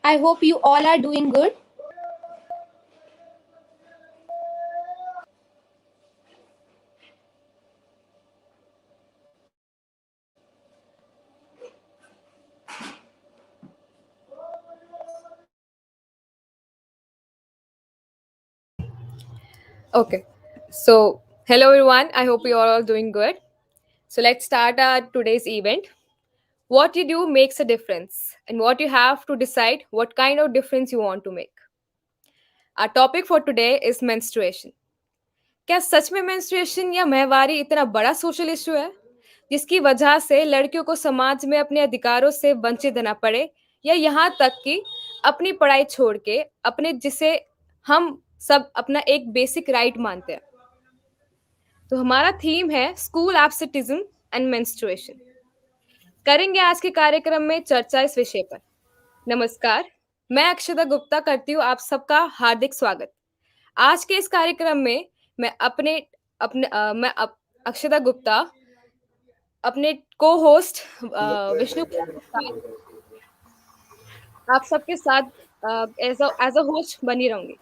I hope you all are doing good. Okay. So, hello everyone. I hope you are all doing good. So, let's start our today's event. What you do makes a difference, and what you have to decide what kind of difference you want to make. Our topic for today is menstruation. क्या सच में menstruation या माहवारी इतना बड़ा social issue है जिसकी वजह से लड़कियों को समाज में अपने अधिकारों से वंचित रहना पड़े या यहाँ तक कि अपनी पढ़ाई छोड़ के अपने जिसे हम सब अपना एक बेसिक राइट मानते हैं। तो हमारा थीम है स्कूल एब्सेंटिज्म एंड मेंस्ट्रुएशन। करेंगे आज के कार्यक्रम में चर्चा इस विषय पर। नमस्कार, मैं अक्षता गुप्ता करती हूँ आप सबका हार्दिक स्वागत। आज के इस कार्यक्रम में मैं अपने अपने मैं अक्षता गुप्ता अपने को होस्ट विष्णु के साथ आप सबके साथ एज अ होस्ट बनी रहूंगी।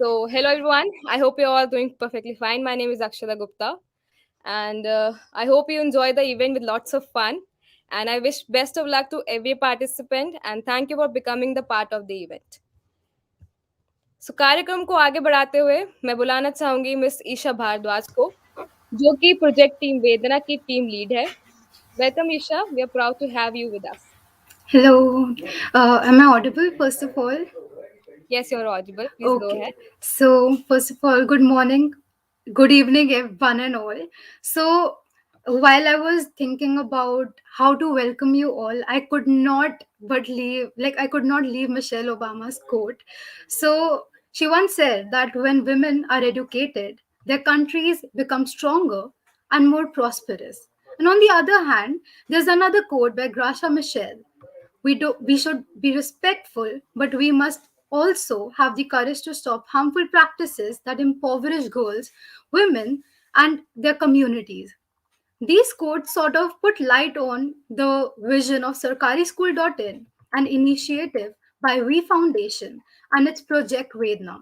So, hello everyone. I hope you're all doing perfectly fine. My name is Akshata Gupta, and I hope you enjoy the event with lots of fun. And I wish best of luck to every participant, and thank you for becoming the part of the event. So, कार्यक्रम को आगे बढ़ाते हुए मैं बुलाना चाहूंगी miss Isha Bhardwaj को, जो कि प्रोजेक्ट टीम वेदना की टीम लीड है। Welcome Isha, we are proud to have you with us. Hello, am I audible first of all? Yes, you're audible. Please go Okay, ahead. so first of all, good morning, good evening, one and all. So, while I was thinking about how to welcome you all, I could not but leave, I could not leave Michelle Obama's quote. So, she once said that when women are educated, their countries become stronger and more prosperous. And on the other hand, there's another quote by Gracia Michelle. We should be respectful, but we must also have the courage to stop harmful practices that impoverish girls, women, and their communities. These quotes sort of put light on the vision of Sarkarischool.in, an initiative by We Foundation and its project Vedana.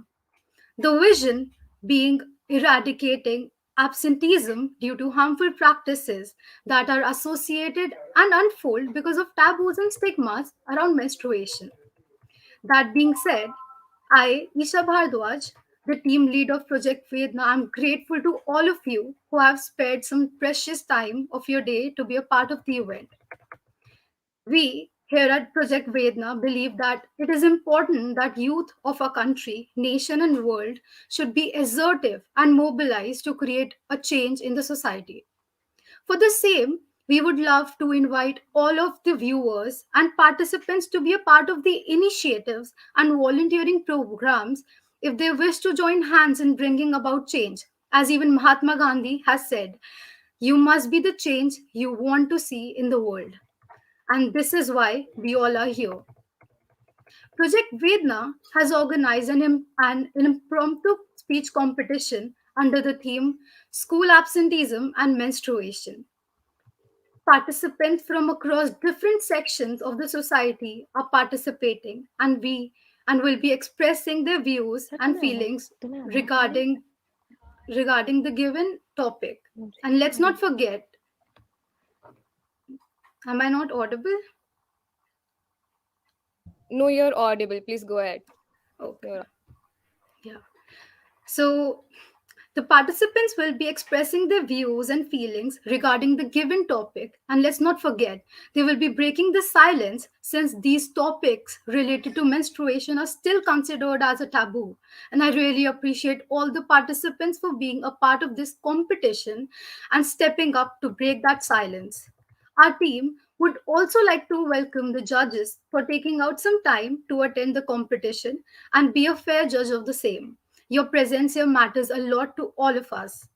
The vision being eradicating absenteeism due to harmful practices that are associated and unfold because of taboos and stigmas around menstruation. That being said, I, Isha Bhardwaj, the team lead of Project Vedna, I'm grateful to all of you who have spared some precious time of your day to be a part of the event. We here at Project Vedna believe that it is important that youth of our country, nation, and world should be assertive and mobilized to create a change in the society. For the same, we would love to invite all of the viewers and participants to be a part of the initiatives and volunteering programs if they wish to join hands in bringing about change. As even Mahatma Gandhi has said, you must be the change you want to see in the world. And this is why we all are here. Project Vedna has organized an impromptu speech competition under the theme School Absenteeism and Menstruation. Participants from across different sections of the society are participating and will be expressing their views and feelings regarding the given topic. And let's not forget, am I not audible? No, you're audible. Please go ahead. Okay. You're Yeah. So the participants will be expressing their views and feelings regarding the given topic, and let's not forget, they will be breaking the silence since these topics related to menstruation are still considered as a taboo. And I really appreciate all the participants for being a part of this competition and stepping up to break that silence. Our team would also like to welcome the judges for taking out some time to attend the competition and be a fair judge of the same. Your presence here matters a lot to all of us.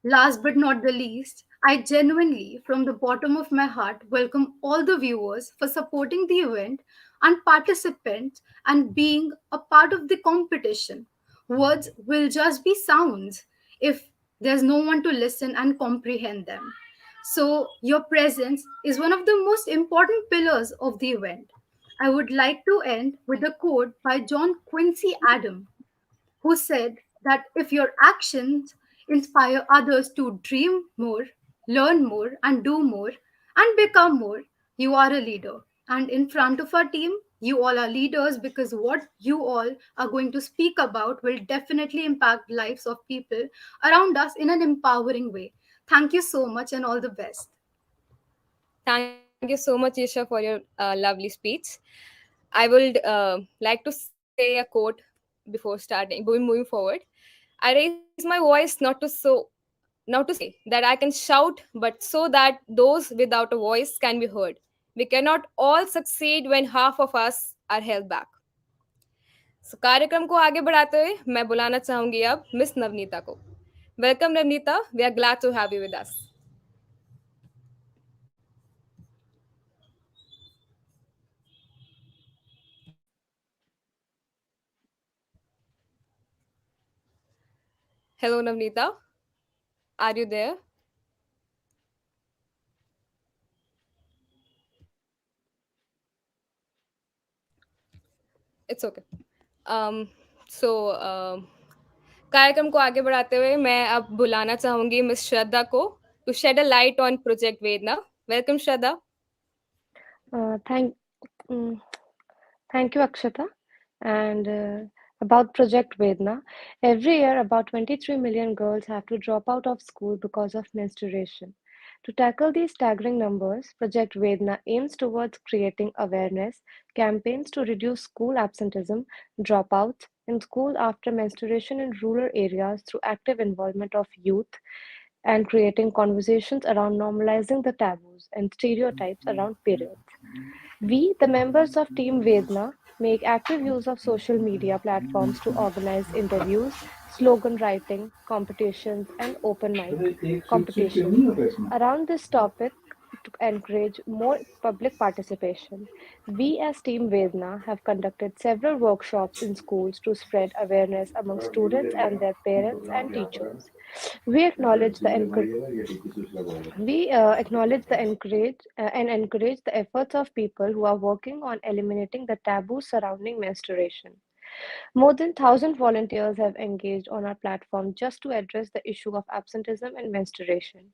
Last but not the least, I genuinely, from the bottom of my heart, welcome all the viewers for supporting the event. and participants and being a part of the competition. Words will just be sounds if there's no one to listen and comprehend them. So, your presence is one of the most important pillars of the event. I would like to end with a quote by John Quincy Adams, who said that if your actions inspire others to dream more, learn more, and do more, and become more, you are a leader. And in front of our team, you all are leaders because what you all are going to speak about will definitely impact lives of people around us in an empowering way. Thank you so much and all the best. Thank you so much, Isha, for your lovely speech. I would like to say a quote before starting, moving forward. I raise my voice not to say that I can shout, but so that those without a voice can be heard. We cannot all succeed when half of us are held back. So, कार्यक्रम को आगे बढ़ाते हुए मैं बुलाना चाहूंगी अब miss Navneeta को. Welcome, Navneeta. We are glad to have you with us. Hello, Navneeta. Are you there? It's okay. Um, so, कार्यक्रम को आगे बढ़ाते हुए मैं अब बुलाना चाहूंगी मिस श्रद्धा को to shed a light on project Vedana. Welcome, Shraddha. Uh, thank, mm, Thank you, Akshata. And about Project Vedana, every year about 23 million girls have to drop out of school because of menstruation. To tackle these staggering numbers, Project Vedana aims towards creating awareness campaigns to reduce school absenteeism, dropouts in school after menstruation in rural areas through active involvement of youth and creating conversations around normalizing the taboos and stereotypes around periods. We, the members of Team Vedna, make active use of social media platforms to organize interviews, slogan writing, competitions, and open mic competitions around this topic to encourage more public participation. We, as Team Vedna, have conducted several workshops in schools to spread awareness among students and their parents and teachers. We acknowledge the and encourage the efforts of people who are working on eliminating the taboo surrounding menstruation. More than 1,000 volunteers have engaged on our platform just to address the issue of absenteeism and menstruation.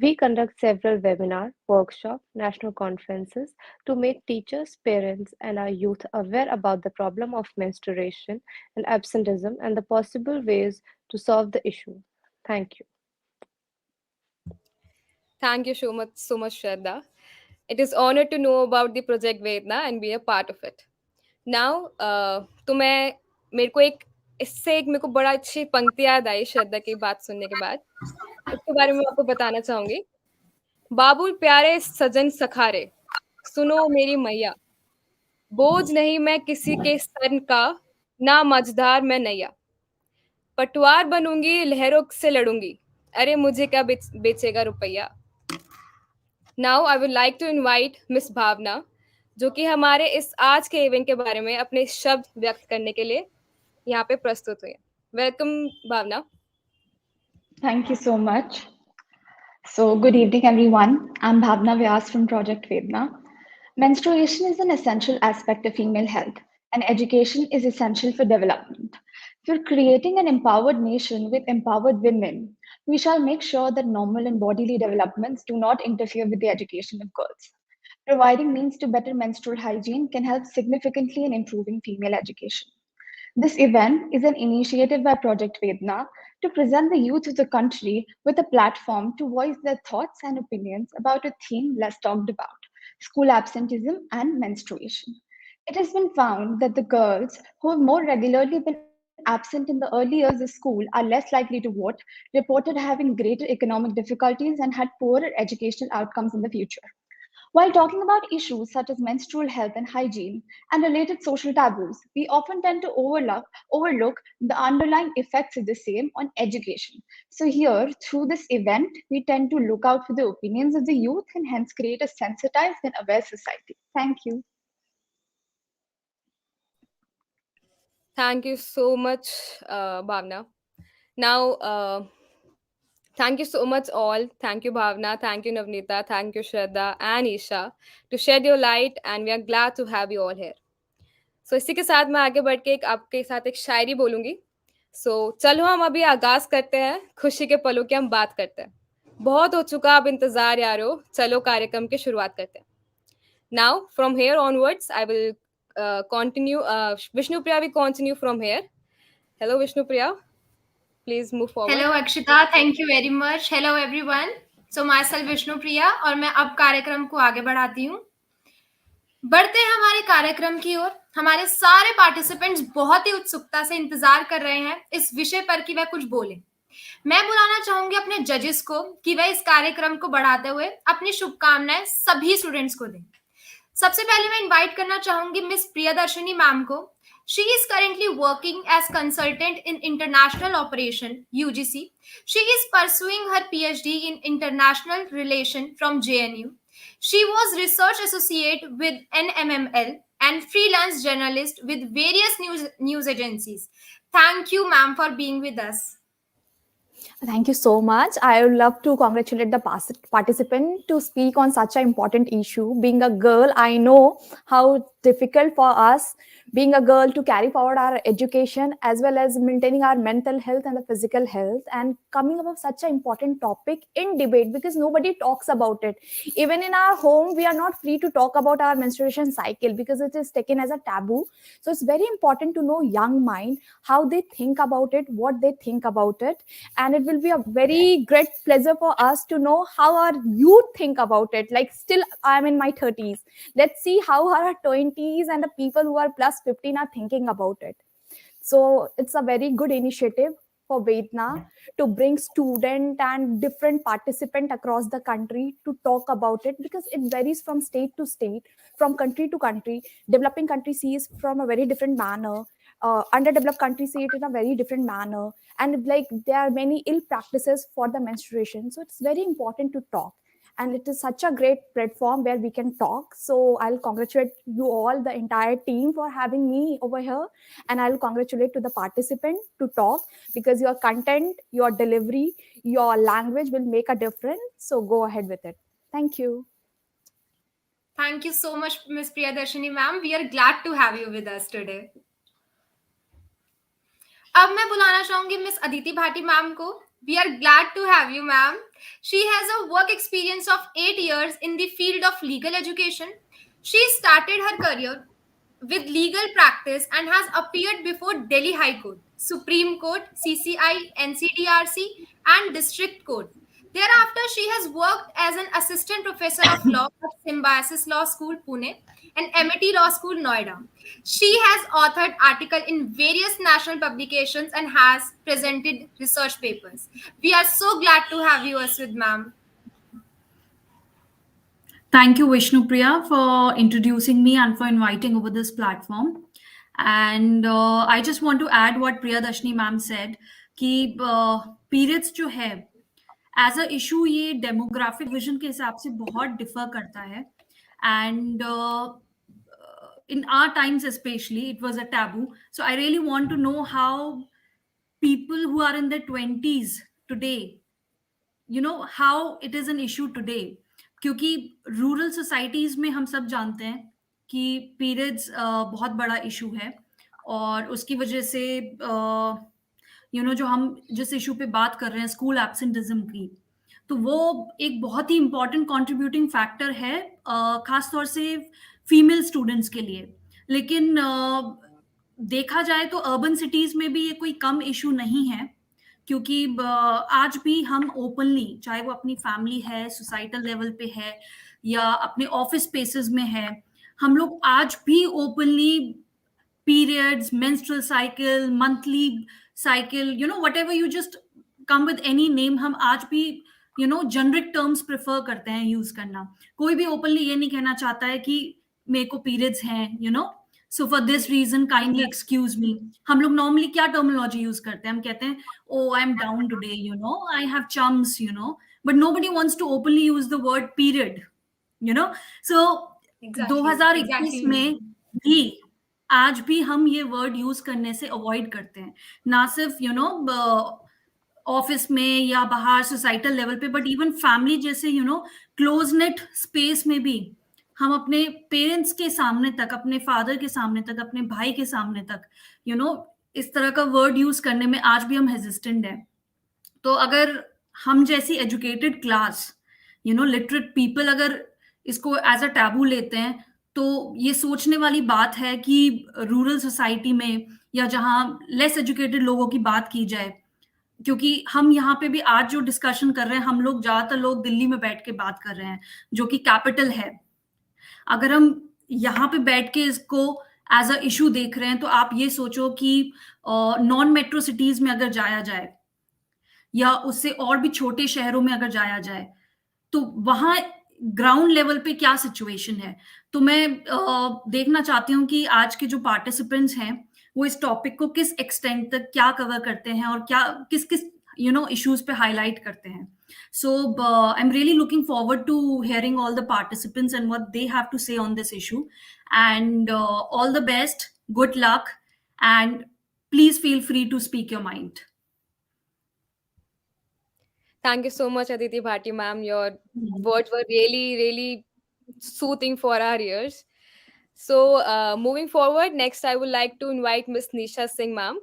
We conduct several webinars, workshops, national conferences to make teachers, parents, and our youth aware about the problem of menstruation and absenteeism and the possible ways to solve the issue. Thank you. Thank you so much, Shraddha. It is honored to know about the project Vedna and be a part of it. Now, तो मैं मेरे को एक इससे एक मेरे को बड़ा अच्छी पंक्ति याद आई श्रद्धा की बात सुनने के बाद. उसके बारे में मैं आपको बताना चाहूंगी. बाबुल प्यारे सजन सखारे, सुनो मेरी मैया, बोझ नहीं मैं किसी के सन का, ना मझधार मैं नैया, पटवार बनूंगी लहरों से लड़ूंगी, अरे मुझे क्या बेचेगा रुपया. Now I would like to invite miss Bhavana, जो कि हमारे इस आज के इवेंट के बारे में अपने शब्द व्यक्त करने के लिए यहाँ पे प्रस्तुत हुई. Welcome, Bhavana. Thank you so much. So, good evening, everyone. I'm Bhavna Vyas from Project Vedna. Menstruation is an essential aspect of female health, and education is essential for development. If we're creating an empowered nation with empowered women, we shall make sure that normal and bodily developments do not interfere with the education of girls. Providing means to better menstrual hygiene can help significantly in improving female education. This event is an initiative by Project Vedna to present the youth of the country with a platform to voice their thoughts and opinions about a theme less talked about: school absenteeism and menstruation. It has been found that the girls who have more regularly been absent in the early years of school are less likely to vote, reported having greater economic difficulties, and had poorer educational outcomes in the future. While talking about issues such as menstrual health and hygiene and related social taboos, we often tend to overlook the underlying effects of the same on education. So, here, through this event, we tend to look out for the opinions of the youth and hence create a sensitized and aware society. Thank you. Thank you so much, Bhavna. Now, thank you so much, all. Thank you, Bhavna. Thank you, Navneeta. Thank you, Shraddha and Isha, to shed your light, and we are glad to have you all here. So, इसी के साथ मैं आगे बढ़ के आपके साथ एक शायरी बोलूंगी. सो चलो हम अभी आगाज करते हैं, खुशी के पलों की हम बात करते हैं. बहुत हो चुका अब इंतजार यारो, चलो कार्यक्रम की शुरुआत करते हैं. Now, from here onwards, I will continue. Vishnu Priya will continue from here. Hello, Vishnu Priya. Please move forward. Hello Akshita, thank you very much. Hello everyone. So myself Vishnu Priya और मैं अब कार्यक्रम को आगे बढ़ाती हूँ. बढ़ते हैं हमारे कार्यक्रम की ओर. हमारे सारे पार्टिसिपेंट्स बहुत ही उत्सुकता से इंतजार कर रहे हैं इस विषय पर कि वह कुछ बोले. मैं बुलाना चाहूंगी अपने जजेस को कि वह इस कार्यक्रम को बढ़ाते हुए अपनी शुभकामनाएं सभी स्टूडेंट्स को दें. सबसे पहले मैं इनवाइट करना चाहूंगी मिस प्रियदर्शनी मैम को. She is currently working as consultant in international operation UGC. She is pursuing her PhD in international relation from JNU. She was research associate with NMML and freelance journalist with various news agencies. Thank you, ma'am, for being with us. Thank you so much. I would love to congratulate the participant to speak on such an important issue. Being a girl, I know how difficult for us, being a girl, to carry forward our education as well as maintaining our mental health and the physical health, and coming up with such an important topic in debate because nobody talks about it. Even in our home, we are not free to talk about our menstruation cycle because it is taken as a taboo. So it's very important to know young mind, how they think about it, what they think about it. And it will be a very great pleasure for us to know how our youth think about it. Like, still I'm in my 30s. Let's see how our 20s and the people who are plus 15 are thinking about it. So it's a very good initiative for Vedana to bring student and different participant across the country to talk about it, because it varies from state to state, from country to country. Developing countries see it from a very different manner. Underdeveloped countries see it in a very different manner, and like there are many ill practices for the menstruation. So it's very important to talk, and it is such a great platform where we can talk. So I'll congratulate you all, the entire team, for having me over here, and I'll congratulate to the participant to talk, because your content, your delivery, your language will make a difference. So go ahead with it. Thank you. Thank you so much, Miss Priyadarshini ma'am. We are glad to have you with us today. अब मैं बुलाना चाहूंगी miss Aditi Bhati ma'am को. We are glad to have you, ma'am. She has a work experience of 8 years in the field of legal education. She started her career with legal practice and has appeared before Delhi High Court, Supreme Court, CCI, NCDRC, and District Court. Thereafter, she has worked as an assistant professor of law at Symbiosis Law School, Pune, and MIT Law School, Noida. She has authored articles in various national publications and has presented research papers. We are so glad to have you as with ma'am. Thank you, Vishnu Priya, for introducing me and for inviting over this platform. And I just want to add what Priyadarshini ma'am said, कि periods जो है as a issue ये demographic vision के हिसाब से बहुत differ करता है. And in our times especially, it was a taboo. So I really want to know how people who are in their 20s today, you know, how it is an issue today. क्योंकि rural societies में हम सब जानते हैं कि periods बहुत बड़ा issue है, और उसकी वजह से यू नो जो हम जिस इशू पे बात कर रहे हैं स्कूल एब्सेंटिज्म की, तो वो एक बहुत ही इंपॉर्टेंट कंट्रीब्यूटिंग फैक्टर है खासतौर से फीमेल स्टूडेंट्स के लिए. लेकिन देखा जाए तो अर्बन सिटीज में भी ये कोई कम इशू नहीं है, क्योंकि आज भी हम ओपनली, चाहे वो अपनी फैमिली है, सोसाइटल लेवल पे है या अपने ऑफिस स्पेसेस में है, हम लोग आज भी openly periods, menstrual cycle, monthly cycle, you know whatever you just come with any name, हम आज भी you know generic terms prefer करते हैं यूज करना. कोई भी ओपनली ये नहीं कहना चाहता है कि मेरे को पीरियड्स हैं, you know, so for this reason kindly excuse me. हम लोग नॉर्मली क्या टर्मिनोलॉजी यूज करते हैं? हम कहते हैं oh I am down today, you know, I have chums, you know, but nobody wants to openly use the word period, you know. So 2021 में भी आज भी हम ये वर्ड यूज करने से अवॉइड करते हैं, ना सिर्फ ऑफिस में या बाहर सोसाइटल लेवल पे, बट इवन फैमिली जैसे क्लोज नेट स्पेस में भी हम अपने पेरेंट्स के सामने तक, अपने फादर के सामने तक, अपने भाई के सामने तक इस तरह का वर्ड यूज करने में आज भी हम हेजिस्टेंट हैं। तो अगर हम जैसी एजुकेटेड क्लास, लिटरेट पीपल अगर इसको एज अ टैबू लेते हैं, तो ये सोचने वाली बात है कि रूरल सोसाइटी में या जहाँ लेस एजुकेटेड लोगों की बात की जाए, क्योंकि हम यहाँ पे भी आज जो डिस्कशन कर रहे हैं, हम लोग ज्यादातर लोग दिल्ली में बैठ के बात कर रहे हैं, जो कि कैपिटल है। अगर हम यहाँ पे बैठ के इसको एज अ इशू देख रहे हैं, तो आप ये सोचो कि नॉन मेट्रो सिटीज में अगर जाया जाए या उससे और भी छोटे शहरों में अगर जाया जाए, तो वहां ग्राउंड लेवल पे क्या सिचुएशन है। तो मैं देखना चाहती हूँ कि आज के जो पार्टिसिपेंट्स हैं वो इस टॉपिक को किस एक्सटेंट तक क्या कवर करते हैं और क्या किस किस इश्यूज पे हाईलाइट करते हैं। So I'm really looking forward to hearing all the participants and what they have to say on this issue. And all the best, good luck, and please feel free to speak your mind. Thank you so much, Aditi Bhati ma'am. Your words were really, really soothing for our ears. So, moving forward, next I would like to invite Miss Nisha Singh ma'am.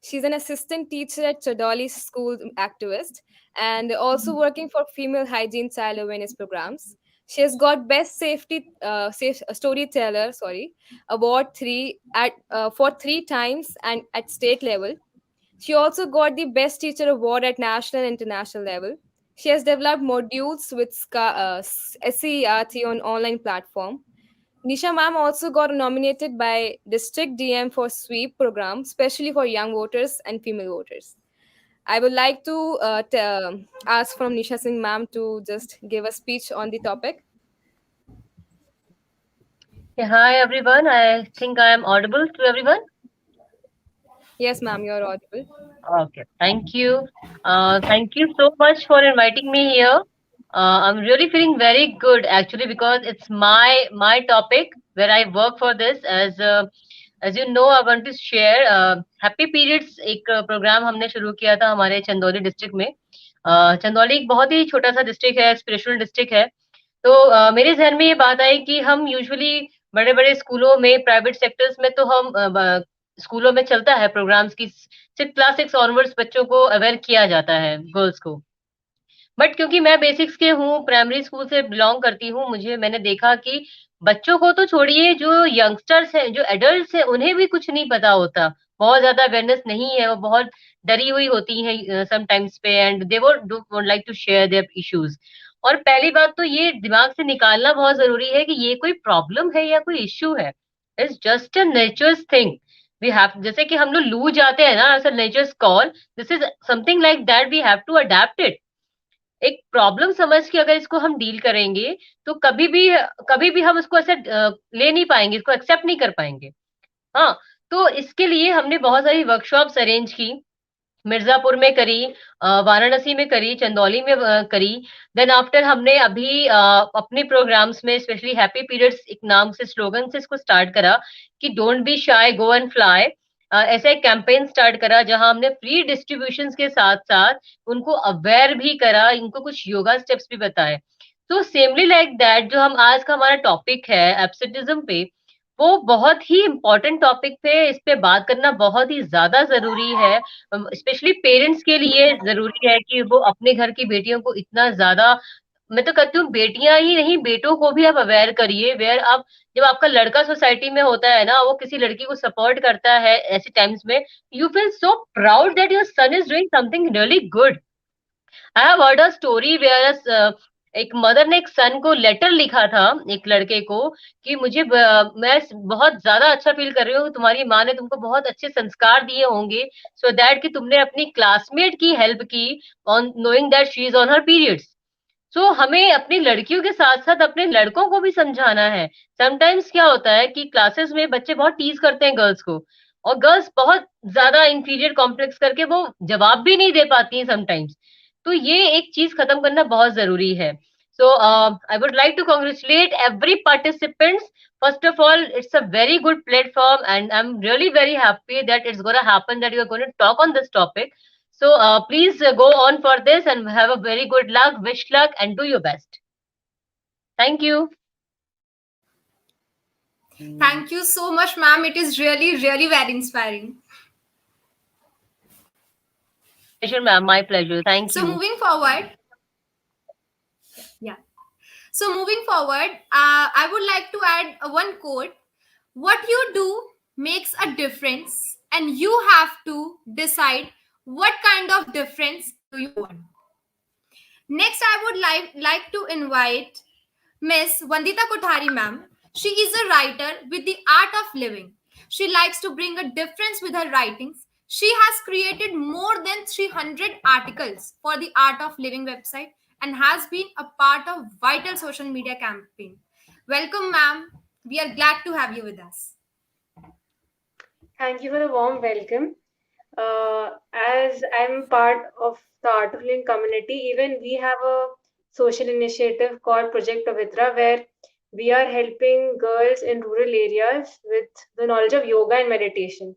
She's an assistant teacher at Chodoli School activist and also working for female hygiene child awareness programs. She has got best safe storyteller, award 3 and at state level. She also got the Best Teacher Award at national and international level. She has developed modules with SCERT on online platform. Nisha ma'am also got nominated by District DM for sweep program, especially for young voters and female voters. I would like to ask from Nisha Singh ma'am to just give a speech on the topic. Yeah, hi everyone. I think I am audible to everyone. Yes, ma'am, you're audible. Okay, thank you. Thank you so much for inviting me here. I'm really feeling very good actually because it's my topic where I work for this. As you know, I want to share Happy Periods एक programme हमने शुरू किया था हमारे Chandauli district में। चंदौली एक बहुत ही छोटा सा डिस्ट्रिक्ट है, स्पिरिचुअल डिस्ट्रिक्ट है। तो मेरे जहन में ये बात आई कि हम यूजुअली बड़े बड़े स्कूलों में, प्राइवेट सेक्टर्स में तो हम स्कूलों में चलता है प्रोग्राम्स की, सिर्फ क्लास 6 ऑनवर्ड्स बच्चों को अवेयर किया जाता है, गर्ल्स को। बट क्योंकि मैं बेसिक्स के हूँ, प्राइमरी स्कूल से बिलोंग करती हूँ, मैंने देखा कि बच्चों को तो छोड़िए, जो यंगस्टर्स हैं, जो एडल्ट्स हैं, उन्हें भी कुछ नहीं पता होता, बहुत ज्यादा अवेयरनेस नहीं है, वो बहुत डरी हुई होती हैं समटाइम्स पे, and they won't like to share their issues. और पहली बात तो ये दिमाग से निकालना बहुत जरूरी है कि ये कोई प्रॉब्लम है या कोई इश्यू है। It's just a nature's thing we have, जैसे कि हम लोग लू जाते हैं ना, ऐसा nature's call, this is something like that, we have to adapt it. एक प्रॉब्लम समझ के अगर इसको हम डील करेंगे तो कभी भी हम उसको ऐसे ले नहीं पाएंगे, इसको एक्सेप्ट नहीं कर पाएंगे। हाँ, तो इसके लिए हमने बहुत सारी वर्कशॉप्स अरेंज की, मिर्जापुर में करी, वाराणसी में करी, चंदौली में करी। देन आफ्टर हमने अभी अपने प्रोग्राम्स में स्पेशली हैप्पी पीरियड्स एक नाम से, स्लोगन से इसको स्टार्ट करा कि don't be shy, go and fly. ऐसा एक कैंपेन स्टार्ट करा जहां हमने फ्री डिस्ट्रीब्यूशन के साथ साथ उनको अवेयर भी करा, इनको कुछ योगा स्टेप्स भी बताए। तो सेमली लाइक दैट, जो हम आज का हमारा टॉपिक है एब्सेंटिज्म पे, वो बहुत ही इम्पोर्टेंट टॉपिक पे, इस पे बात करना बहुत ही ज्यादा जरूरी है। स्पेशली पेरेंट्स के लिए जरूरी है कि वो अपने घर की बेटियों को इतना ज्यादा, मैं तो कहती हूँ बेटियां ही नहीं, बेटों को भी आप अवेयर करिए। वेयर आप, जब आपका लड़का सोसाइटी में होता है ना, वो किसी लड़की को सपोर्ट करता है ऐसे टाइम्स में, you feel so proud that your son is doing something really good. I have heard a story where एक मदर ने एक सन को लेटर लिखा था, एक लड़के को, कि मैं बहुत ज्यादा अच्छा फील कर रही हूँ, तुम्हारी माँ ने तुमको बहुत अच्छे संस्कार दिए होंगे, सो दैट कि तुमने अपनी क्लासमेट की हेल्प की on knowing that she is on her periods. So हमें अपनी लड़कियों के साथ साथ अपने लड़कों को भी समझाना है। समटाइम्स क्या होता है कि क्लासेस में बच्चे बहुत टीज करते हैं गर्ल्स को, और गर्ल्स बहुत ज्यादा इंफीरियर कॉम्प्लेक्स करके वो जवाब भी नहीं दे पाती हैं समटाइम्स। तो ये एक चीज खत्म करना बहुत जरूरी है। So I would like to congratulate every participant. First of all, it's a very good platform, and I'm really very happy that it's going to happen, that you're going to talk on this topic. So please go on for this and have a very good luck, wish luck, and do your best. Thank you. Thank you so much, ma'am. It is really, really very inspiring. My pleasure, ma'am. My pleasure. Thank So you. moving forward, yeah. So moving forward, I would like to add one quote. What you do makes a difference, and you have to decide what kind of difference do you want. Next, I would like to invite Miss Vandita Kothari ma'am. She is a writer with the art of living. She likes to bring a difference with her writings. She has created more than 300 articles for the Art of Living website and has been a part of vital social media campaign. Welcome, ma'am. We are glad to have you with us. Thank you for the warm welcome. As I'm part of the Art of Living community, even we have a social initiative called Project Pavitra, where we are helping girls in rural areas with the knowledge of yoga and meditation.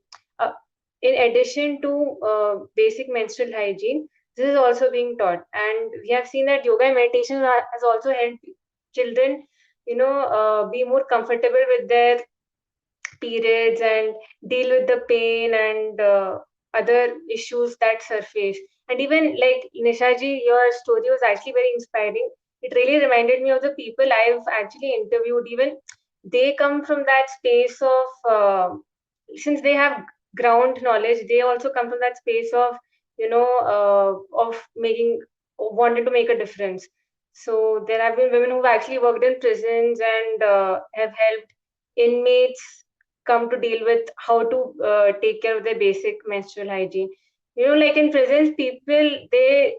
In addition to basic menstrual hygiene, this is also being taught, and we have seen that yoga and meditation has also helped children, be more comfortable with their periods and deal with the pain and other issues that surface. And even like Nishaji, your story was actually very inspiring. It really reminded me of the people I've actually interviewed. Even they come from that space of, since they have ground knowledge, they also come from that space of, of making, wanted to make a difference. So there have been women who've actually worked in prisons and have helped inmates come to deal with how to take care of their basic menstrual hygiene. Like in prisons, people they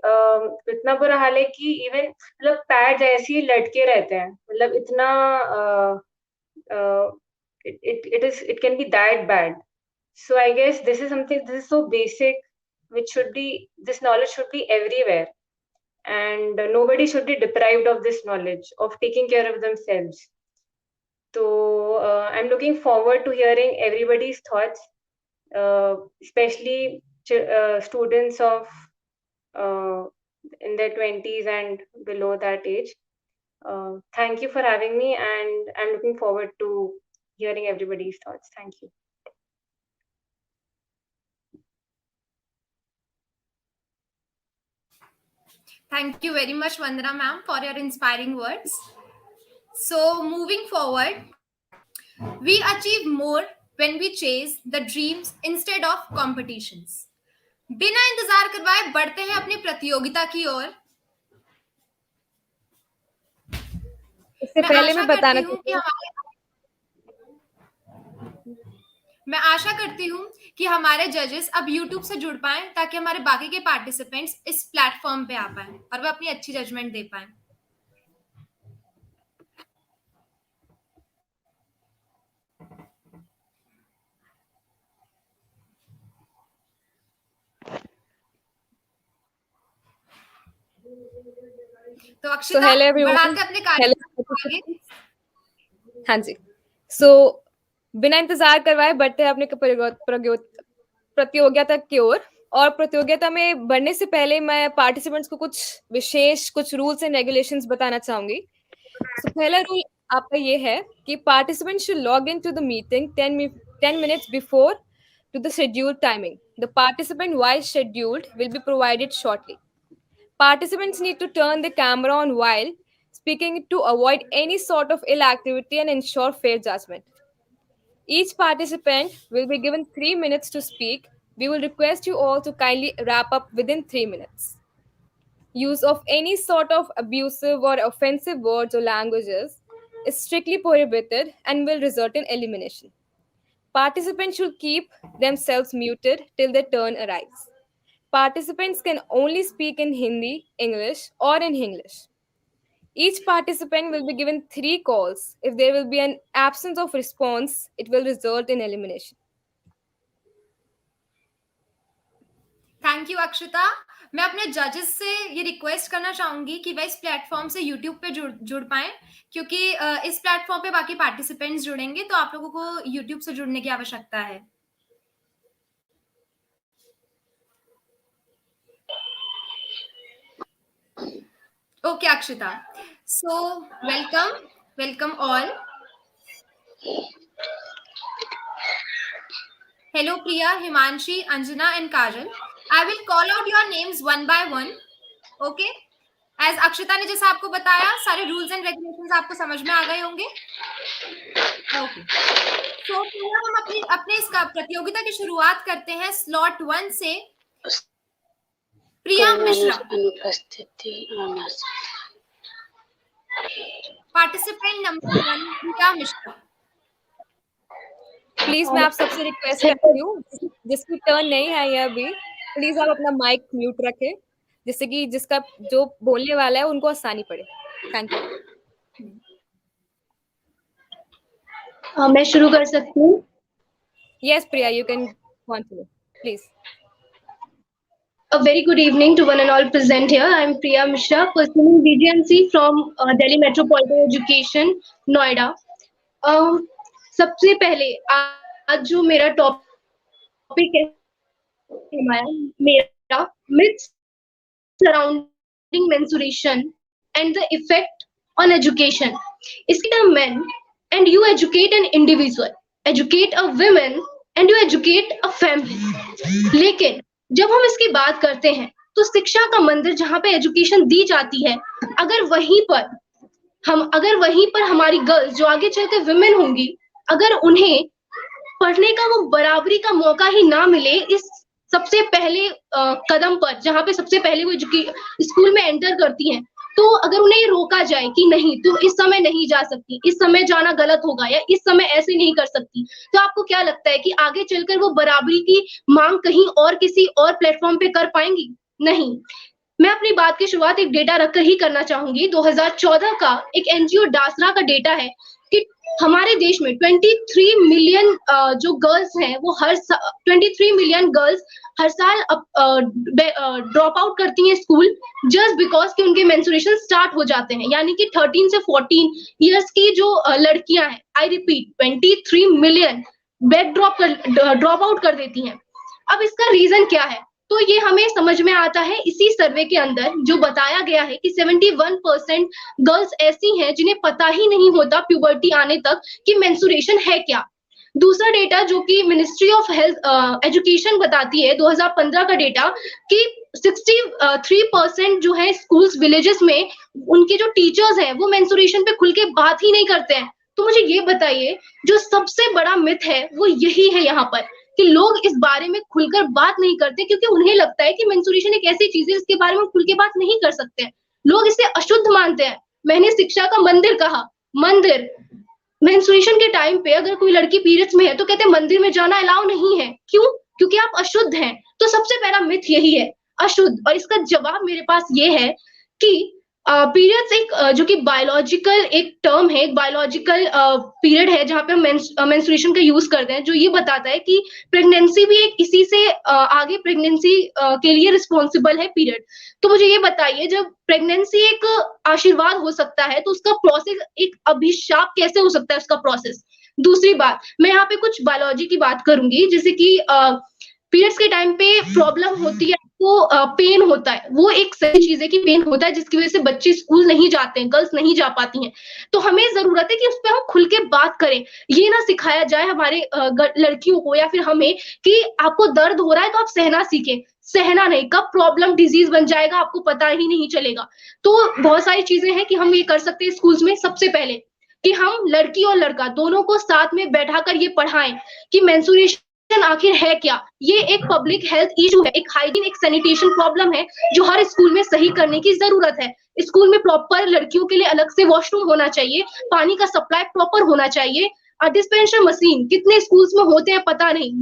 इतना बुरा हाल है कि even मतलब pads ऐसे ही लटके रहते हैं, मतलब इतना it can be that bad. So I guess this is so basic, which should be, this knowledge should be everywhere, and nobody should be deprived of this knowledge of taking care of themselves. So I'm looking forward to hearing everybody's thoughts, especially students of in their 20s and below that age. Thank you for having me, and I'm looking forward to hearing everybody's thoughts. Thank you. Thank you very much, Vandana ma'am, for your inspiring words. So, moving forward, we achieve more when we chase the dreams instead of competitions. बिना इंतजार करवाए बढ़ते हैं अपनी प्रतियोगिता की ओर। इससे पहले मैं बताना मैं आशा करती हूँ कि हमारे जजेस अब YouTube से जुड़ पाएं ताकि हमारे बाकी के पार्टिसिपेंट्स इस प्लेटफॉर्म पे आ पाएं और वो अपनी अच्छी जजमेंट दे पाएं। तो अक्षता बढ़ाते अपने कार्यक्रम को आगे। हाँ जी, सो बिना इंतजार करवाए बढ़ते हैं अपने प्रतियोगिता की ओर। और प्रतियोगिता में बढ़ने से पहले मैं पार्टिसिपेंट्स को कुछ रूल्स एंड रेगुलेशंस बताना चाहूंगी। तो पहला रूल आपका ये है कि participant should log in to the meeting 10 minutes before to the scheduled timing. The participant while scheduled will be provided shortly. Participants need to turn the camera on while speaking to avoid any sort of ill activity and ensure fair judgment. Each participant will be given 3 minutes to speak. We will request you all to kindly wrap up within 3 minutes. Use of any sort of abusive or offensive words or languages is strictly prohibited and will result in elimination. Participants should keep themselves muted till their turn arrives. Participants can only speak in Hindi, English, or in English. Each participant will be given 3 calls. If there will be an absence of response, it will result in elimination. Thank you Akshata. मैं अपने जजेस से ये request करना चाहूंगी कि वह इस प्लेटफॉर्म से यूट्यूब पे जुड़ पाएं, क्योंकि इस प्लेटफॉर्म पे बाकी पार्टिसिपेंट्स जुड़ेंगे, तो आप लोगों को यूट्यूब से जुड़ने की आवश्यकता है। Okay Akshata, so welcome all. Hello Priya, Himanshi, Anjana and Kajal. I will call out your names one by one. Okay? As अक्षता ने जैसा आपको बताया, सारे रूल्स एंड रेगुलेशंस आपको समझ में आ गए होंगे। ओके, तो प्रिया हम अपने इस प्रतियोगिता की शुरुआत करते हैं स्लॉट 1 से। Priya Mishra, participant number 1 Priya Mishra. Please मैं आप सबसे रिक्वेस्ट करती हूँ जिसकी टर्न नहीं है ये अभी, प्लीज आप अपना माइक म्यूट रखें, जिससे कि जिसका जो बोलने वाला है उनको आसानी पड़े। Thank you. मैं शुरू कर सकती हूँ? Yes Priya, you can continue please. A very good evening to one and all present here. I am Priya Mishra, pursuing BGMC from Delhi Metropolitan Education, Noida. सबसे पहले आज जो मेरा टॉपिक है मेरा myths surrounding menstruation and the effect on education. इसके term men and you educate an individual, educate a woman and you educate a family. लेकिन जब हम इसकी बात करते हैं तो शिक्षा का मंदिर जहाँ पे एजुकेशन दी जाती है, अगर वहीं पर हमारी गर्ल्स जो आगे चलते विमेन होंगी, अगर उन्हें पढ़ने का वो बराबरी का मौका ही ना मिले इस सबसे पहले कदम पर, जहाँ पे सबसे पहले वो स्कूल में एंटर करती हैं, तो अगर उन्हें ये रोका जाए कि नहीं तो इस समय नहीं जा सकती, इस समय जाना गलत होगा या इस समय ऐसे नहीं कर सकती, तो आपको क्या लगता है कि आगे चलकर वो बराबरी की मांग कहीं और किसी और प्लेटफॉर्म पे कर पाएंगी? नहीं। मैं अपनी बात की शुरुआत एक डेटा रखकर ही करना चाहूंगी। 2014 का एक एनजीओ डासरा का डेटा है कि हमारे देश में 23 मिलियन जो गर्ल्स हैं वो 23 मिलियन गर्ल्स हर साल ड्रॉप आउट करती हैं स्कूल, जस्ट बिकॉज कि उनके मेंस्ट्रुएशन स्टार्ट हो जाते हैं। यानी कि 13 से 14 इयर्स की जो लड़कियां हैं, I repeat 23 million drop out कर देती हैं। अब इसका रीजन क्या है? तो ये हमें समझ में आता है इसी सर्वे के अंदर जो बताया गया है कि 71% गर्ल्स ऐसी हैं जिन्हें पता ही नहीं होता प्यूबर्टी आने तक कि मेंस्ट्रुएशन है क्या। दूसरा डेटा जो कि मिनिस्ट्री ऑफ हेल्थ एजुकेशन बताती है, 2015 का डेटा, कि 63% जो है स्कूल्स विलेजेस में उनके जो टीचर्स हैं वो मेंस्ट्रुएशन पे खुल के बात ही नहीं करते हैं। तो मुझे ये बताइए, जो सबसे बड़ा मिथ है वो यही है यहाँ पर कि लोग इस बारे में खुलकर बात नहीं करते, क्योंकि उन्हें लगता है कि मेंस्ट्रुएशन एक ऐसी चीज है जिसके बारे में खुल के बात नहीं कर सकते हैं। लोग इसे अशुद्ध मानते हैं। मैंने शिक्षा का मंदिर कहा, मंदिर मेंस्ट्रुएशन के टाइम पे अगर कोई लड़की पीरियड्स में है तो कहते हैं मंदिर में जाना अलाउ नहीं है। क्यों? क्योंकि आप अशुद्ध हैं। तो सबसे पहला मिथ यही है, अशुद्ध। और इसका जवाब मेरे पास ये है कि पीरियड्स एक जो कि बायोलॉजिकल एक टर्म है, एक बायोलॉजिकल पीरियड है जहाँ पे हम मेंस्ट्रुएशन का यूज करते हैं, जो ये बताता है कि प्रेगनेंसी भी एक इसी से आगे प्रेगनेंसी के लिए रिस्पॉन्सिबल है पीरियड। तो मुझे ये बताइए, जब प्रेगनेंसी एक आशीर्वाद हो सकता है तो उसका प्रोसेस एक अभिशाप कैसे हो सकता है उसका प्रोसेस? दूसरी बात, मैं यहाँ पे कुछ बायोलॉजी की बात करूंगी, जैसे कि पीरियड्स के टाइम पे प्रॉब्लम होती है, आपको पेन होता है, वो एक सही चीज है कि पेन होता है, जिसकी वजह से बच्चे स्कूल नहीं जाते हैं, गर्ल्स नहीं जा पाती हैं। तो हमें जरूरत है कि उस पर हम खुल के बात करें। ये ना सिखाया जाए हमारे लड़कियों को या फिर हमें कि आपको दर्द हो रहा है तो आप सहना सीखें। सहना नहीं, कब प्रॉब्लम डिजीज बन जाएगा आपको पता ही नहीं चलेगा। तो बहुत सारी चीजें हैं कि हम ये कर सकते हैं स्कूल्स में। सबसे पहले कि हम लड़की और लड़का दोनों को साथ में बैठाकर ये पढ़ाएं कि मेंस्ट्रुएशन आखिर है क्या। ये एक पब्लिक हेल्थ इशू है, एक हाइजीन, एक सैनिटेशन प्रॉब्लम है जो हर स्कूल में सही करने की जरूरत है। स्कूल में प्रॉपर लड़कियों के लिए अलग से वॉशरूम होना चाहिए, पानी का सप्लाई प्रॉपर होना चाहिए। डिस्पेंसर मशीन कितने स्कूल्स में होते हैं पता नहीं,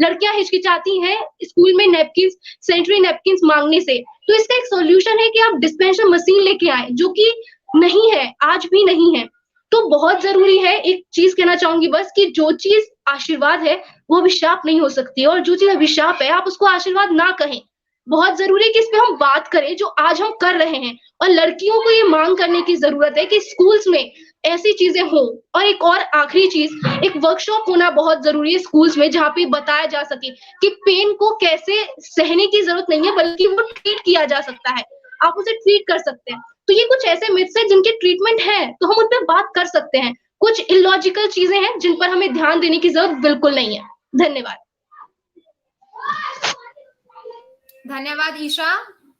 लड़कियां हिचकिचाती हैं स्कूल में नैपकिन, सैनिटरी नैपकिन मांगने से। तो इसका एक सॉल्यूशन है कि आप डिस्पेंसर मशीन लेके आए, जो कि नहीं है, आज भी नहीं है। तो बहुत जरूरी है, एक चीज कहना चाहूंगी बस, कि जो चीज आशीर्वाद है वो अभिशाप नहीं हो सकती, और जो चीज अभिशाप है आप उसको आशीर्वाद ना कहें। बहुत जरूरी है कि इस पे हम बात करें जो आज हम कर रहे हैं, और लड़कियों को ये मांग करने की जरूरत है कि स्कूल्स में ऐसी चीजें हों। और एक और आखिरी चीज, एक वर्कशॉप होना बहुत जरूरी है स्कूल्स में, जहाँ पे बताया जा सके कि पेन को कैसे सहने की जरूरत नहीं है, बल्कि वो ट्रीट किया जा सकता है, आप उसे ट्रीट कर सकते हैं। तो ये कुछ ऐसे मिथ्स हैं जिनके ट्रीटमेंट है, तो हम उन पर बात कर सकते हैं। कुछ इलॉजिकल चीजें हैं जिन पर हमें ध्यान देने की जरूरत बिल्कुल नहीं है। धन्यवाद। धन्यवाद ईशा,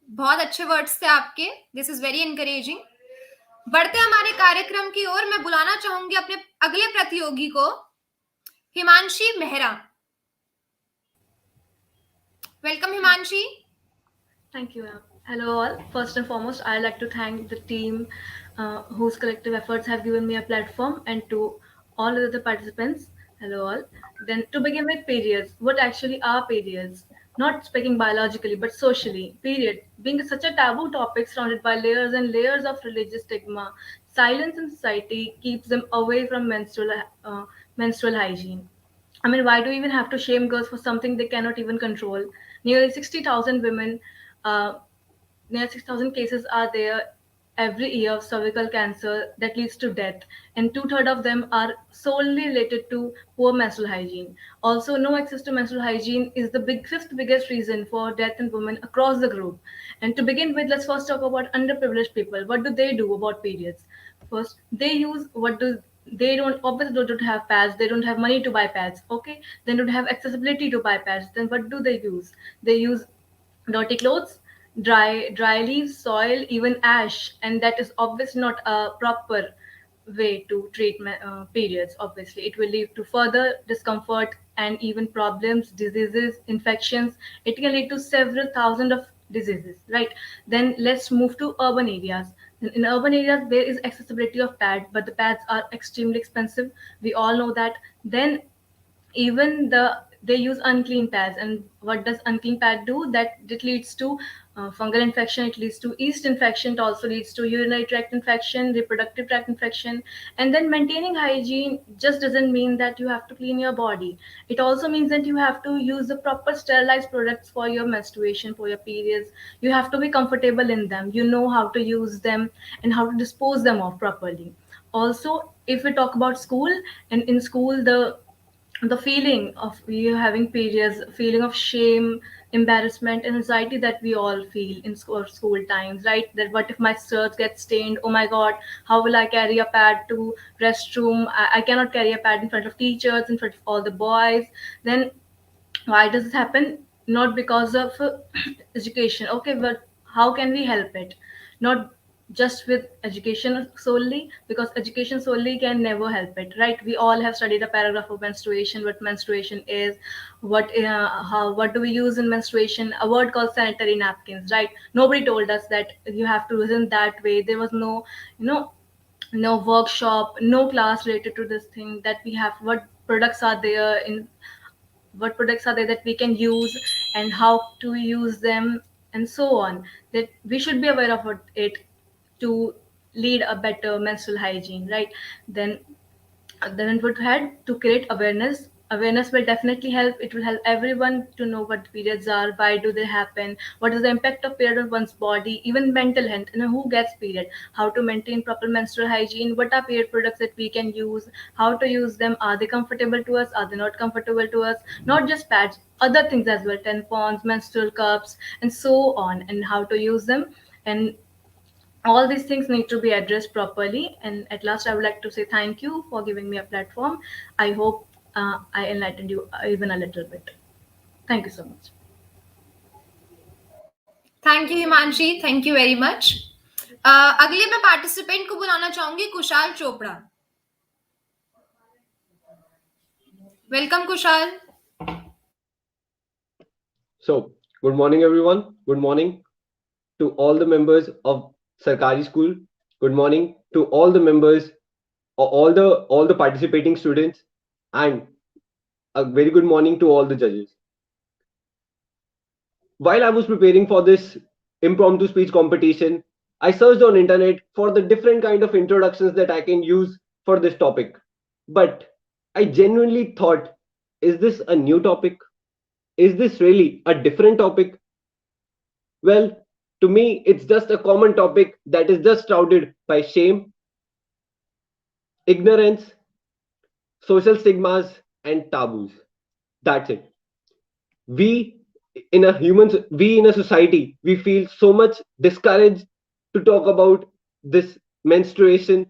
बहुत अच्छे वर्ड्स थे आपके। This is very encouraging. बढ़ते हमारे कार्यक्रम की ओर, मैं बुलाना चाहूंगी अपने अगले प्रतियोगी को, Himanshi Mehra. Welcome Himanshi. Thank you. Hello all. First and foremost, I'd like to thank the team whose collective efforts have given me a platform, and to all the other participants. Hello all. Then to begin with, periods. What actually are periods? Not speaking biologically, but socially. Period. Being such a taboo topic surrounded by layers and layers of religious stigma, silence in society keeps them away from menstrual hygiene. I mean, why do we even have to shame girls for something they cannot even control? Nearly 60,000 women, uh, near 6,000 cases are there every year of cervical cancer that leads to death, and two-thirds of them are solely related to poor menstrual hygiene. Also, no access to menstrual hygiene is the fifth biggest reason for death in women across the globe. And to begin with, let's first talk about underprivileged people. What do they do about periods? First, they use what do they don't obviously don't have pads, they don't have money to buy pads, okay, they don't have accessibility to buy pads. Then what do they use? They use dirty clothes, dry leaves, soil, even ash, and that is obviously not a proper way to treat periods. Obviously it will lead to further discomfort and even problems, diseases, infections. It can lead to several thousand of diseases, right? Then let's move to urban areas. In urban areas there is accessibility of pad, but the pads are extremely expensive, we all know that. Then even they use unclean pads, and what does unclean pad do? That it leads to fungal infection, it leads to yeast infection, it also leads to urinary tract infection, reproductive tract infection. And then maintaining hygiene just doesn't mean that you have to clean your body, it also means that you have to use the proper sterilized products for your menstruation, for your periods. You have to be comfortable in them, you know how to use them and how to dispose them of properly. Also, if we talk about school, and in school the feeling of you having periods, feeling of shame, embarrassment, and anxiety that we all feel in school times, right? That what if my skirts get stained? Oh my god, how will I carry a pad to restroom? I cannot carry a pad in front of teachers, in front of all the boys. Then why does this happen? Not because of education, okay, but how can we help it? Not just with education solely, because education solely can never help it, right? We all have studied a paragraph of menstruation, what menstruation is, what do we use in menstruation, a word called sanitary napkins, right? Nobody told us that you have to use in that way. There was no, you know, no workshop, no class related to this thing, that we have what products are there in, what products are there that we can use and how to use them, and so on. That we should be aware of it to lead a better menstrual hygiene, right? Then it would help to create awareness. Awareness will definitely help. It will help everyone to know what periods are, why do they happen, what is the impact of period on one's body, even mental health, and who gets period, how to maintain proper menstrual hygiene, what are period products that we can use, how to use them, are they comfortable to us, are they not comfortable to us, not just pads, other things as well, tampons, menstrual cups, and so on, and how to use them. And all these things need to be addressed properly. And at last, I would like to say thank you for giving me a platform. I hope I enlightened you even a little bit. Thank you so much. Thank you Himanshi, thank you very much. अगले मैं participant को बुलाना चाहूंगी, Kushal Chopra. Welcome Kushal. So, good morning, everyone. Good morning to all the members of Sarkarischool. Good morning to all the members, all the participating students, and a very good morning to all the judges. While I was preparing for this impromptu speech competition, I searched on internet for the different kind of introductions that I can use for this topic. But I genuinely thought, is this a new topic? Is this really a different topic? Well, to me, it's just a common topic that is just shrouded by shame, ignorance, social stigmas, and taboos. That's it. We we in a society, we feel so much discouraged to talk about this menstruation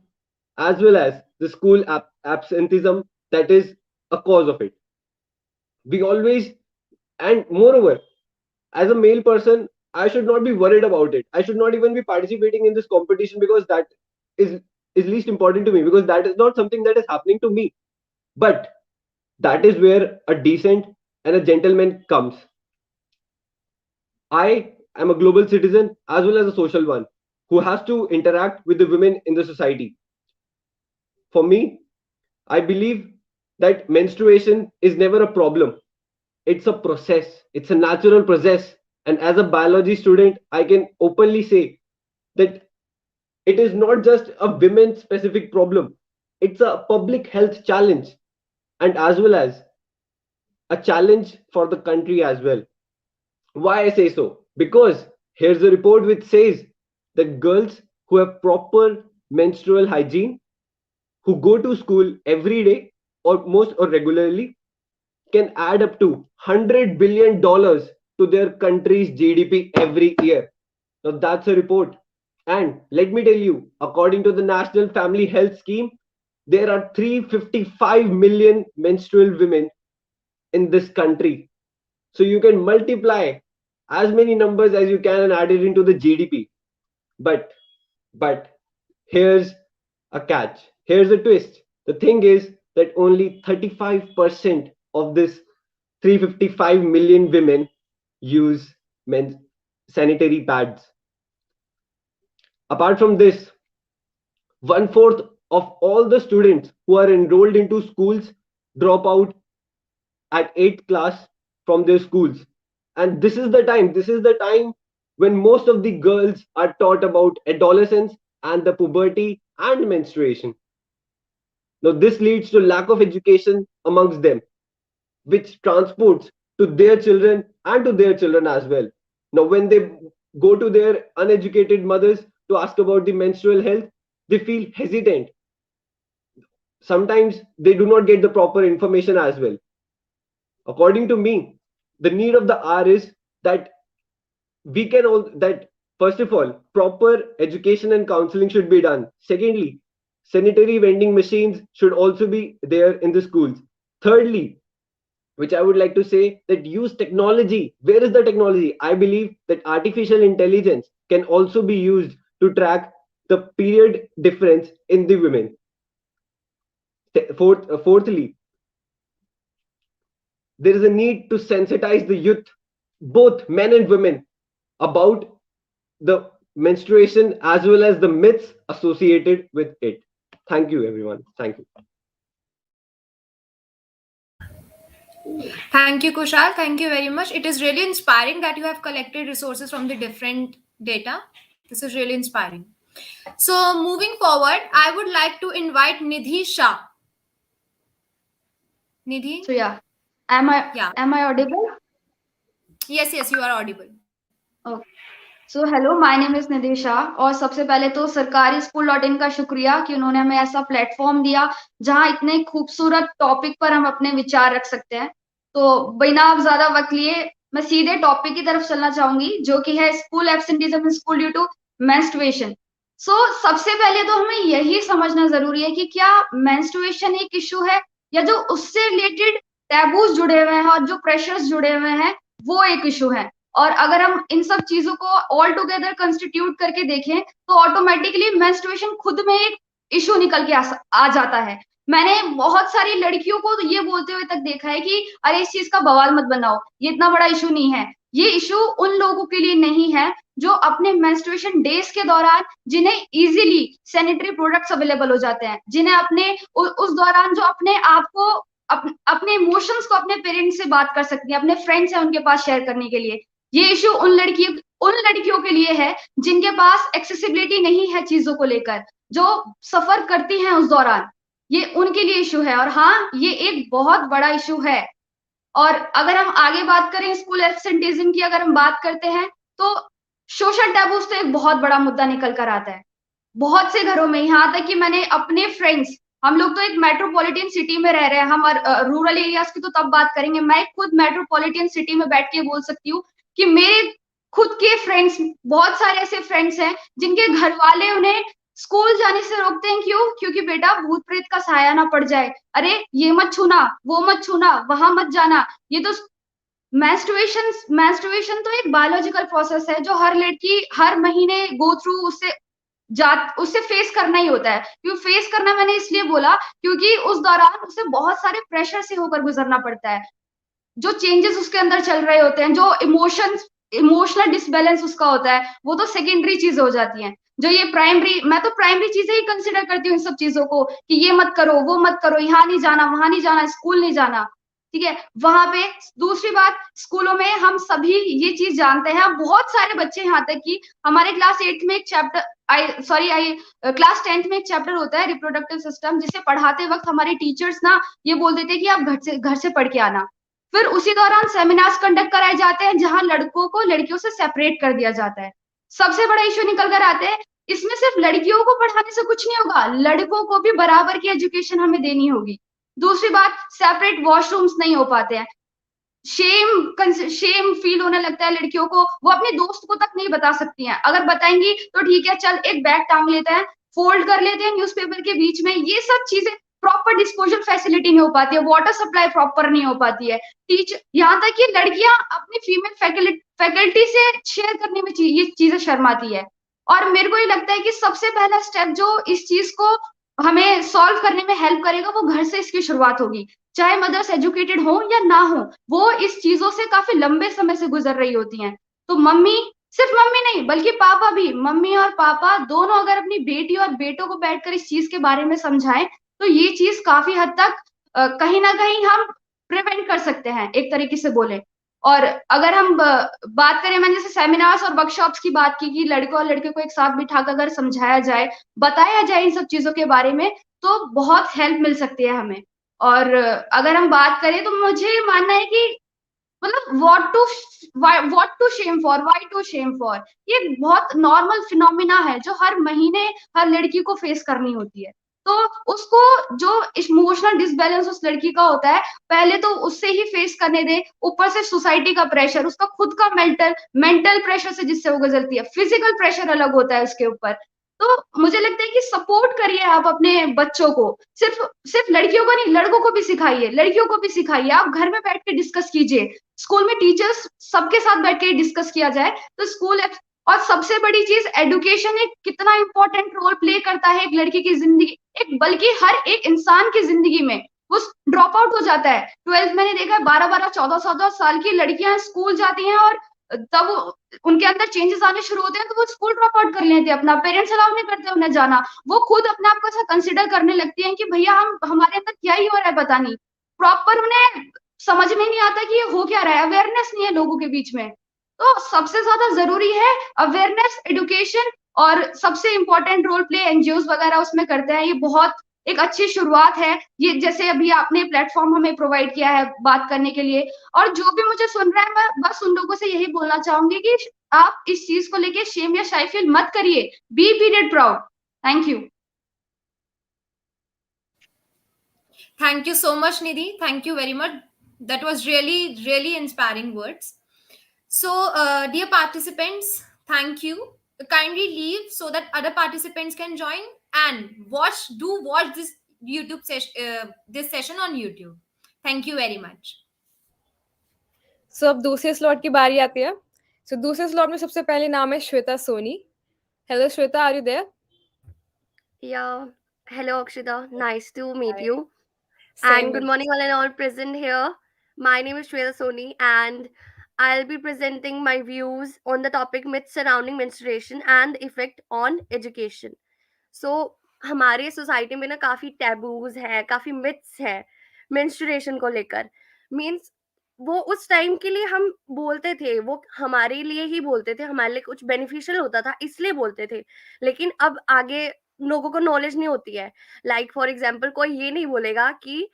as well as the school absenteeism that is a cause of it. We always, and moreover, as a male person, I should not be worried about it. I should not even be participating in this competition because that is is least important to me, because that is not something that is happening to me. But that is where a decent and a gentleman comes. I am a global citizen as well as a social one who has to interact with the women in the society. For me, I believe that menstruation is never a problem. It's a process, it's a natural process. And as a biology student, I can openly say that it is not just a women specific problem, it's a public health challenge, and as well as a challenge for the country as well. Why I say so? Because here's a report which says that girls who have proper menstrual hygiene, who go to school every day or most or regularly, can add up to $100 billion to their country's GDP every year. Now that's a report. And let me tell you, according to the National Family Health Scheme, there are 355 million menstrual women in this country. So you can multiply as many numbers as you can and add it into the GDP. But here's a catch. Here's a twist. The thing is that only 35% of this 355 million women use men's sanitary pads. Apart from this, one fourth of all the students who are enrolled into schools drop out at 8th class from their schools. And this is the time when most of the girls are taught about adolescence and the puberty and menstruation. Now this leads to lack of education amongst them, which transports to their children and to their children as well. Now when they go to their uneducated mothers to ask about the menstrual health, they feel hesitant. Sometimes they do not get the proper information as well. According to me, the need of the hour is that we can all that first of all, proper education and counseling should be done. Secondly, sanitary vending machines should also be there in the schools. Thirdly, which I would like to say, that use technology. Where is the technology? I believe that artificial intelligence can also be used to track the period difference in the women. Fourthly, there is a need to sensitize the youth, both men and women, about the menstruation as well as the myths associated with it. Thank you, everyone. Thank you. Thank you, Kushal. Thank you very much. It is really inspiring that you have collected resources from the different data. This is really inspiring. So, moving forward, I would like to invite Nidhi Shah. Nidhi? So yeah, am I audible? Yes, you are audible. Okay. So hello, my name is Nidesha. और सबसे पहले तो सरकारी school.in का शुक्रिया कि उन्होंने हमें ऐसा प्लेटफॉर्म दिया जहां इतने खूबसूरत टॉपिक पर हम अपने विचार रख सकते हैं। तो बिना आप ज्यादा वक्त लिए मैं सीधे टॉपिक की तरफ चलना चाहूंगी, जो कि है school absenteeism in school due to menstruation. सबसे पहले तो हमें यही समझना जरूरी है कि क्या मेंस्ट्रुएशन एक इशू है या जो उससे रिलेटेड टैबूज जुड़े हुए हैं और जो प्रेशर्स जुड़े हुए हैं वो एक इशू है। और अगर हम इन सब चीजों को ऑल टुगेदर कंस्टिट्यूट करके देखें तो ऑटोमेटिकली मेंस्ट्रुएशन खुद में एक इशू निकल के आ जाता है। मैंने बहुत सारी लड़कियों को ये बोलते हुए तक देखा है कि अरे इस चीज का बवाल मत बनाओ, ये इतना बड़ा इशू नहीं है। ये इशू उन लोगों के लिए नहीं है जो अपने मेंस्ट्रुएशन डेज के दौरान जिन्हें इजीली सैनिटरी प्रोडक्ट्स अवेलेबल हो जाते हैं, जिन्हें अपने उस दौरान जो अपने आप को अपने इमोशंस को अपने पेरेंट्स से बात कर सकती है, अपने फ्रेंड्स हैं उनके पास शेयर करने के लिए। ये इशू उन लड़कियों के लिए है जिनके पास एक्सेसिबिलिटी नहीं है चीजों को लेकर, जो सफर करती हैं उस दौरान। ये उनके लिए इशू है और हाँ, ये एक बहुत बड़ा इशू है। और अगर हम आगे बात करें स्कूल एब्सेंटीज्म की, अगर हम बात करते हैं तो सोशल टैबूज तो एक बहुत बड़ा मुद्दा निकल कर आता है बहुत से घरों में, यहाँ तक कि मैंने अपने फ्रेंड्स, हम लोग तो एक मेट्रोपॉलिटन सिटी में रह रहे हैं, हम रूरल एरियाज की तो तब बात करेंगे, मैं खुद मेट्रोपॉलिटन सिटी में बैठ के बोल सकती हूँ कि मेरे खुद के फ्रेंड्स, बहुत सारे ऐसे फ्रेंड्स हैं जिनके घर वाले उन्हें स्कूल जाने से रोकते हैं। क्यों? क्योंकि बेटा भूत प्रेत का साया ना पड़ जाए, अरे ये मत छूना, वो मत छूना, वहां मत जाना। ये तो मेंस्ट्रुएशन तो एक बायोलॉजिकल प्रोसेस है जो हर लड़की हर महीने गो थ्रू उससे फेस करना ही होता है। क्यों फेस करना मैंने इसलिए बोला क्योंकि उस दौरान उसे बहुत सारे प्रेशर से होकर गुजरना पड़ता है, जो चेंजेस उसके अंदर चल रहे होते हैं, जो इमोशनल डिसबैलेंस उसका होता है, वो तो सेकेंडरी चीजें हो जाती हैं। जो ये प्राइमरी, मैं तो प्राइमरी चीजें ही कंसिडर करती हूँ इन सब चीजों को, कि ये मत करो, वो मत करो, यहाँ नहीं जाना, वहां नहीं जाना, स्कूल नहीं जाना, ठीक है। वहां पे दूसरी बात, स्कूलों में हम सभी ये चीज जानते हैं, बहुत सारे बच्चे, यहाँ तक कि हमारे क्लास 8 में एक चैप्टर क्लास 10th में एक चैप्टर होता है रिप्रोडक्टिव सिस्टम, जिसे पढ़ाते वक्त हमारे टीचर्स ना ये बोल देते हैं कि आप घर से पढ़ के आना। फिर उसी दौरान सेमिनार्स कंडक्ट कराए जाते हैं जहां लड़कों को लड़कियों से सेपरेट कर दिया जाता है। सबसे बड़ा इश्यू निकल कर आते हैं, इसमें सिर्फ लड़कियों को पढ़ाने से कुछ नहीं होगा, लड़कों को भी बराबर की एजुकेशन हमें देनी होगी। दूसरी बात, सेपरेट वॉशरूम्स नहीं हो पाते हैं, शेम फील होने लगता है लड़कियों को, वो अपने दोस्त को तक नहीं बता सकती हैं, अगर बताएंगी तो ठीक है चल एक बैग टांग लेते हैं, फोल्ड कर लेते हैं न्यूज़पेपर के बीच में, ये सब चीजें प्रॉपर डिस्पोजल फैसिलिटी नहीं हो पाती है, वाटर सप्लाई प्रॉपर नहीं हो पाती है, टीचर, यहाँ तक कि लड़कियां अपनी फीमेल फैकल्टी से शेयर करने में ये चीजें शर्माती है। और मेरे को ये लगता है कि सबसे पहला स्टेप जो इस चीज को हमें सॉल्व करने में हेल्प करेगा वो घर से इसकी शुरुआत होगी। चाहे मदर्स एजुकेटेड हो या ना हो, वो इस चीजों से काफी लंबे समय से गुजर रही होती हैं। तो मम्मी, सिर्फ मम्मी नहीं बल्कि पापा भी, मम्मी और पापा दोनों अगर अपनी बेटी और बेटों को बैठकर इस चीज के बारे में समझाएं तो ये चीज काफी हद तक कहीं ना कहीं हम प्रिवेंट कर सकते हैं, एक तरीके से बोले। और अगर हम बात करें, मैंने जैसे सेमिनार्स और वर्कशॉप्स की बात की कि लड़कों और लड़के को एक साथ बिठाकर अगर समझाया जाए, बताया जाए इन सब चीजों के बारे में, तो बहुत हेल्प मिल सकती है हमें। और अगर हम बात करें तो मुझे मानना है कि मतलब what to shame for, why to shame for, ये बहुत नॉर्मल फिनोमिना है जो हर महीने हर लड़की को फेस करनी होती है। तो उसको जो इमोशनल डिसबैलेंस उस लड़की का होता है, पहले तो उससे ही फेस करने दे, ऊपर से सोसाइटी का प्रेशर, उसका खुद का मेंटल प्रेशर से जिससे वो गुजरती है, फिजिकल प्रेशर अलग होता है उसके ऊपर। तो मुझे लगता है कि सपोर्ट करिए आप अपने बच्चों को, सिर्फ सिर्फ लड़कियों को नहीं, लड़कों को भी सिखाइए, लड़कियों को भी सिखाइए, आप घर में बैठ के डिस्कस कीजिए, स्कूल में टीचर्स सबके साथ बैठ के डिस्कस किया जाए तो स्कूल। और सबसे बड़ी चीज, एडुकेशन एक कितना इंपॉर्टेंट रोल प्ले करता है एक लड़की की जिंदगी, एक बल्कि हर एक इंसान की जिंदगी में। वो ड्रॉप आउट हो जाता है 12th, मैंने देखा है 12-12 14-14 साल की लड़कियां स्कूल जाती हैं और तब उनके अंदर चेंजेस आने शुरू होते हैं तो वो स्कूल ड्रॉप आउट कर लेते हैं, अपना पेरेंट्स अलाउ नहीं करते उन्हें जाना, वो खुद अपने आप को ऐसा कंसिडर करने लगती हैं कि भैया हमारे अंदर क्या ही हो रहा है पता नहीं, प्रॉपर उन्हें समझ में नहीं आता कि ये हो क्या रहा है, अवेयरनेस नहीं है लोगों के बीच में। तो सबसे ज्यादा जरूरी है अवेयरनेस, एडुकेशन, और सबसे इंपॉर्टेंट रोल प्ले एनजीओ वगैरह उसमें करते हैं, ये बहुत एक अच्छी शुरुआत है, ये जैसे अभी आपने प्लेटफॉर्म हमें प्रोवाइड किया है बात करने के लिए। और जो भी मुझे सुन रहा है, मैं बस उन लोगों से यही बोलना चाहूंगी कि आप इस चीज को लेके शेम या शाई फील मत करिए, be period proud. Thank you. Thank you so much, Nidhi. Thank you very much. That was really, really inspiring words. So, dear participants, thank you. Kindly leave so that other participants can join and watch this YouTube session, this session on YouTube. Thank you very much. सो अब दूसरे slot की बारी आती है। सो दूसरे slot में सबसे पहले नाम है Shweta Soni. Hello Shweta, are you there? Yeah. Hello, Akshita. Nice to meet Hi. you. Same And good here. morning, all and all present here. My name is Shweta Soni, and I'll be presenting my views on the topic myths surrounding menstruation and the effect on education. So, हमारे society में ना काफी taboos है, काफी myths है menstruation को लेकर। Means वो उस टाइम के लिए हम बोलते थे, वो हमारे लिए ही बोलते थे, हमारे लिए कुछ बेनिफिशियल होता था इसलिए बोलते थे, लेकिन अब आगे लोगों को नॉलेज नहीं होती है। लाइक फॉर एग्जाम्पल, कोई ये नहीं बोलेगा कि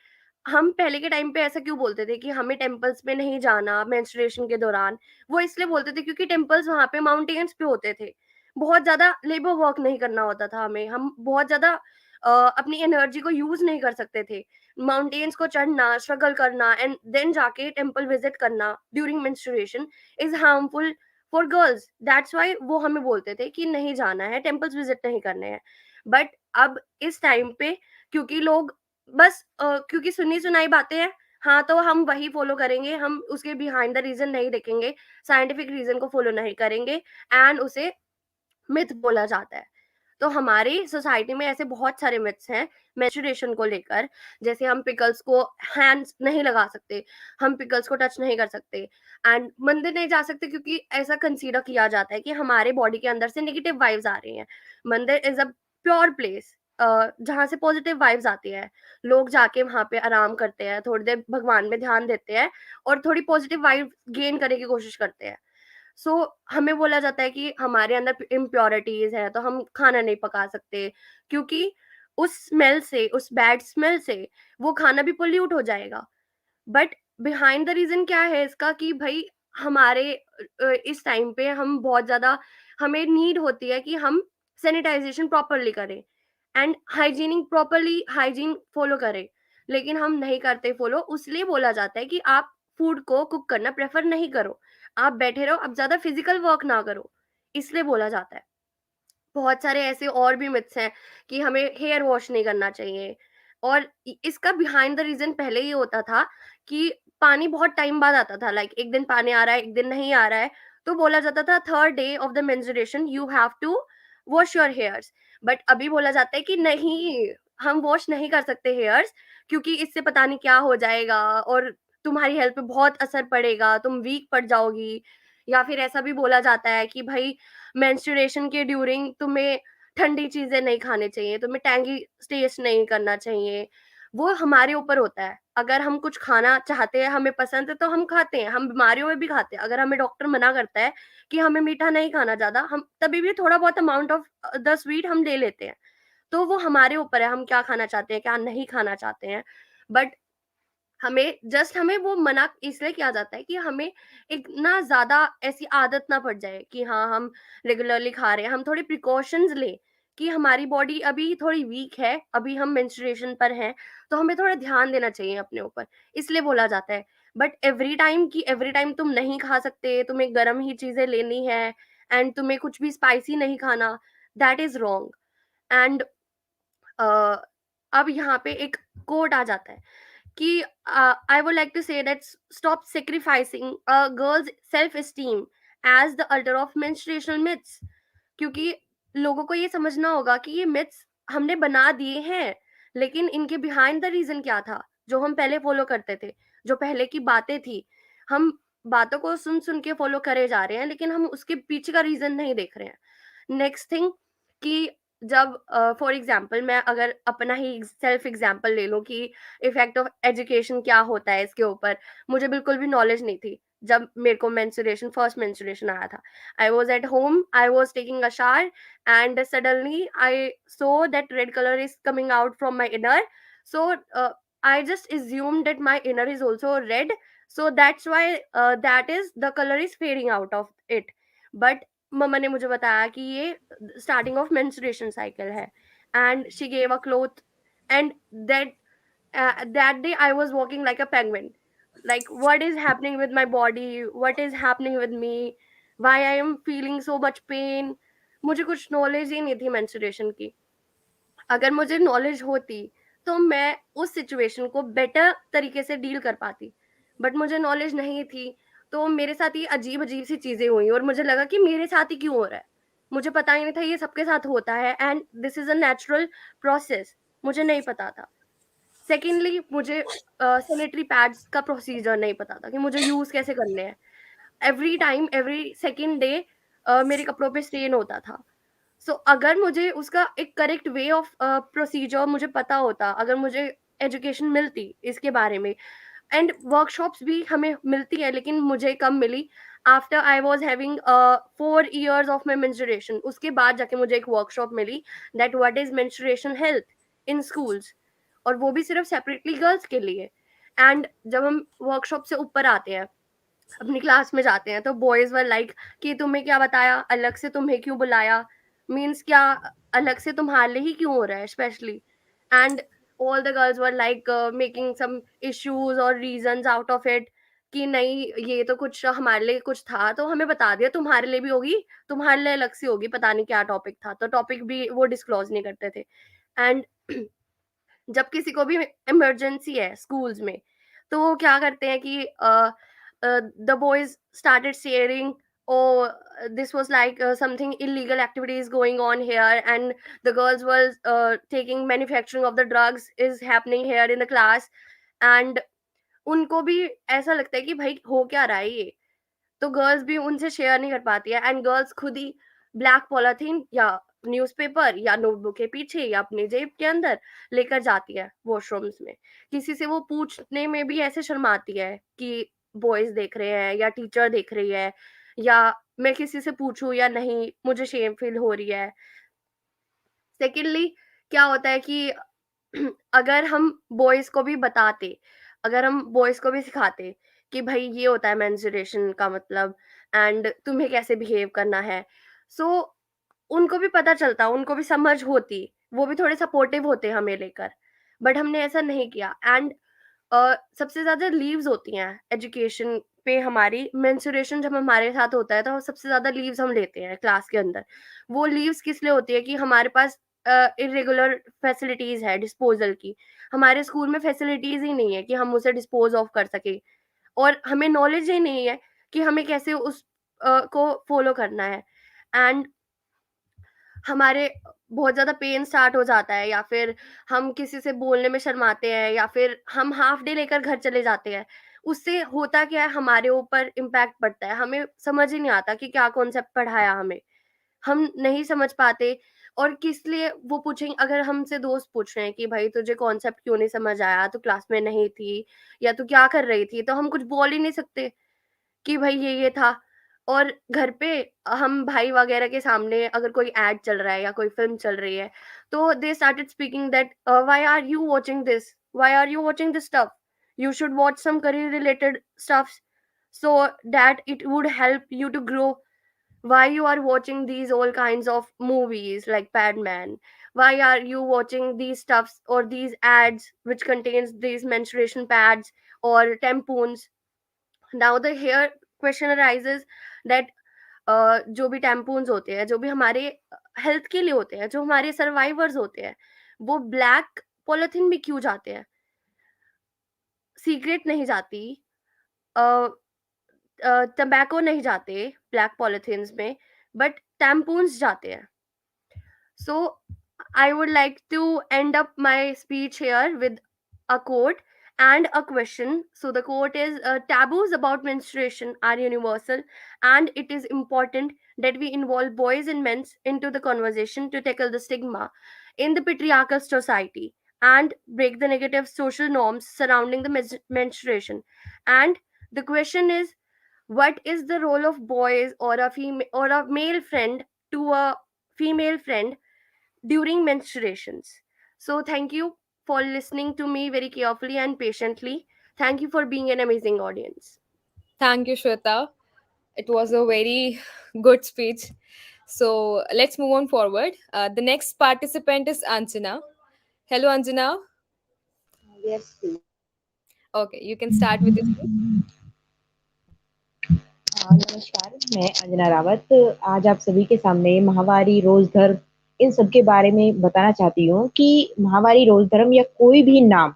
हम पहले के टाइम पे ऐसा क्यों बोलते थे कि हमें टेम्पल्स में नहीं जाना मेंस्ट्रुएशन के दौरान? वो इसलिए बोलते थे क्योंकि टेम्पल्स वहाँ पे माउंटेन्स पे होते थे। बहुत ज़्यादा लेबर वर्क नहीं करना होता था हमें। हम बहुत ज़्यादा अपनी एनर्जी को यूज़ नहीं कर सकते थे। माउंटेन्स को चढ़ना, स्ट्रगल करना एंड देन जाके टेम्पल विज़िट करना during menstruation is harmful for girls. That's why वो हमें बोलते थे कि नहीं जाना है, टेम्पल्स विज़िट नहीं करने हैं। बट अब इस टाइम पे क्योंकि लोग बस क्योंकि सुनी-सुनाई बातें हैं, हाँ, तो हम वही फ़ॉलो करेंगे, हम उसके बिहाइंड द रीज़न नहीं देखेंगे, साइंटिफिक रीज़न को फ़ॉलो नहीं करेंगे एंड उसे मिथ बोला जाता है। तो हमारी सोसाइटी में ऐसे बहुत सारे मिथ्स हैं मेंस्ट्रुएशन को लेकर, जैसे हम पिकल्स को हैंड्स नहीं लगा सकते, हम पिकल्स को टच नहीं कर सकते एंड मंदिर नहीं जा सकते क्योंकि ऐसा कंसीडर किया जाता है कि हमारे बॉडी के अंदर से नेगेटिव वाइब्स आ रही हैं। मंदिर इज़ अ प्योर प्लेस जहाँ से पॉजिटिव वाइब्स आती है। लोग जाके वहाँ पे आराम करते हैं, थोड़ी देर भगवान में ध्यान देते हैं और थोड़ी पॉजिटिव वाइब गेन करने की कोशिश करते हैं। सो हमें बोला जाता है कि हमारे अंदर इम्प्योरिटीज है तो हम खाना नहीं पका सकते क्योंकि उस स्मेल से, उस बैड स्मेल से वो खाना भी पोल्यूट हो जाएगा। बट बिहाइंड द रीजन क्या है इसका कि भाई हमारे इस टाइम पे हम बहुत ज्यादा हमें नीड होती है कि हम सैनिटाइजेशन प्रॉपरली करें एंड हाइजीनिंग प्रॉपरली हाइजीन फॉलो करें, लेकिन हम नहीं करते फॉलो। उसलिए बोला जाता है कि आप फूड को कुक करना प्रेफर नहीं करो, आप बैठे रहो, आप ज्यादा फिजिकल वर्क ना करो, इसलिए बोला जाता है। बहुत सारे ऐसे और भी मिथ्स हैं कि हमें हेयर वॉश नहीं करना चाहिए और इसका बिहाइंड द रीजन पहले ये होता था कि पानी बहुत टाइम बाद आता था, लाइक एक दिन पानी आ रहा है, एक दिन नहीं आ रहा है, तो बोला जाता था third day of the menstruation you have to wash your hairs. But अभी बोला जाता है कि नहीं, हम वॉश नहीं कर सकते हेयर्स क्योंकि इससे पता नहीं क्या हो जाएगा और तुम्हारी हेल्थ पे बहुत असर पड़ेगा, तुम वीक पड़ जाओगी। या फिर ऐसा भी बोला जाता है कि भाई मेंस्ट्रुएशन के ड्यूरिंग तुम्हें ठंडी चीजें नहीं खानी चाहिए, तुम्हें टैंगी टेस्ट नहीं करना चाहिए। वो हमारे ऊपर होता है, अगर हम कुछ खाना चाहते हैं, हमें पसंद है तो हम खाते हैं, हम बीमारियों में भी खाते हैं। अगर हमें डॉक्टर मना करता है कि हमें मीठा नहीं खाना ज्यादा, हम तभी भी थोड़ा बहुत अमाउंट ऑफ द स्वीट हम ले लेते हैं। तो वो हमारे ऊपर है, हम क्या खाना चाहते हैं, क्या नहीं खाना चाहते हैं। बट हमें वो मना इसलिए किया जाता है कि हमें एक ना ज़्यादा ऐसी आदत ना पड़ जाए कि हाँ, हम रेगुलरली खा रहे हैं, हम थोड़े प्रिकॉशंस लें कि हमारी बॉडी अभी थोड़ी वीक है, अभी हम मेंस्ट्रुएशन पर हैं, तो हमें थोड़ा ध्यान देना चाहिए अपने ऊपर, इसलिए बोला जाता है। बट एवरी टाइम तुम नहीं खा सकते, तुम्हें गरम ही चीज़ें लेनी है एंड तुम्हें कुछ भी स्पाइसी नहीं खाना, दैट इज़ रॉन्ग। एंड अब यहाँ पे एक कोट आ जाता है कि I would like to say that stop sacrificing a girl's self-esteem as the altar of menstruational myths। क्योंकि लोगों को ये समझना होगा कि ये मिथ्स हमने बना दिए हैं, लेकिन इनके बिहाइंड द रीजन क्या था जो हम पहले फॉलो करते थे, जो पहले की बातें थी। हम बातों को सुन सुन के फॉलो करे जा रहे हैं, लेकिन हम उसके पीछे का रीजन नहीं देख रहे हैं। नेक्स्ट थिंग कि जब फॉर एग्जांपल मैं अगर अपना ही सेल्फ एग्जांपल ले लूं कि इफेक्ट ऑफ एजुकेशन क्या होता है इसके ऊपर, मुझे बिल्कुल भी नॉलेज नहीं थी जब मेरे को मेंस्ट्रुएशन फर्स्ट मेंस्ट्रुएशन आया था। I was at home, I was taking a shower, and suddenly I saw that red color is coming out from my inner. So I just assumed that my inner is also red. So that's why that is the color is fading out of it. But मम्मा ने मुझे बताया कि ये starting of menstruation cycle है and she gave a cloth and that that day I was walking like a penguin, like what is happening with my body, what is happening with me, why I am feeling so much pain। मुझे कुछ knowledge ही नहीं थी menstruation की। अगर मुझे knowledge होती तो मैं उस सिचुएशन को बेटर तरीके से डील कर पाती, बट मुझे नॉलेज नहीं थी। तो मेरे साथ ये अजीब अजीब सी चीजें हुई और मुझे लगा कि मेरे साथ ही क्यों हो रहा है। मुझे पता ही नहीं था ये सबके साथ होता है and this is a natural process, मुझे नहीं पता था। सेकेंडली मुझे सैनिटरी पैड्स का प्रोसीजर नहीं पता था कि मुझे यूज कैसे करने हैं। Every time every second day मेरे कपड़ों पे स्टेन होता था। सो अगर मुझे उसका एक करेक्ट वे ऑफ प्रोसीजर मुझे पता होता, अगर मुझे एजुकेशन मिलती इसके बारे में एंड वर्कशॉप्स भी हमें मिलती है, लेकिन मुझे कम मिली। After I was having 4 years of my menstruation, उसके बाद जाके मुझे एक वर्कशॉप मिली that what is menstruation health in schools. और वो भी सिर्फ सेपरेटली गर्ल्स के लिए। एंड जब हम वर्कशॉप से ऊपर आते हैं, अपनी क्लास में जाते हैं, तो बॉयज वर लाइक कि तुम्हें क्या बताया, अलग से तुम्हें क्यों बुलाया, मीन्स क्या अलग से तुम्हारे लिए ही क्यों हो रहा है specially. And all the girls were like making some issues और रीजंस आउट ऑफ इट कि नहीं ये तो कुछ हमारे लिए कुछ था तो हमें बता दिया, तुम्हारे लिए भी होगी, तुम्हारे लिए अलग से होगी, पता नहीं क्या टॉपिक था, तो टॉपिक भी वो डिस्क्लोज नहीं करते थे। एंड जब किसी को भी इमरजेंसी है स्कूल्स में, तो वो क्या करते हैं कि the boys started sharing, oh this was like something illegal activities going on here, and the girls were taking manufacturing of the drugs is happening here in the class. And उनको भी ऐसा लगता है कि भाई हो क्या रहा है ये, तो गर्ल्स भी उनसे शेयर नहीं कर पाती है। एंड गर्ल्स खुद ही ब्लैक पॉलिथीन या न्यूज़पेपर या नोटबुक के पीछे या अपने जेब के अंदर लेकर जाती है वॉशरूम्स में। किसी से वो पूछने में भी ऐसे शर्माती है कि बॉयज देख रहे हैं या टीचर देख रही है, या मैं किसी से पूछूं या नहीं, मुझे शेम फील हो रही है। सेकेंडली क्या होता है कि अगर हम बॉयज को भी बताते, अगर हम बॉयज को भी सिखाते कि भाई ये होता है मेंस्ट्रुएशन का मतलब, एंड तुम्हें कैसे बिहेव करना है, सो उनको भी पता चलता, उनको भी समझ होती, वो भी थोड़े सपोर्टिव होते हमें लेकर। बट हमने ऐसा नहीं किया। एंड सबसे ज़्यादा लीव्स होती हैं एजुकेशन पे हमारी, मेंस्ट्रुएशन जब हमारे साथ होता है तो सबसे ज़्यादा लीव्स हम लेते हैं क्लास के अंदर। वो लीव्स किस लिए होती है कि हमारे पास इरेगुलर फैसिलिटीज़ है डिस्पोजल की, हमारे स्कूल में फैसिलिटीज़ ही नहीं है कि हम उसे डिस्पोज ऑफ कर सकें, और हमें नॉलेज ही नहीं है कि हमें कैसे उस को फॉलो करना है। एंड हमारे बहुत ज़्यादा पेन स्टार्ट हो जाता है, या फिर हम किसी से बोलने में शर्माते हैं, या फिर हम हाफ डे लेकर घर चले जाते हैं। उससे होता क्या है, हमारे ऊपर इम्पैक्ट पड़ता है, हमें समझ ही नहीं आता कि क्या कॉन्सेप्ट पढ़ाया हमें, हम नहीं समझ पाते। और किस लिए वो पूछेंगे, अगर हमसे दोस्त पूछ रहे हैं कि भाई तुझे कॉन्सेप्ट क्यों नहीं समझ आया, तू क्लास में नहीं थी या तू क्या कर रही थी, तो हम कुछ बोल ही नहीं सकते कि भाई ये था। और घर पे हम भाई वगैरह के सामने अगर कोई एड चल रहा है या कोई फिल्म चल रही है, तो they started speaking that why are you watching this, why are you watching this stuff, you should watch some career related stuff so that it would help you to grow. Why you are watching these all kinds of movies like Padman, why are you watching these stuffs or these ads which contains these menstruation pads or tampons? Now the here question arises that जो भी tampons होते हैं, जो भी हमारे health के लिए होते हैं, जो हमारे सर्वाइवर्स होते हैं, वो ब्लैक पॉलिथीन में क्यों जाते हैं? सीक्रेट नहीं जाती, टबैको नहीं जाते ब्लैक पॉलिथीन्स में, बट टैम्पून्स जाते हैं। So I would like to end up my speech here with a quote and a question. So the quote is taboos about menstruation are universal, and it is important that we involve boys and men into the conversation to tackle the stigma in the patriarchal society and break the negative social norms surrounding the menstruation. And the question is, what is the role of boys or a female or a male friend to a female friend during menstruations? So, thank you for listening to me very carefully and patiently. Thank you for being an amazing audience. Thank you, Shweta. It was a very good speech. So let's move on forward. The next participant is Anjana. Hello, Anjana. Yes, please. Okay, you can start with your speech. नमस्कार, मैं अंजना रावत आज आप सभी के सामने माहवारी, रोज धर्म इन सब के बारे में बताना चाहती हूँ कि माहवारी, रोज धर्म या कोई भी नाम,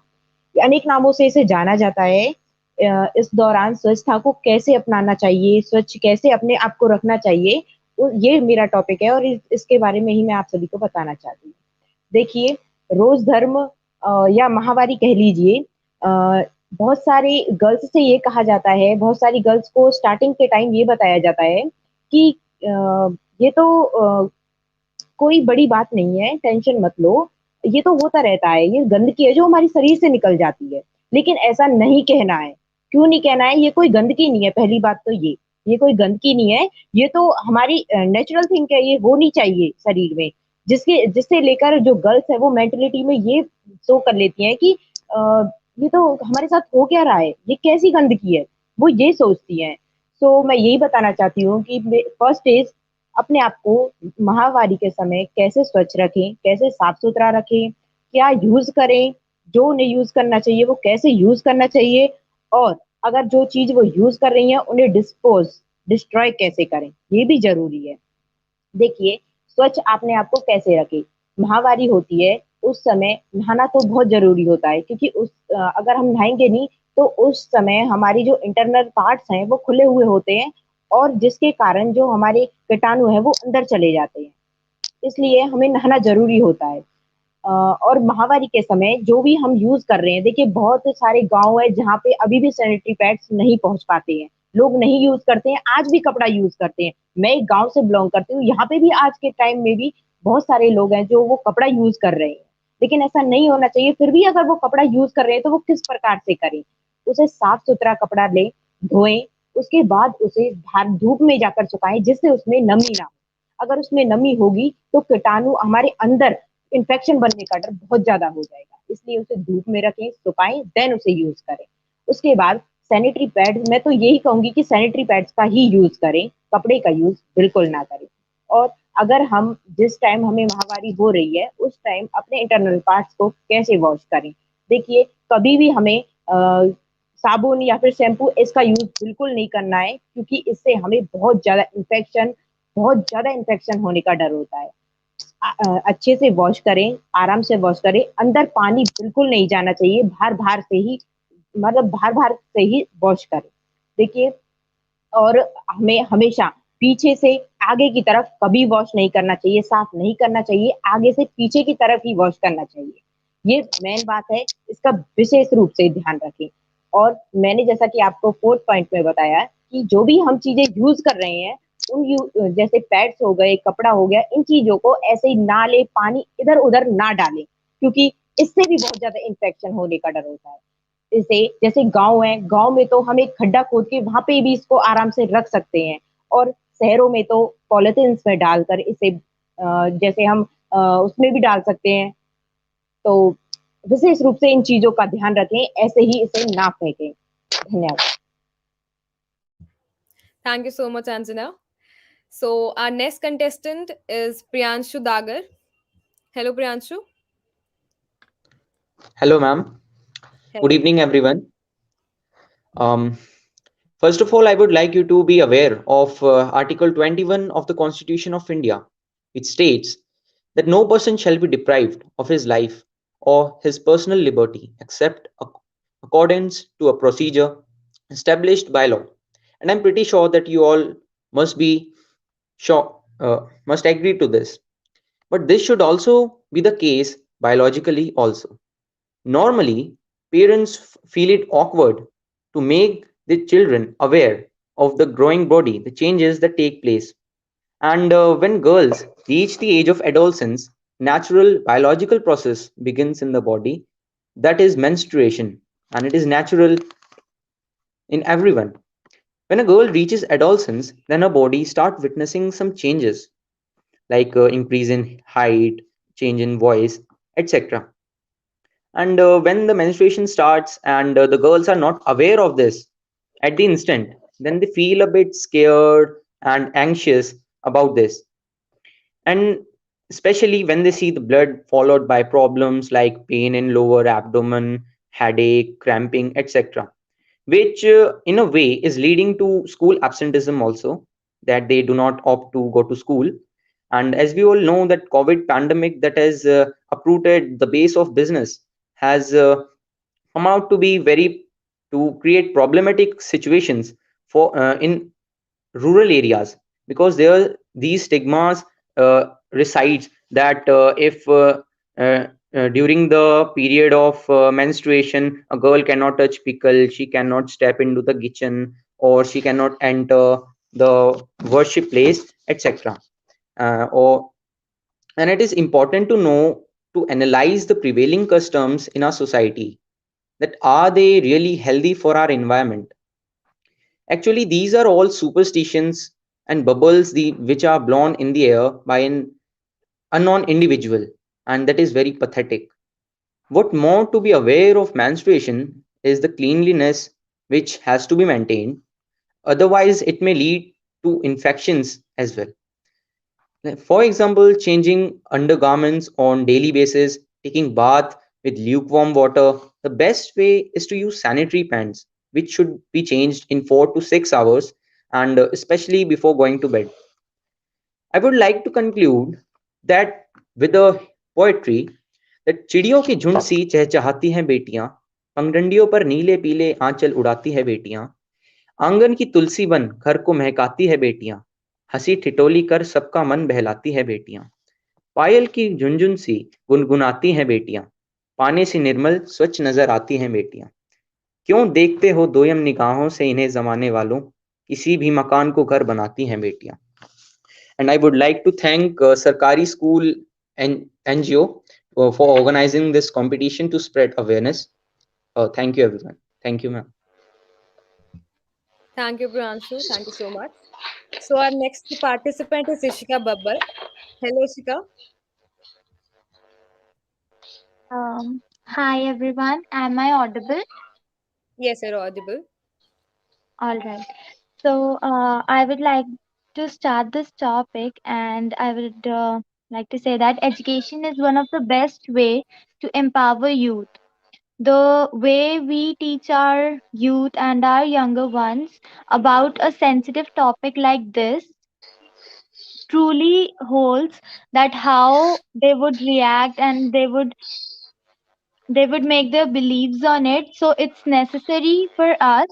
अनेक नामों से इसे जाना जाता है। इस दौरान स्वच्छता को कैसे अपनाना चाहिए, स्वच्छ कैसे अपने आप को रखना चाहिए, ये मेरा टॉपिक है और इसके बारे में ही मैं आप सभी को बताना चाहती हूँ। देखिए, रोज धर्म या माहवारी कह लीजिए, बहुत सारी गर्ल्स से ये कहा जाता है, बहुत सारी गर्ल्स को स्टार्टिंग के टाइम ये बताया जाता है कि ये तो कोई बड़ी बात नहीं है, टेंशन मत लो, ये तो होता रहता है, ये गंदगी है जो हमारे शरीर से निकल जाती है। लेकिन ऐसा नहीं कहना है। क्यों नहीं कहना है? ये कोई गंदगी नहीं है, पहली बात तो ये कोई गंदगी नहीं है, ये तो हमारी नेचुरल थिंग है, ये होनी चाहिए शरीर में। जिससे लेकर जो गर्ल्स है वो मेंटलिटी में ये शो कर लेती हैं कि ये तो हमारे साथ हो क्या रहा है, ये कैसी गंदगी है, वो ये सोचती हैं। तो मैं यही बताना चाहती हूँ कि फर्स्ट इज अपने आप को माहवारी के समय कैसे स्वच्छ रखें, कैसे साफ सुथरा रखें, क्या यूज करें, जो उन्हें यूज करना चाहिए वो कैसे यूज करना चाहिए, और अगर जो चीज वो यूज कर रही हैं उन्हें डिस्ट्रॉय कैसे करें, ये भी जरूरी है। देखिए, स्वच्छ अपने आप को कैसे रखें। माहवारी होती है उस समय नहाना तो बहुत जरूरी होता है, क्योंकि अगर हम नहाएंगे नहीं तो उस समय हमारी जो इंटरनल पार्ट्स हैं वो खुले हुए होते हैं, और जिसके कारण जो हमारे कीटाणु हैं वो अंदर चले जाते हैं, इसलिए हमें नहाना जरूरी होता है। और माहवारी के समय जो भी हम यूज कर रहे हैं, देखिए बहुत सारे गांव है जहाँ पे अभी भी सैनिटरी पैड्स नहीं पहुंच पाते हैं, लोग नहीं यूज करते हैं, आज भी कपड़ा यूज करते हैं। मैं एक गांव से बिलोंग करती हूँ, यहाँ पे भी आज के टाइम में भी बहुत सारे लोग हैं जो वो कपड़ा यूज कर रहे हैं, लेकिन ऐसा नहीं होना चाहिए। फिर भी अगर वो कपड़ा यूज कर रहे हैं तो वो किस प्रकार से करें, उसे साफ सुथरा कपड़ा ले, धोएं, उसके बाद उसे धूप में जाकर सुखाएं जिससे उसमें नमी ना हो। अगर उसमें नमी होगी तो कीटाणु हमारे अंदर इन्फेक्शन बनने का डर बहुत ज्यादा हो जाएगा, इसलिए उसे धूप में रखें, सुखाएं, देन उसे यूज करें। उसके बाद सैनिटरी पैड, मैं तो यही कहूंगी कि सैनिटरी पैड्स का ही यूज करें, कपड़े का यूज बिल्कुल ना करें। और अगर हम जिस टाइम हमें माहवारी हो रही है उस टाइम अपने इंटरनल पार्ट्स को कैसे वॉश करें, देखिए कभी भी हमें साबुन या फिर शैम्पू इसका यूज बिल्कुल नहीं करना है, क्योंकि इससे हमें बहुत ज्यादा इन्फेक्शन होने का डर होता है। अच्छे से वॉश करें, आराम से वॉश करें, अंदर पानी बिल्कुल नहीं जाना चाहिए, बाहर बाहर से ही, मतलब बाहर बाहर से ही वॉश करें। देखिए, और हमें हमेशा पीछे से आगे की तरफ कभी वॉश नहीं करना चाहिए, साफ नहीं करना चाहिए, आगे से पीछे की तरफ ही वॉश करना चाहिए। ये मेन बात है, इसका विशेष रूप से ध्यान रखें। और मैंने जैसा कि आपको फोर्थ पॉइंट में बताया कि जो भी हम चीजें यूज कर रहे हैं जैसे पैड्स हो गए, कपड़ा हो गया, इन चीजों को ऐसे ही ना ले, पानी इधर उधर ना डालें, क्योंकि इससे भी बहुत ज्यादा इन्फेक्शन होने का डर होता है। इसे जैसे गांव है, गांव में तो हम एक खड्डा खोद के वहां पे भी इसको आराम से रख सकते हैं, और शहरों में तो पॉलिथीन में डालकर इसे जैसे हम उसमें भी डाल सकते हैं। तो विशेष रूप से इन चीजों का ध्यान रखें, ऐसे ही इसे ना फेंकें। धन्यवाद। Thank you so much, Anjana. So, our next contestant is Priyanshu Dagar. Hello, Priyanshu. Hello, ma'am. Good Hello. evening, everyone. Um, First of all, I would like you to be aware of Article 21 of the Constitution of India, which states that no person shall be deprived of his life or his personal liberty except accordance to a procedure established by law. And I'm pretty sure that you all must be must agree to this. But this should also be the case biologically also. Normally, parents feel it awkward to make their children aware of the growing body, the changes that take place. And when girls reach the age of adolescence, natural biological process begins in the body, that is menstruation, and it is natural in everyone. When a girl reaches adolescence, then her body starts witnessing some changes like increase in height, change in voice, etc. And when the menstruation starts and the girls are not aware of this at the instant, then they feel a bit scared and anxious about this. And especially when they see the blood followed by problems like pain in lower abdomen, headache, cramping, etc., which in a way is leading to school absenteeism also, that they do not opt to go to school. And as we all know, that COVID pandemic that has uprooted the base of business has come out to be very to create problematic situations for in rural areas, because there these stigmas resides that if during the period of menstruation a girl cannot touch pickle, she cannot step into the kitchen, or she cannot enter the worship place, etc. Or and it is important to know, to analyze the prevailing customs in our society, that are they really healthy for our environment. Actually, these are all superstitions and bubbles which are blown in the air by an a non-individual, and that is very pathetic. What more to be aware of menstruation is the cleanliness which has to be maintained, otherwise it may lead to infections as well. For example, changing undergarments on daily basis, taking bath with lukewarm water. The best way is to use sanitary pads, which should be changed in 4 to 6 hours, and especially before going to bed. I would like to conclude that with a poetry that चिड़ियों के झुंड सी चहचहाती हैं बेटियां, पगडंडियों पर नीले पीले आंचल उड़ाती है बेटियां, आंगन की तुलसी बन घर को महकाती है बेटियां, हंसी ठिठोली कर सबका मन बहलाती है बेटियां, पायल की झुनझुन सी गुनगुनाती हैं बेटियां, पानी सी निर्मल स्वच्छ नजर आती हैं बेटियां, क्यों देखते हो दोयम निगाहों से इन्हें जमाने वालों, किसी भी मकान को घर बनाती हैं बेटियां. And I would like to thank Sarkari School and NGO for organizing this competition to spread awareness. Thank you, everyone. Thank you, ma'am. Thank you, Pranshu. Thank you so much. So our next participant is Ishika Babbar. Hello, Ishika. Hi everyone, am I audible? Yes, you're audible. All right. So I would like to start this topic, and I would like to say that education is one of the best way to empower youth. The way we teach our youth and our younger ones about a sensitive topic like this truly holds that how they would react, and they would make their beliefs on it. So it's necessary for us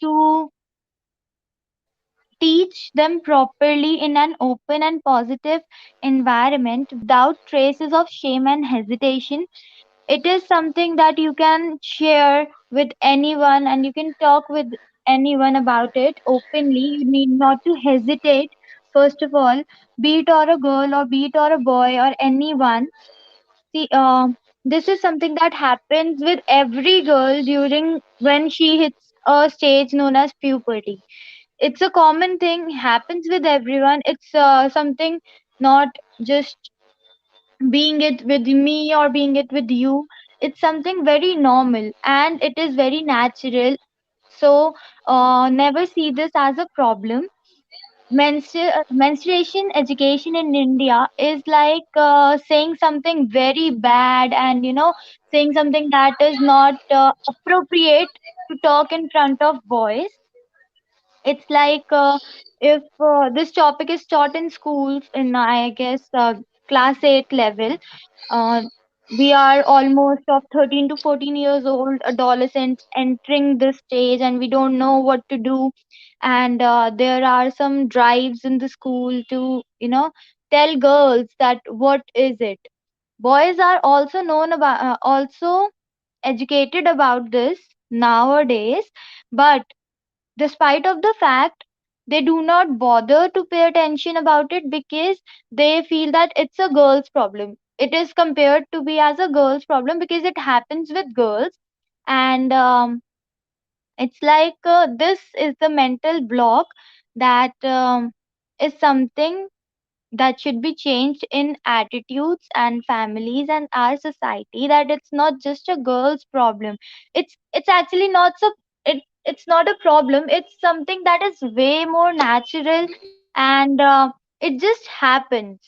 to teach them properly in an open and positive environment without traces of shame and hesitation. It is something that you can share with anyone, and you can talk with anyone about it openly. You need not to hesitate, first of all, be it or a girl or be it or a boy or anyone. See, this is something that happens with every girl during when she hits a stage known as puberty. It's a common thing, happens with everyone. It's something not just being it with me or being it with you. It's something very normal and it is very natural. So never see this as a problem. Menstruation education in India is like saying something very bad, and saying something that is not appropriate to talk in front of boys. It's like if this topic is taught in schools in, I guess, class 8 level. Uh, we are almost of 13 to 14 years old adolescents entering this stage, and we don't know what to do. And there are some drives in the school to, tell girls that what is it. Boys are also known about, also educated about this nowadays, but despite of the fact they do not bother to pay attention about it because they feel that it's a girl's problem. It is compared to be as a girl's problem because it happens with girls. And it's like this is the mental block that is something that should be changed in attitudes and families and our society, that it's not just a girl's problem. It's actually not so, it's not a problem, it's something that is way more natural. And it just happens.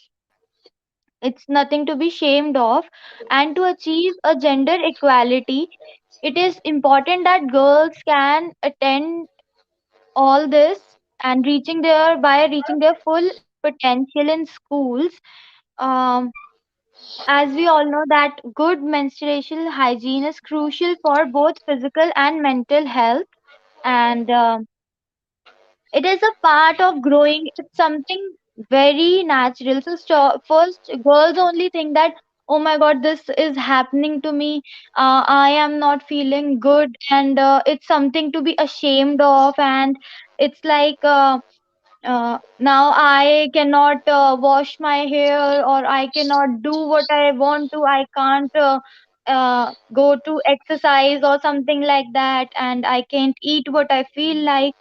It's nothing to be shamed of. And to achieve a gender equality, it is important that girls can attend all this and reaching their full potential in schools. um, as we all know that good menstrual hygiene is crucial for both physical and mental health. And it is a part of growing. It's something very natural. So first, girls only think that, oh my god, this is happening to me, I am not feeling good, and it's something to be ashamed of. And it's like now I cannot wash my hair, or I cannot do what I want to. I can't go to exercise or something like that, and I can't eat what I feel like.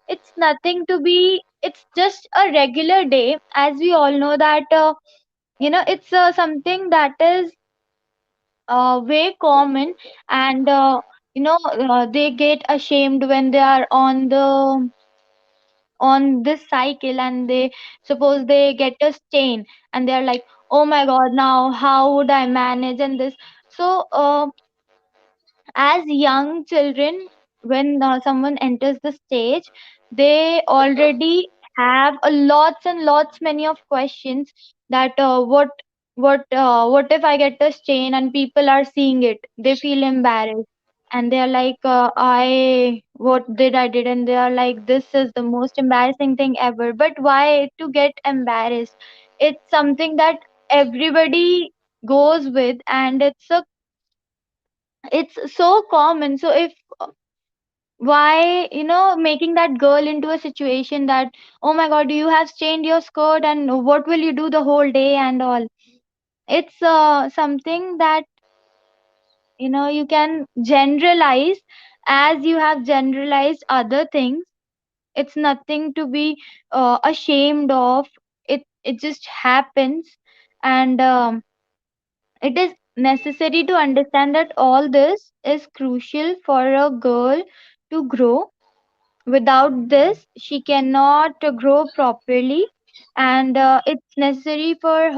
It's nothing to be, it's just a regular day. As we all know that it's something that is way common, and they get ashamed when they are on this cycle, and they suppose they get a stain, and they are like, oh my god, now how would I manage, and this. So as young children, when someone enters the stage, they already have a lots and lots many of questions, that what if I get a stain and people are seeing it, they feel embarrassed, and they are like, I what did I did, and they are like, this is the most embarrassing thing ever. But why to get embarrassed? It's something that everybody goes with, and it's so common. So if why making that girl into a situation that, oh my god, you have stained your skirt, and what will you do the whole day and all. It's something that you can generalize, as you have generalized other things. It's nothing to be ashamed of. It just happens, and it is necessary to understand that all this is crucial for a girl to grow. Without this, she cannot grow properly, and it's necessary for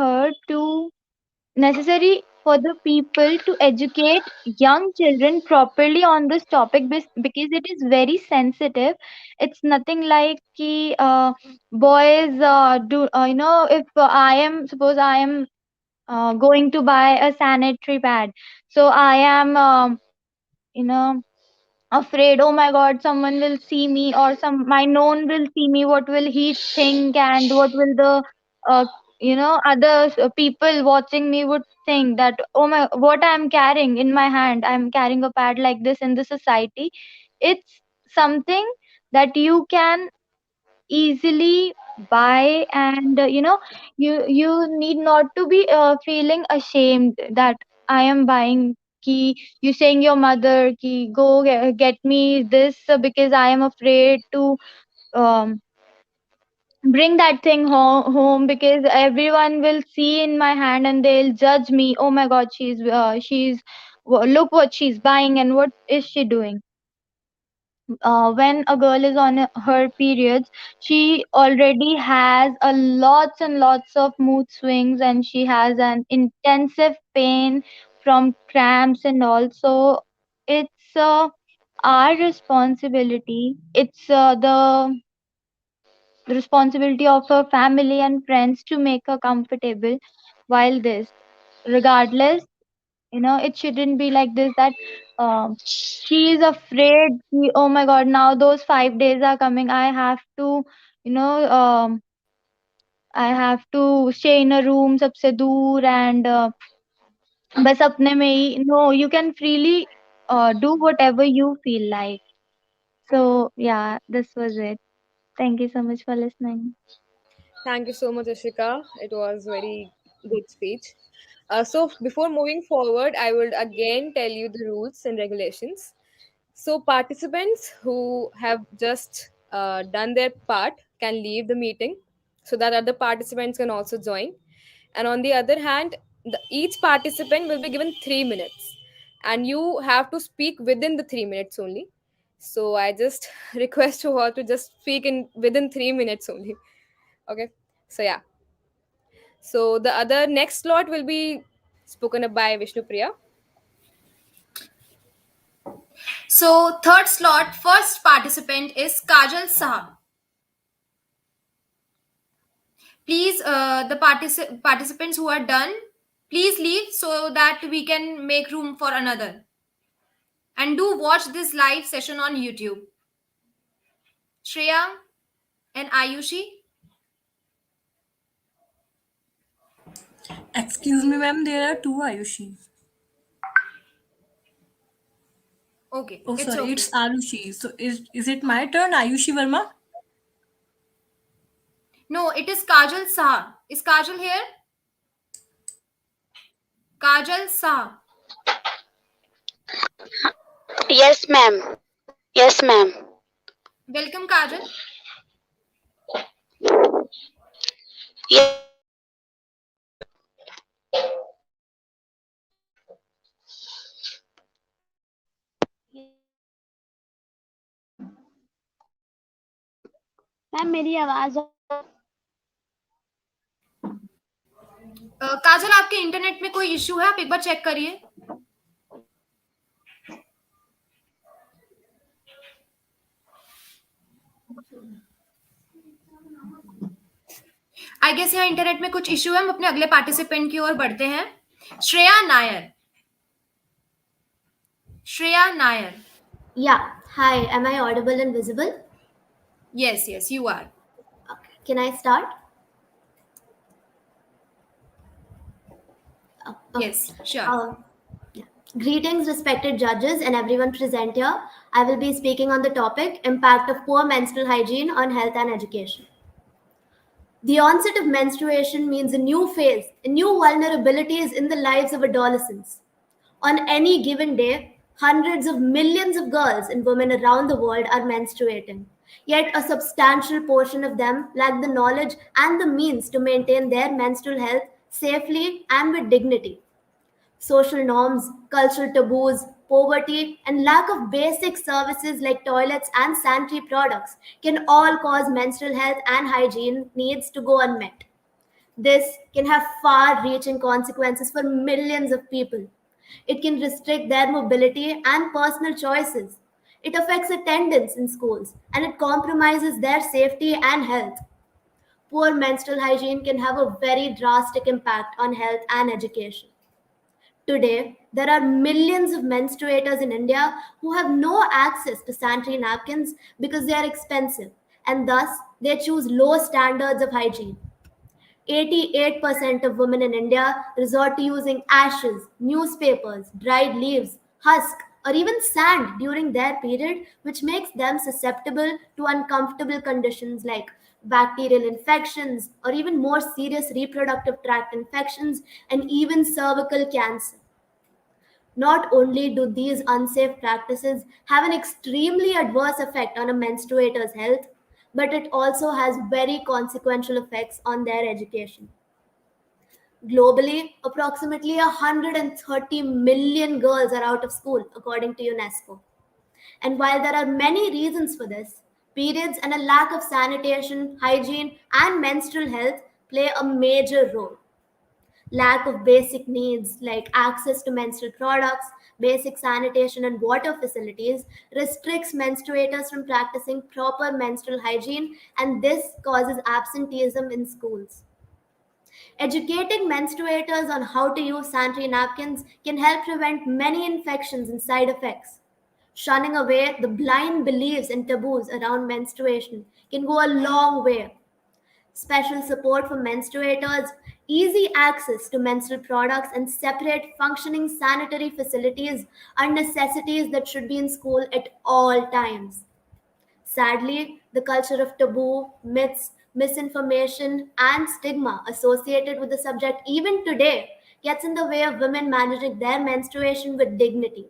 the people to educate young children properly on this topic, because it is very sensitive. It's nothing like boys do if I am going to buy a sanitary pad, so I am you know afraid, oh my god, someone will see me, or some my known will see me, what will he think, and what will the uh, other people watching me would think, that, oh my, what I'm carrying in my hand, I'm carrying a pad like this in the society. It's something that you can easily buy, and you need not to be feeling ashamed that I am buying, ki you saying your mother ki go get me this, because I am afraid to um, bring that thing home, because everyone will see in my hand and they'll judge me, oh my god, look what she's buying, and what is she doing. When a girl is on her periods, she already has a lots and lots of mood swings, and she has an intensive pain from cramps, and also it's our responsibility. It's the responsibility of her family and friends to make her comfortable while this. Regardless, it shouldn't be like this, that she is afraid oh my god, now those 5 days are coming, I have to you know I have to stay in a room सबसे दूर, and बस अपने में ही. No, you can freely do whatever you feel like. So yeah, this was it. Thank you so much for listening. Thank you so much, Ashika. It was very good speech. So before moving forward, I would again tell you the rules and regulations. So participants who have just done their part can leave the meeting, so that other participants can also join. And on the other hand, each participant will be given 3 minutes, and you have to speak within the 3 minutes only. So I just request you all to just speak in within 3 minutes only. Okay. So yeah. So the other next slot will be spoken up by Vishnu Priya. So third slot, first participant is Kajal Saha. Please, the participants who are done, please leave so that we can make room for another. And do watch this live session on YouTube. Shreya and Ayushi. Excuse me, ma'am, there are two Ayushi. Okay. Oh, it's sorry, okay. it's Arushi. So is it my turn, Ayushi Verma? No, it is Kajal Saha. Is Kajal here? Kajal Saha. Yes, ma'am. Yes, ma'am. Welcome, Kajal. Yes, ma'am. Ma'am मेरी आवाज काजल, आपके internet में कोई issue है? आप एक बार check करिए। I guess यहाँ इंटरनेट में कुछ इश्यू है। हम अपने अगले पार्टिसिपेंट की ओर बढ़ते हैं। Shreya Nair. Shreya Nair. Yeah. Hi. Am I audible and visible? Yes, yes, you are. Okay. Can I start? Okay. Yes, sure. Yeah. Greetings, respected judges and everyone present here. I will be speaking on the topic impact of poor menstrual hygiene on health and education. The onset of menstruation means a new phase, a new vulnerabilities in the lives of adolescents. On any given day, hundreds of millions of girls and women around the world are menstruating. Yet, a substantial portion of them lack the knowledge and the means to maintain their menstrual health safely and with dignity. Social norms, cultural taboos, poverty, and lack of basic services like toilets and sanitary products can all cause menstrual health and hygiene needs to go unmet. This can have far reaching consequences for millions of people. It can restrict their mobility and personal choices. It affects attendance in schools and it compromises their safety and health. Poor menstrual hygiene can have a very drastic impact on health and education. Today, there are millions of menstruators in India who have no access to sanitary napkins because they are expensive and thus they choose low standards of hygiene. 88% of women in India resort to using ashes, newspapers, dried leaves, husk, or even sand during their period, which makes them susceptible to uncomfortable conditions like bacterial infections or even more serious reproductive tract infections and even cervical cancer. Not only do these unsafe practices have an extremely adverse effect on a menstruator's health, but it also has very consequential effects on their education. Globally, approximately 130 million girls are out of school, according to UNESCO. And while there are many reasons for this, periods and a lack of sanitation, hygiene, and menstrual health play a major role. Lack of basic needs like access to menstrual products, basic sanitation, and water facilities restricts menstruators from practicing proper menstrual hygiene, and this causes absenteeism in schools. Educating menstruators on how to use sanitary napkins can help prevent many infections and side effects. Shunning away the blind beliefs and taboos around menstruation can go a long way. Special support for menstruators, easy access to menstrual products, and separate functioning sanitary facilities are necessities that should be in school at all times. Sadly, the culture of taboo, myths, misinformation, and stigma associated with the subject even today gets in the way of women managing their menstruation with dignity.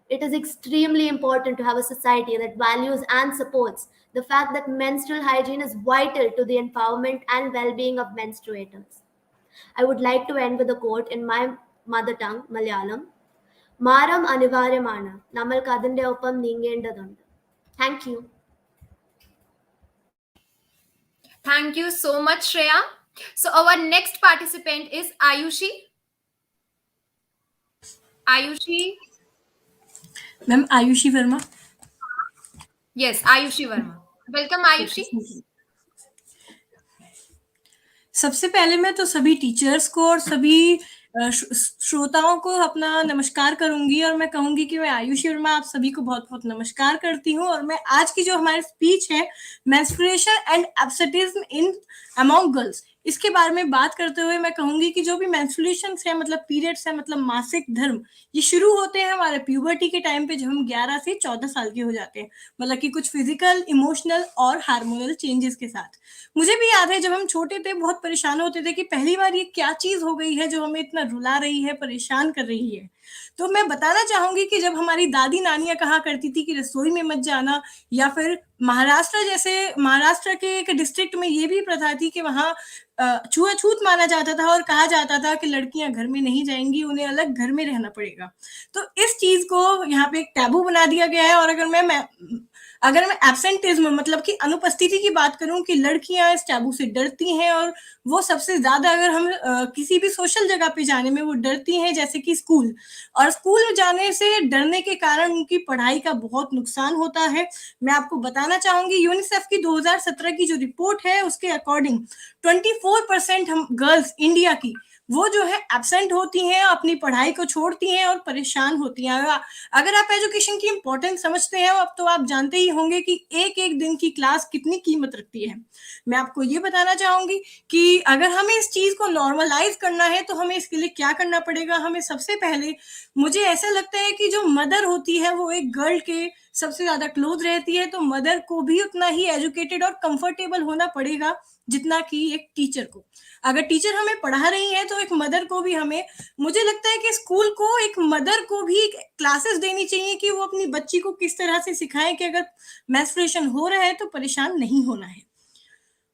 It is extremely important to have a society that values and supports the fact that menstrual hygiene is vital to the empowerment and well being of menstruators. I would like to end with a quote in my mother tongue, Malayalam. Maram anivaryamana, nammal kadinte oppam neengendadundu. Thank you. Thank you so much, Shreya. So our next participant is Ayushi. Ayushi. Ma'am Ayushi Verma. Yes, Ayushi Verma. Welcome, Ayushi. सबसे पहले मैं तो सभी teachers को और सभी श्रोताओं को अपना नमस्कार करूंगी और मैं कहूंगी कि मैं आयुषी वर्मा आप सभी को बहुत बहुत नमस्कार करती हूं और मैं आज की जो हमारी स्पीच है menstruation and absenteeism in among girls इसके बारे में बात करते हुए मैं कहूंगी कि जो भी मेंस्ट्रुएशन है मतलब पीरियड्स है मतलब मासिक धर्म ये शुरू होते हैं हमारे प्यूबर्टी के टाइम पे जब हम 11 से 14 साल के हो जाते हैं मतलब कि कुछ फिजिकल इमोशनल और हार्मोनल चेंजेस के साथ. मुझे भी याद है जब हम छोटे थे बहुत परेशान होते थे कि पहली बार ये क्या चीज हो गई है जो हमें इतना रुला रही है परेशान कर रही है. तो मैं बताना चाहूंगी कि जब हमारी दादी नानियां कहा करती थी कि रसोई में मत जाना या फिर महाराष्ट्र के एक डिस्ट्रिक्ट में ये भी प्रथा थी कि वहां छुआछूत माना जाता था और कहा जाता था कि लड़कियां घर में नहीं जाएंगी उन्हें अलग घर में रहना पड़ेगा. तो इस चीज को यहाँ पे एक टैबू बना दिया गया है और अगर मैं अगर मैं एब्सेंटिज्म मतलब कि अनुपस्थिति की बात करूं कि लड़कियां इस टैबू से डरती हैं और वो सबसे ज्यादा अगर हम किसी भी सोशल जगह पे जाने में वो डरती हैं, जैसे कि स्कूल, और स्कूल जाने से डरने के कारण उनकी पढ़ाई का बहुत नुकसान होता है। मैं आपको बताना चाहूंगी यूनिसेफ की 2017 की जो रिपोर्ट है उसके अकॉर्डिंग 24% हम गर्ल्स इंडिया की वो जो है एब्सेंट होती हैं, अपनी पढ़ाई को छोड़ती हैं और परेशान होती हैं। अगर आप एजुकेशन की इंपॉर्टेंस समझते हैं अब तो आप जानते ही होंगे कि एक एक दिन की क्लास कितनी कीमत रखती है। मैं आपको ये बताना चाहूंगी कि अगर हमें इस चीज को नॉर्मलाइज करना है तो हमें इसके लिए क्या करना पड़ेगा। हमें सबसे पहले, मुझे ऐसा लगता है कि जो मदर होती है वो एक गर्ल के सबसे ज्यादा क्लोज रहती है, तो मदर को भी उतना ही एजुकेटेड और कंफर्टेबल होना पड़ेगा जितना कि एक टीचर को। अगर टीचर हमें पढ़ा रही है तो एक मदर को भी हमें, मुझे लगता है कि स्कूल को एक मदर को भी क्लासेस देनी चाहिए कि वो अपनी बच्ची को किस तरह से सिखाएं कि अगर मेंस्ट्रुएशन हो रहा है तो परेशान नहीं होना है।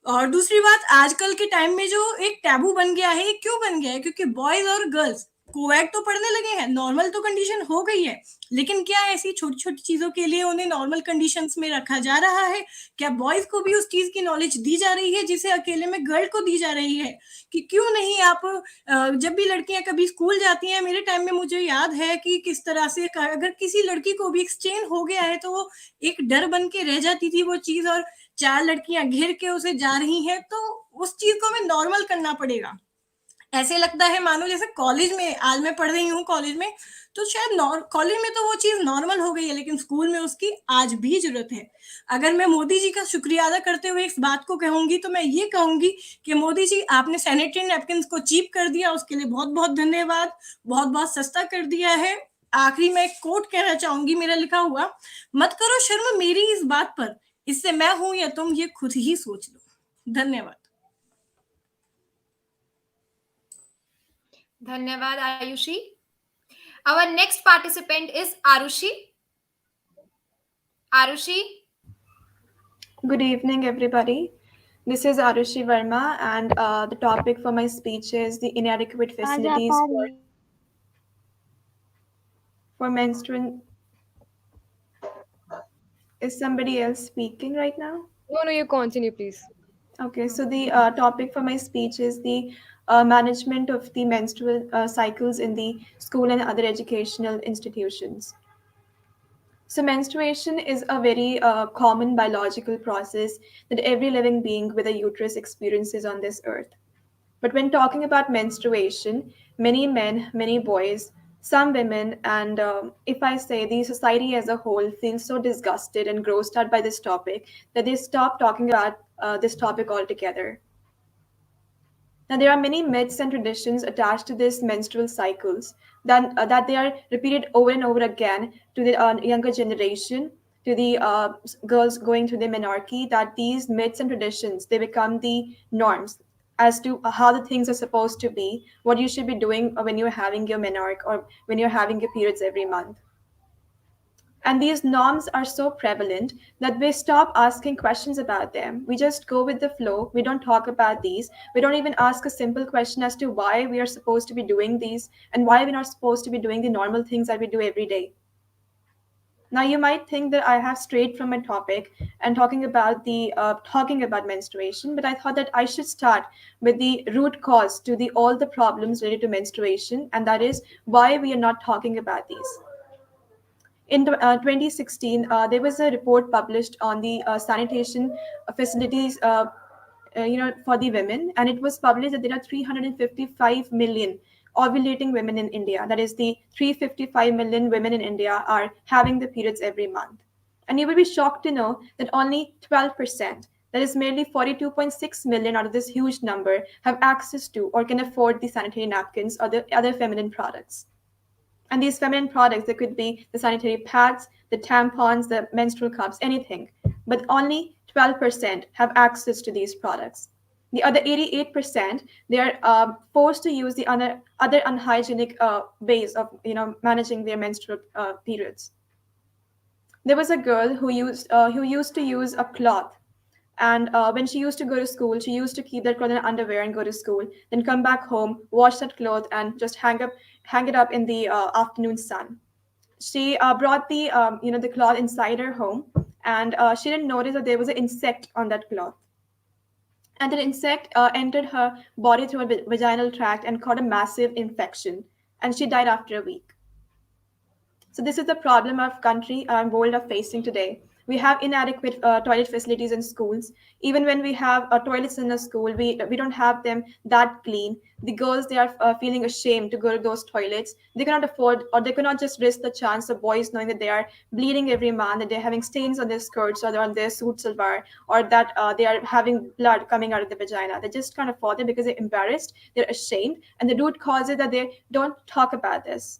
और दूसरी बात, आजकल के टाइम में जो एक टैबू बन गया है, ये क्यों बन गया है? क्योंकि बॉयज और गर्ल्स कोएड तो पढ़ने लगे हैं, नॉर्मल तो कंडीशन हो गई है, लेकिन क्या ऐसी छोटी छोटी चीजों के लिए उन्हें नॉर्मल कंडीशंस में रखा जा रहा है? क्या बॉयज को भी उस चीज की नॉलेज दी जा रही है जिसे अकेले में गर्ल को दी जा रही है? कि क्यों नहीं आप जब भी लड़कियां कभी स्कूल जाती हैं, मेरे टाइम में मुझे याद है कि किस तरह से अगर किसी लड़की को भी एक्सचेंज हो गया है तो वो एक डर बन के रह जाती थी वो चीज, और 4 लड़कियां घिर के उसे जा रही हैं, तो उस चीज को हमें नॉर्मल करना पड़ेगा। ऐसे लगता है मानो जैसे कॉलेज में, आज मैं पढ़ रही हूँ कॉलेज में, तो शायद कॉलेज में तो वो चीज नॉर्मल हो गई है, लेकिन स्कूल में उसकी आज भी जरूरत है। अगर मैं मोदी जी का शुक्रिया अदा करते हुए इस बात को कहूंगी तो मैं ये कहूंगी कि मोदी जी आपने सैनिटरी नैपकिन को चीप कर दिया, उसके लिए बहुत बहुत धन्यवाद, बहुत बहुत सस्ता कर दिया है। आखिरी में एक कोट कहना चाहूंगी मेरा लिखा हुआ, मत करो शर्म मेरी इस बात पर, इससे मैं हूं या तुम ये खुद ही सोच लो। धन्यवाद। धन्यवाद Ayushi. Our next participant is Arushi. Arushi. Good evening, everybody. This is Arushi Verma, and the topic for my speech is the inadequate facilities for menstrual. Is somebody else speaking right now? No, you continue, please. Okay, so the topic for my speech is the management of the menstrual cycles in the school and other educational institutions. So menstruation is a very common biological process that every living being with a uterus experiences on this earth. But when talking about menstruation, many men, many boys, some women, and if I say the society as a whole feels so disgusted and grossed out by this topic that they stop talking about this topic altogether. Now, there are many myths and traditions attached to these menstrual cycles that they are repeated over and over again to the younger generation, to the girls going through the menarche, that these myths and traditions, they become the norms as to how the things are supposed to be, what you should be doing when you're having your menarche or when you're having your periods every month. And these norms are so prevalent that we stop asking questions about them. We just go with the flow. We don't talk about these. We don't even ask a simple question as to why we are supposed to be doing these and why we're not supposed to be doing the normal things that we do every day. Now, you might think that I have strayed from my topic and talking about menstruation, but I thought that I should start with the root cause to all the problems related to menstruation, and that is why we are not talking about these. In 2016, there was a report published on the sanitation facilities, for the women, and it was published that there are 355 million ovulating women in India. That is, the 355 million women in India are having the periods every month. And you will be shocked to know that only 12%, that is merely 42.6 million out of this huge number, have access to or can afford the sanitary napkins or the other feminine products. And these feminine products, they could be the sanitary pads, the tampons, the menstrual cups, anything. But only 12% have access to these products. The other 88%, they are forced to use the other unhygienic ways of managing their menstrual periods. There was a girl who used to use a cloth, and when she used to go to school, she used to keep that cloth in underwear and go to school, then come back home, wash that cloth, and just hang it up in the afternoon sun. She brought the the cloth inside her home, and she didn't notice that there was an insect on that cloth. And the insect entered her body through a vaginal tract and caused a massive infection, and she died after a week. So this is the problem our country and world are facing today. We have inadequate toilet facilities in schools. Even when we have toilets in a school, we don't have them that clean. The girls, they are feeling ashamed to go to those toilets. They cannot afford, or they cannot just risk the chance of boys knowing that they are bleeding every month, that they're having stains on their skirts or on their suit salwar, or that they are having blood coming out of the vagina. They just can't afford it because they're embarrassed, they're ashamed, and the root cause is that they don't talk about this.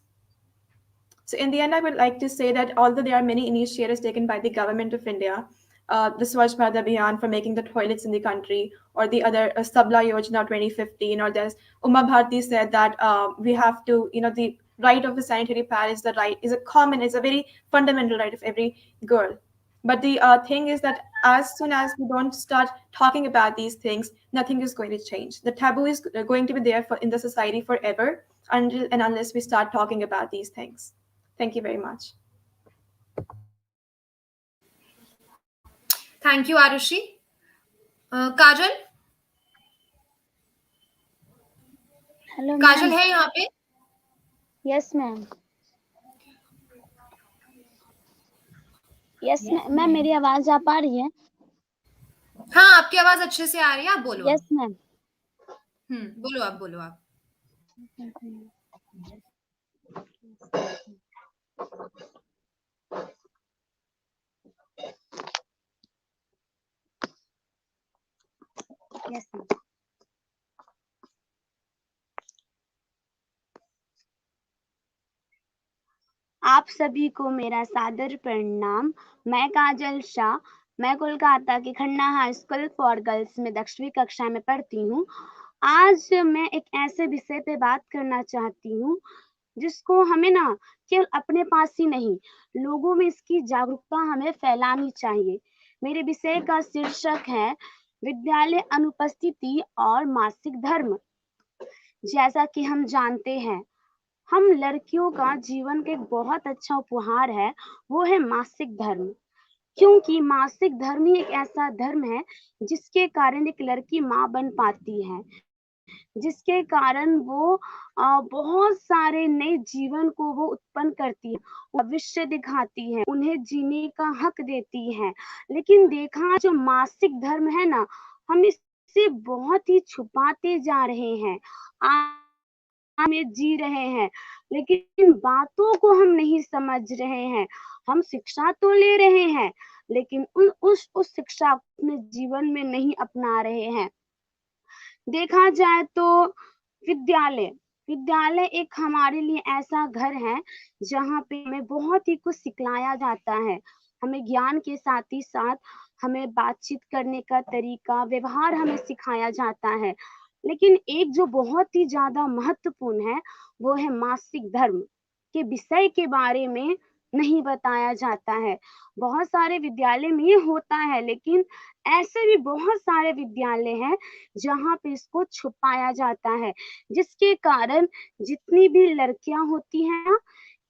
So in the end, I would like to say that although there are many initiatives taken by the government of India, the Swachh Bharat Abhiyan for making the toilets in the country, or the other Sabla Yojana 2015, or there's Uma Bharti said that we have to, the right of a sanitary pad is a very fundamental right of every girl. But the thing is that as soon as we don't start talking about these things, nothing is going to change. The taboo is going to be there in the society forever until and unless we start talking about these things. Thank you very much. Thank you, Arushi. Kajal hello Kajal ma'am. है यहाँ पे? Yes ma'am. Yes ma'am, मेरी आवाज आ पा रही है? हाँ, आपकी आवाज अच्छे से आ रही है, आप बोलो। Yes ma'am. बोलो आप। Yes ma'am. आप सभी को मेरा सादर प्रणाम। मैं काजल शाह, मैं कोलकाता के Khanna high school for girls में 10वीं कक्षा में पढ़ती हूँ। आज मैं एक ऐसे विषय पे बात करना चाहती हूँ जिसको हमें ना केवल अपने पास ही नहीं, लोगों में इसकी जागरूकता हमें फैलानी चाहिए। मेरे विषय का शीर्षक है विद्यालय अनुपस्थिति और मासिक धर्म। जैसा कि हम जानते हैं, हम लड़कियों का जीवन का एक बहुत अच्छा उपहार है, वो है मासिक धर्म। क्योंकि मासिक धर्म ही एक ऐसा धर्म है जिसके कारण एक लड़की माँ बन पाती है, जिसके कारण वो बहुत सारे नए जीवन को वो उत्पन्न करती है, भविष्य दिखाती है, उन्हें जीने का हक देती है। लेकिन देखा जो मासिक धर्म है ना, हम इसे बहुत ही छुपाते जा रहे हैं, हमें जी रहे हैं, लेकिन इन बातों को हम नहीं समझ रहे हैं। हम शिक्षा तो ले रहे हैं, लेकिन उस शिक्षा को अपने जीवन में नहीं अपना रहे हैं। देखा जाए तो विद्यालय एक हमारे लिए ऐसा घर है जहाँ पे हमें बहुत ही कुछ सिखलाया जाता है। हमें ज्ञान के साथ ही साथ हमें बातचीत करने का तरीका, व्यवहार हमें सिखाया जाता है। लेकिन एक जो बहुत ही ज्यादा महत्वपूर्ण है, वो है मासिक धर्म के विषय के बारे में नहीं बताया जाता है। बहुत सारे विद्यालय में ये होता है, लेकिन ऐसे भी बहुत सारे विद्यालय हैं जहाँ पे इसको छुपाया जाता है, जिसके कारण जितनी भी लड़कियां होती हैं ना,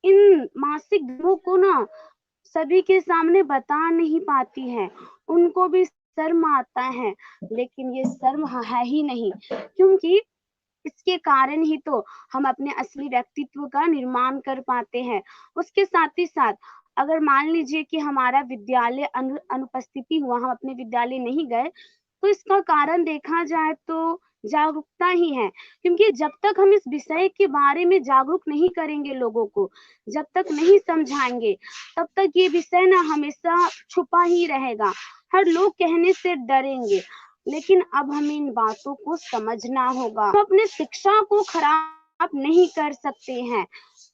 इन मासिक धर्मों को ना सभी के सामने बता नहीं पाती हैं। उनको भी शर्म आता है, लेकिन ये शर्म है ही नहीं, क्योंकि इसके कारण ही तो हम अपने असली व्यक्तित्व का निर्माण कर पाते हैं। उसके साथ ही साथ अगर मान लीजिए कि हमारा विद्यालय अनुपस्थिति हुआ, हम अपने विद्यालय नहीं गए, तो इसका कारण देखा जाए तो जागरूकता ही है। क्योंकि जब तक हम इस विषय के बारे में जागरूक नहीं करेंगे लोगों को, जब तक नहीं समझाएंगे, तब तक ये विषय ना हमेशा छुपा ही रहेगा। हर लोग कहने से डरेंगे, लेकिन अब हमें इन बातों को समझना होगा। हम अपने शिक्षा को खराब नहीं कर सकते हैं,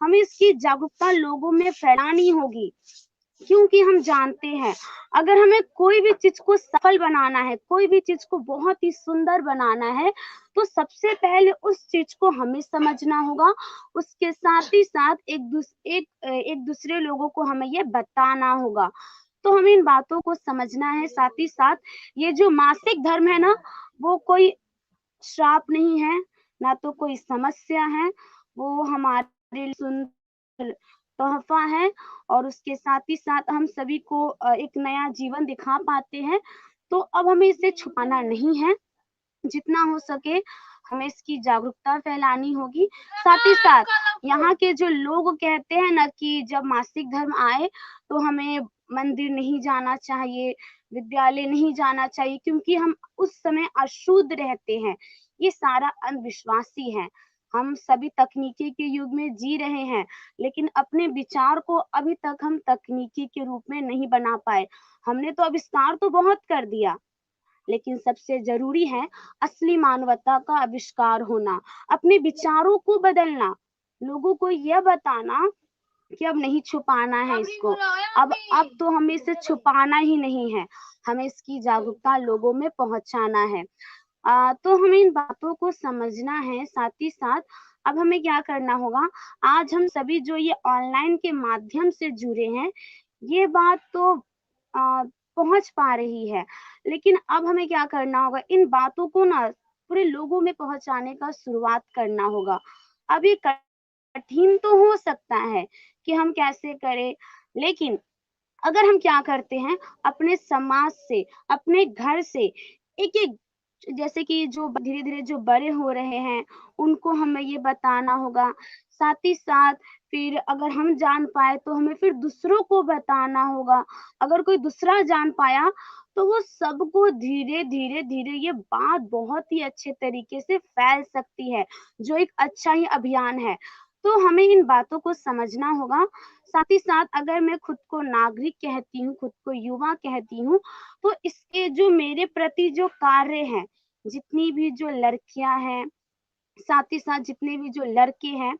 हमें इसकी जागरूकता लोगों में फैलानी होगी। क्योंकि हम जानते हैं, अगर हमें कोई भी चीज को सफल बनाना है, कोई भी चीज को बहुत ही सुंदर बनाना है, तो सबसे पहले उस चीज को हमें समझना होगा। उसके साथ ही साथ एक दूसरे लोगों को हमें ये बताना होगा। तो हमें इन बातों को समझना है। साथ ही साथ ये जो मासिक धर्म है ना, वो कोई श्राप नहीं है, ना तो कोई समस्या है, वो हमारे लिए सुंदर तोहफा है और उसके साथ ही साथ हम सभी को एक नया जीवन दिखा पाते हैं। तो अब हमें इसे छुपाना नहीं है, जितना हो सके हमें इसकी जागरूकता फैलानी होगी। साथ ही साथ यहाँ के जो लोग कहते हैं ना कि जब मासिक धर्म आए तो हमें मंदिर नहीं जाना चाहिए, विद्यालय नहीं जाना चाहिए क्योंकि हम उस समय अशुद्ध रहते हैं। ये सारा अंधविश्वासी है। हम सभी तकनीकी के युग में जी रहे हैं, लेकिन अपने विचार को अभी तक हम तकनीकी के रूप में नहीं बना पाए। हमने तो आविष्कार तो बहुत कर दिया, लेकिन सबसे जरूरी है असली मानवता का आविष्कार होना, अपने विचारों को बदलना, लोगों को यह बताना कि अब नहीं छुपाना है इसको। अब तो हमें इसे छुपाना ही नहीं है, हमें इसकी जागरूकता लोगों में पहुंचाना है। तो हमें इन बातों को समझना है। साथ ही साथ अब हमें क्या करना होगा, आज हम सभी जो ये ऑनलाइन के माध्यम से जुड़े हैं, ये बात तो पहुंच पा रही है, लेकिन अब हमें क्या करना होगा, इन बातों को ना पूरे लोगों में पहुंचाने का शुरुआत करना होगा। अब ये कठिन तो हो सकता है कि हम कैसे करें, लेकिन अगर हम क्या करते हैं, अपने समाज से, अपने घर से एक-एक, जैसे कि जो धीरे-धीरे जो बड़े हो रहे हैं, उनको हमें ये बताना होगा। साथ ही साथ फिर अगर हम जान पाए तो हमें फिर दूसरों को बताना होगा। अगर कोई दूसरा जान पाया तो वो सबको धीरे-धीरे, धीरे ये बात बहुत ही अच्छे तरीके से फैल सकती है, जो एक अच्छा ही अभियान है। तो हमें इन बातों को समझना होगा। साथ ही साथ अगर मैं खुद को नागरिक कहती हूँ, खुद को युवा कहती हूँ, तो इसके जो मेरे प्रति जो कार्य हैं, जितनी भी जो लड़कियाँ हैं, साथ ही साथ जितने भी जो लड़के हैं,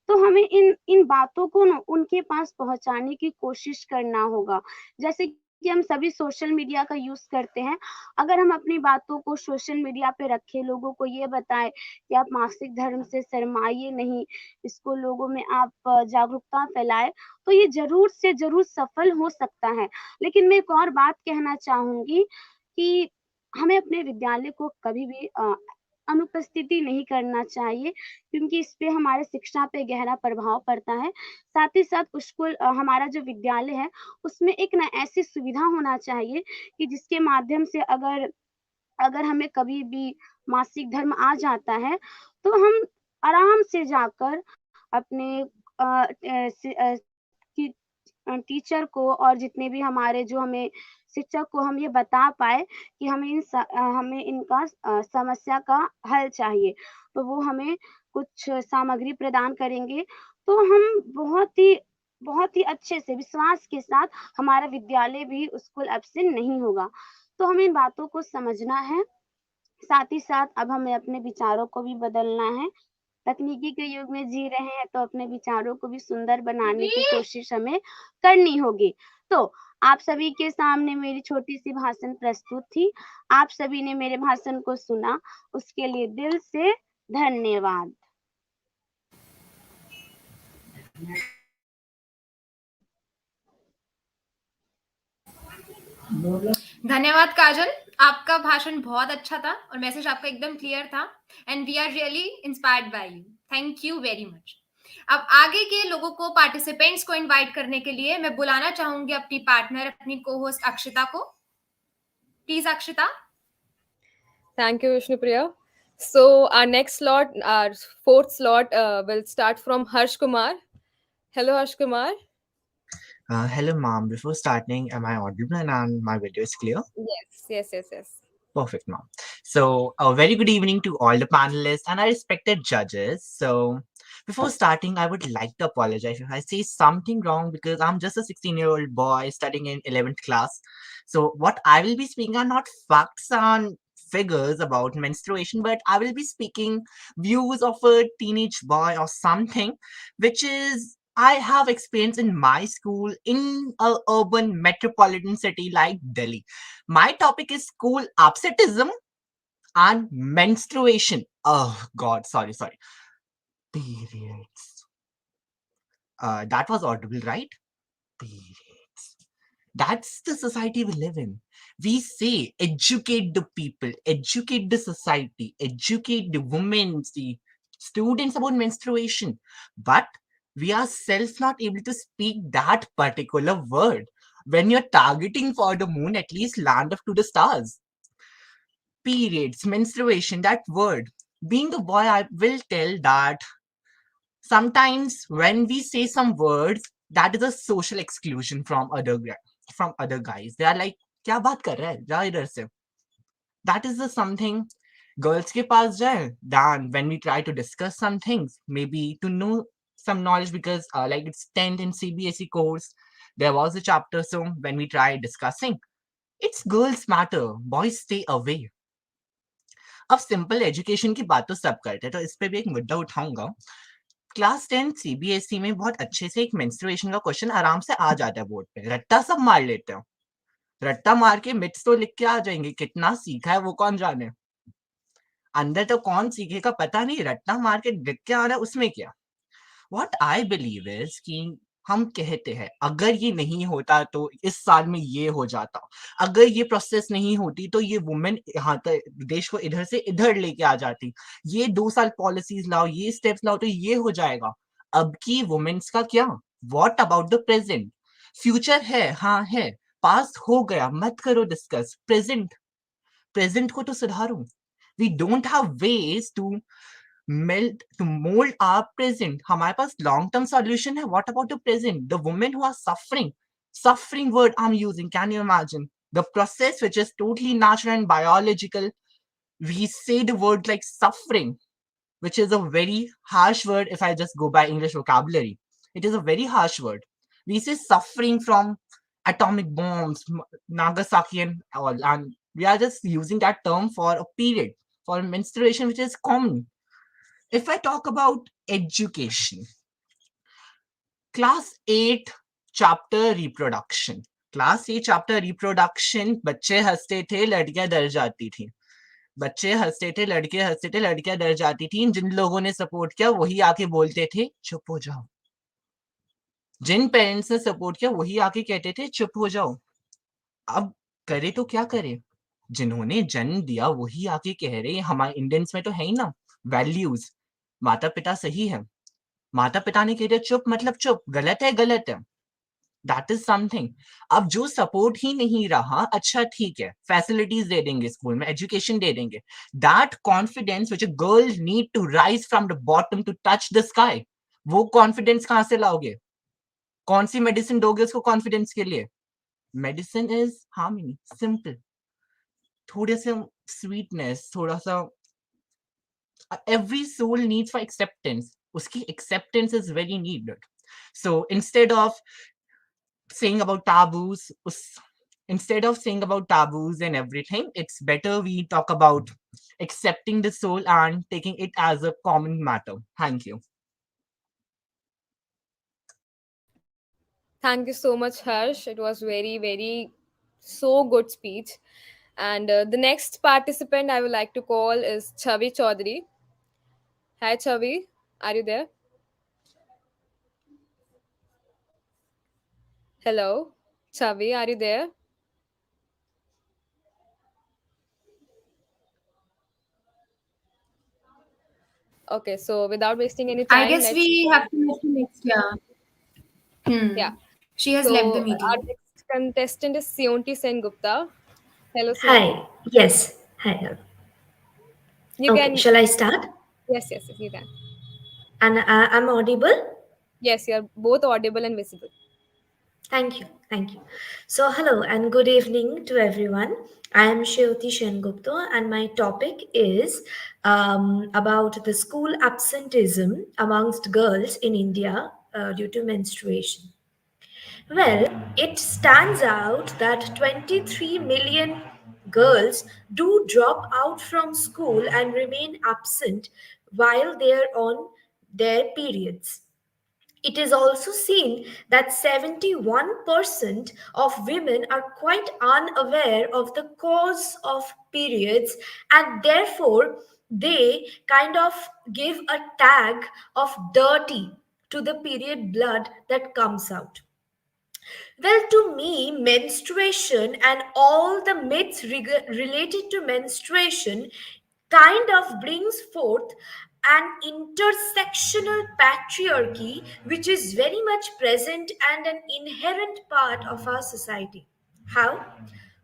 तो हमें इन इन बातों को ना उनके पास पहुँचाने की कोशिश करना होगा। जैसे कि हम सभी सोशल मीडिया का यूज़ करते हैं, अगर हम अपनी बातों को सोशल मीडिया पे रखें, लोगों को ये बताएँ कि आप मासिक धर्म से शर्माइए नहीं, इसको लोगों में आप जागरूकता फैलाएँ, तो ये ज़रूर से ज़रूर सफल हो सकता है। लेकिन मैं एक और बात कहना चाहूँगी कि हमें अपने विद्यालय को कभी भी अनुपस्थिति नहीं करना चाहिए, क्योंकि इस पे हमारे शिक्षा पे गहरा प्रभाव पड़ता है। साथ ही साथ स्कूल हमारा जो विद्यालय है, उसमें एक ना ऐसी सुविधा होना चाहिए कि जिसके माध्यम से अगर अगर हमें कभी भी मासिक धर्म आ जाता है, तो हम आराम से जाकर अपने कि टीचर को और जितने भी हमारे जो हमें शिक्षक को हम ये बता पाएँ कि हमें इनका समस्या का हल चाहिए। तो वो हमें कुछ सामग्री प्रदान करेंगे, तो हम बहुत ही अच्छे से विश्वास के साथ हमारा विद्यालय भी स्कूल एब्सेंट नहीं होगा। तो हमें इन बातों को समझना है। साथ ही साथ अब हमें अपने विचारों को भी बदलना है। तकनीकी के युग में जी रहे हैं, तो अपने विचारों को भी सुंदर बनाने की कोशिश हमें करनी होगी। तो आप सभी के सामने मेरी छोटी-सी भाषण प्रस्तुत थी। आप सभी ने मेरे भाषण को सुना, उसके लिए दिल से धन्यवाद। धन्यवाद काजल, आपका भाषण बहुत अच्छा था और मैसेज आपका एकदम क्लियर था and we are really inspired by you. Thank you very much. अब आगे के लोगों को, पार्टिसिपेंट्स को इनवाइट करने के लिए मैं बुलाना चाहूंगी अपनी पार्टनर, अपनी को-होस्ट अक्षिता को। Please Akshita. Thank you, Vishnupriya. So our next slot, our fourth slot, will start from Harsh Kumar. Hello, Harsh Kumar. Hello, ma'am. Before starting, am I audible and my video is clear? Yes. Perfect, ma'am. So, a very good evening to all the panelists and our respected judges. So, before starting, I would like to apologize if I say something wrong because I'm just a 16-year-old boy studying in 11th class. So, what I will be speaking are not facts and figures about menstruation, but I will be speaking views of a teenage boy or something, which is I have experience in my school in a urban metropolitan city like Delhi. My topic is school absenteeism and menstruation. Oh God, sorry. Periods. That was audible, right? Periods. That's the society we live in. We say educate the people, educate the society, educate the women, the students about menstruation. But We are self not able to speak that particular word. When you're targeting for the moon, at least land up to the stars. Periods, menstruation, that word. Being a boy, I will tell that sometimes when we say some words, that is a social exclusion from from other guys. They are like, क्या बात कर रहा है? जा इधर से. That is the something girls ke paas jaye. Then when we try to discuss some things, maybe to know some knowledge, because like it's 10th in CBSE course, there was a chapter. So when we try discussing, it's girls matter, boys stay away. अब simple education की बात तो सब करते हैं, तो इस पे भी एक मुद्दा उठाऊंगा. क्लास 10 सीबीएसई में बहुत अच्छे से एक मेंस्ट्रुएशन का क्वेश्चन आराम से आ जाता है बोर्ड पे. रट्टा सब मार लेते हो. रट्टा मार के मिथ्स तो लिख के आ जाएंगे. कितना सीखा है वो कौन जाने. अंदर तो कौन सीखेगा पता नहीं. रट्टा मार के लिख के आ रहा है, उसमें क्या. व्हाट आई बिलीव इज कि हम कहते हैं अगर ये नहीं होता तो इस साल में ये हो जाता. अगर ये प्रोसेस नहीं होती तो ये वुमेन यहाँ तक देश को इधर से इधर लेके आ जाती. ये 2 साल पॉलिसीज लाओ, ये स्टेप्स लाओ तो ये हो जाएगा. अब की वुमेन्स का क्या. What about the present. Future है, हाँ है. पास्ट हो गया, मत करो डिस्कस. प्रेजेंट को तो सुधारो. We don't have ways to mold our present. हमारे पास long term solution है. What about the present? The women who are suffering word I'm using, can you imagine the process which is totally natural and biological? We say the word like suffering, which is a very harsh word. If I just go by English vocabulary, it is a very harsh word. We say suffering from atomic bombs, Nagasaki and all, and we are just using that term for a period, for menstruation, which is common. If I talk about education, class 8 chapter reproduction. Class 8 chapter reproduction, बच्चे हंसते थे, लड़कियां डर जाती थी. बच्चे हंसते थे, लड़के हंसते थे, लड़कियां डर जाती थी. जिन लोगों ने सपोर्ट किया वही आके बोलते थे चुप हो जाओ. जिन पेरेंट्स ने सपोर्ट किया वही आके कहते थे चुप हो जाओ. अब करे तो क्या करे. जिन्होंने जन्म दिया वही आके कह रहे. हमारे इंडियंस में तो है ही ना वैल्यूज. माता पिता सही है. माता पिता ने कह दिया चुप मतलब चुप. गलत है, गलत है. That is something. अब जो सपोर्ट ही नहीं रहा, अच्छा ठीक है फैसिलिटीज दे देंगे स्कूल में, एजुकेशन दे देंगे. That confidence which a girl need to rise from the bottom to touch the sky, वो कॉन्फिडेंस कहां से लाओगे. कौन सी मेडिसिन दोगे उसको कॉन्फिडेंस के लिए. Medicine is harmony, simple. थोड़े से स्वीटनेस, थोड़ा सा. Every soul needs for acceptance. Uski acceptance is very needed. So instead of saying about taboos, and everything, it's better we talk about accepting the soul and taking it as a common matter. Thank you. Thank you so much, Harsh. It was very, very so good speech. And the next participant I would like to call is Chavi Chaudhary. Hi, Chavi. Are you there? Hello, Chavi. Are you there? Okay, so without wasting any I time, guess let's we have to move to next. Yeah. yeah. She has left So the our meeting. next contestant is Sionti Sen Gupta. Hello, Sionti. Hi. Yes. Hi. You Okay. can. Shall I start? Yes, yes, yes, you can. And I'm audible? Yes, you're both audible and visible. Thank you. Thank you. So, hello and good evening to everyone. I am Shruti Shengupta, and my topic is about the school absenteeism amongst girls in India due to menstruation. Well, it stands out that 23 million girls do drop out from school and remain absent while they are on their periods. It is also seen that 71% of women are quite unaware of the cause of periods, and therefore they kind of give a tag of dirty to the period blood that comes out. Well, to me, menstruation and all the myths related to menstruation kind of brings forth an intersectional patriarchy which is very much present and an inherent part of our society. How?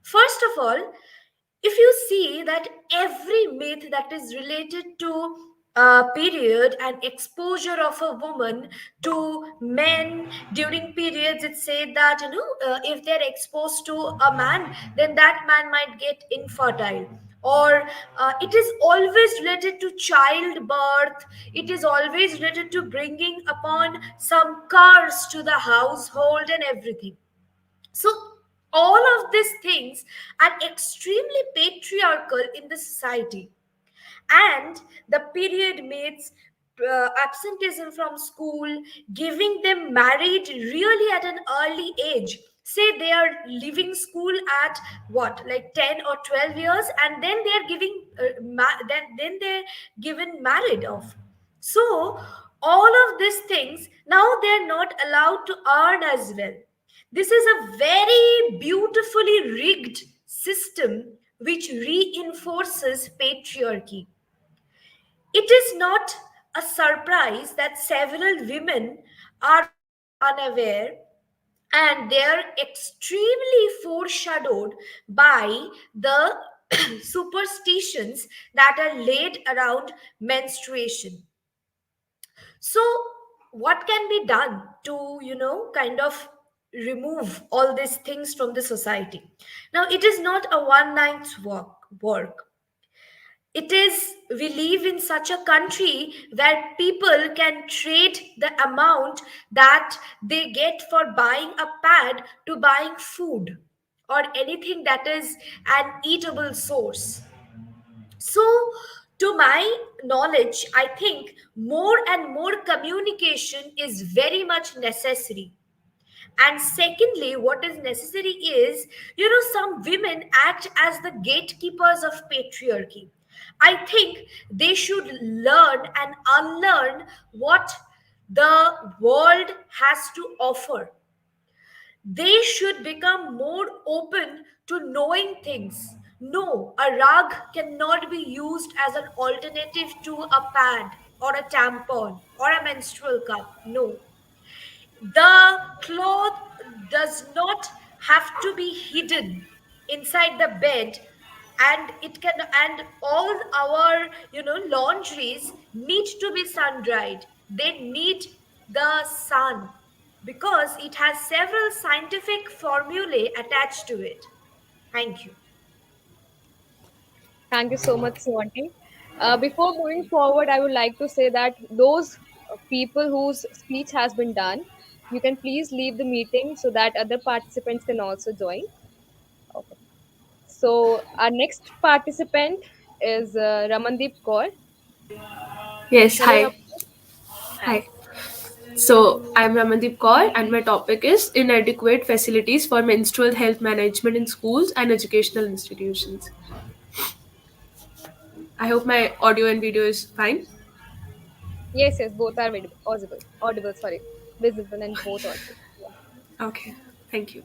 First of all, if you see that every myth that is related to period and exposure of a woman to men during periods, it said that if they're exposed to a man, then that man might get infertile, or it is always related to childbirth, it is always related to bringing upon some cars to the household and everything. So all of these things are extremely patriarchal in the society, and the period mates, absenteeism from school, giving them married really at an early age. Say they are leaving school at what, like 10 or 12 years, and then they are giving then they're given married off. So all of these things, now they're not allowed to earn as well. This is a very beautifully rigged system which reinforces patriarchy. It is not a surprise that several women are unaware, and they are extremely foreshadowed by the superstitions that are laid around menstruation. So what can be done to kind of remove all these things from the society? Now it is not a one night's work. It is, we live in such a country where people can trade the amount that they get for buying a pad to buying food or anything that is an eatable source. So, to my knowledge, I think more and more communication is very much necessary. And secondly, what is necessary is, some women act as the gatekeepers of patriarchy. I think they should learn and unlearn what the world has to offer. They should become more open to knowing things. No, a rug cannot be used as an alternative to a pad or a tampon or a menstrual cup. No, the cloth does not have to be hidden inside the bed, and it can, and all our laundries need to be sun dried. They need the sun because it has several scientific formulae attached to it. Thank you. Thank you so much, Swanti. Before moving forward, I would like to say that those people whose speech has been done, you can please leave the meeting so that other participants can also join. Okay. So our next participant is Ramandeep Kaur. Yes, Hello, hi. Ramandeep. Hi. Hi. So, I'm Ramandeep Kaur, and my topic is inadequate facilities for menstrual health management in schools and educational institutions. I hope my audio and video is fine. Yes, yes, both are audible, sorry, visible and both audible. Yeah. Okay, thank you.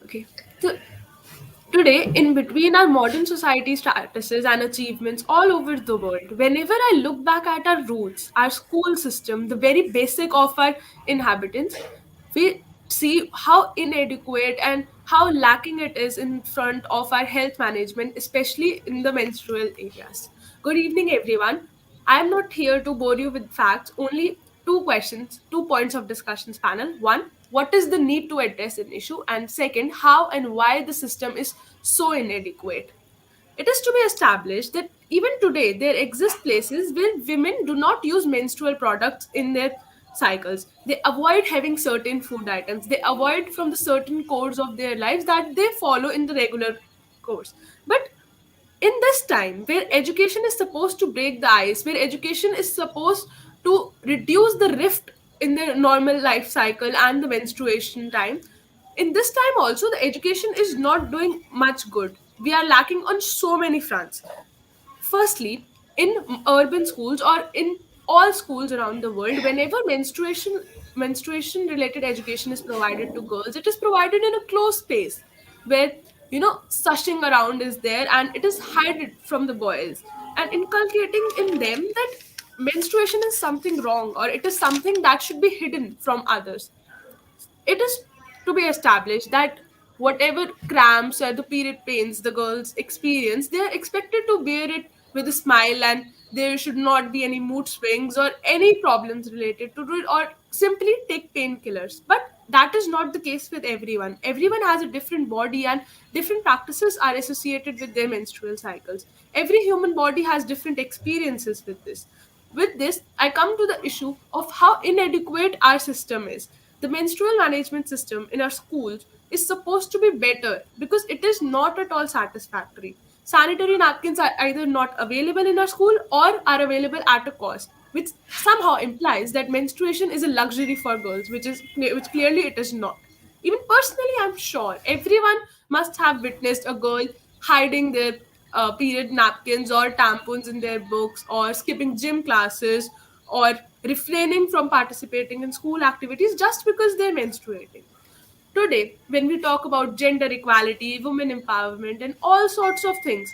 Okay. So, today, in between our modern society statuses and achievements all over the world, whenever I look back at our roots, our school system, the very basic of our inhabitants, we see how inadequate and how lacking it is in front of our health management, especially in the menstrual areas. Good evening, everyone. I am not here to bore you with facts, only two questions, 2 points of discussions panel. One, what is the need to address an issue? And second, how and why the system is so inadequate. It is to be established that even today there exist places where women do not use menstrual products in their cycles. They avoid having certain food items. They avoid from the certain course of their lives that they follow in the regular course. But in this time where education is supposed to break the ice, where education is supposed to reduce the rift in the normal life cycle and the menstruation time, in this time also the education is not doing much good. We are lacking on so many fronts. Firstly, in urban schools or in all schools around the world, whenever menstruation related education is provided to girls, it is provided in a closed space where sushing around is there and it is hidden from the boys, and inculcating in them that menstruation is something wrong, or it is something that should be hidden from others. It is to be established that whatever cramps or the period pains the girls experience, they are expected to bear it with a smile, and there should not be any mood swings or any problems related to it, or simply take painkillers. But that is not the case with everyone. Everyone has a different body, and different practices are associated with their menstrual cycles. Every human body has different experiences with this. With this, I come to the issue of how inadequate our system is. The menstrual management system in our schools is supposed to be better because it is not at all satisfactory. Sanitary napkins are either not available in our school or are available at a cost, which somehow implies that menstruation is a luxury for girls, which clearly it is not. Even personally, I'm sure everyone must have witnessed a girl hiding their period napkins or tampons in their books, or skipping gym classes, or refraining from participating in school activities just because they're menstruating. Today, when we talk about gender equality, women empowerment, and all sorts of things,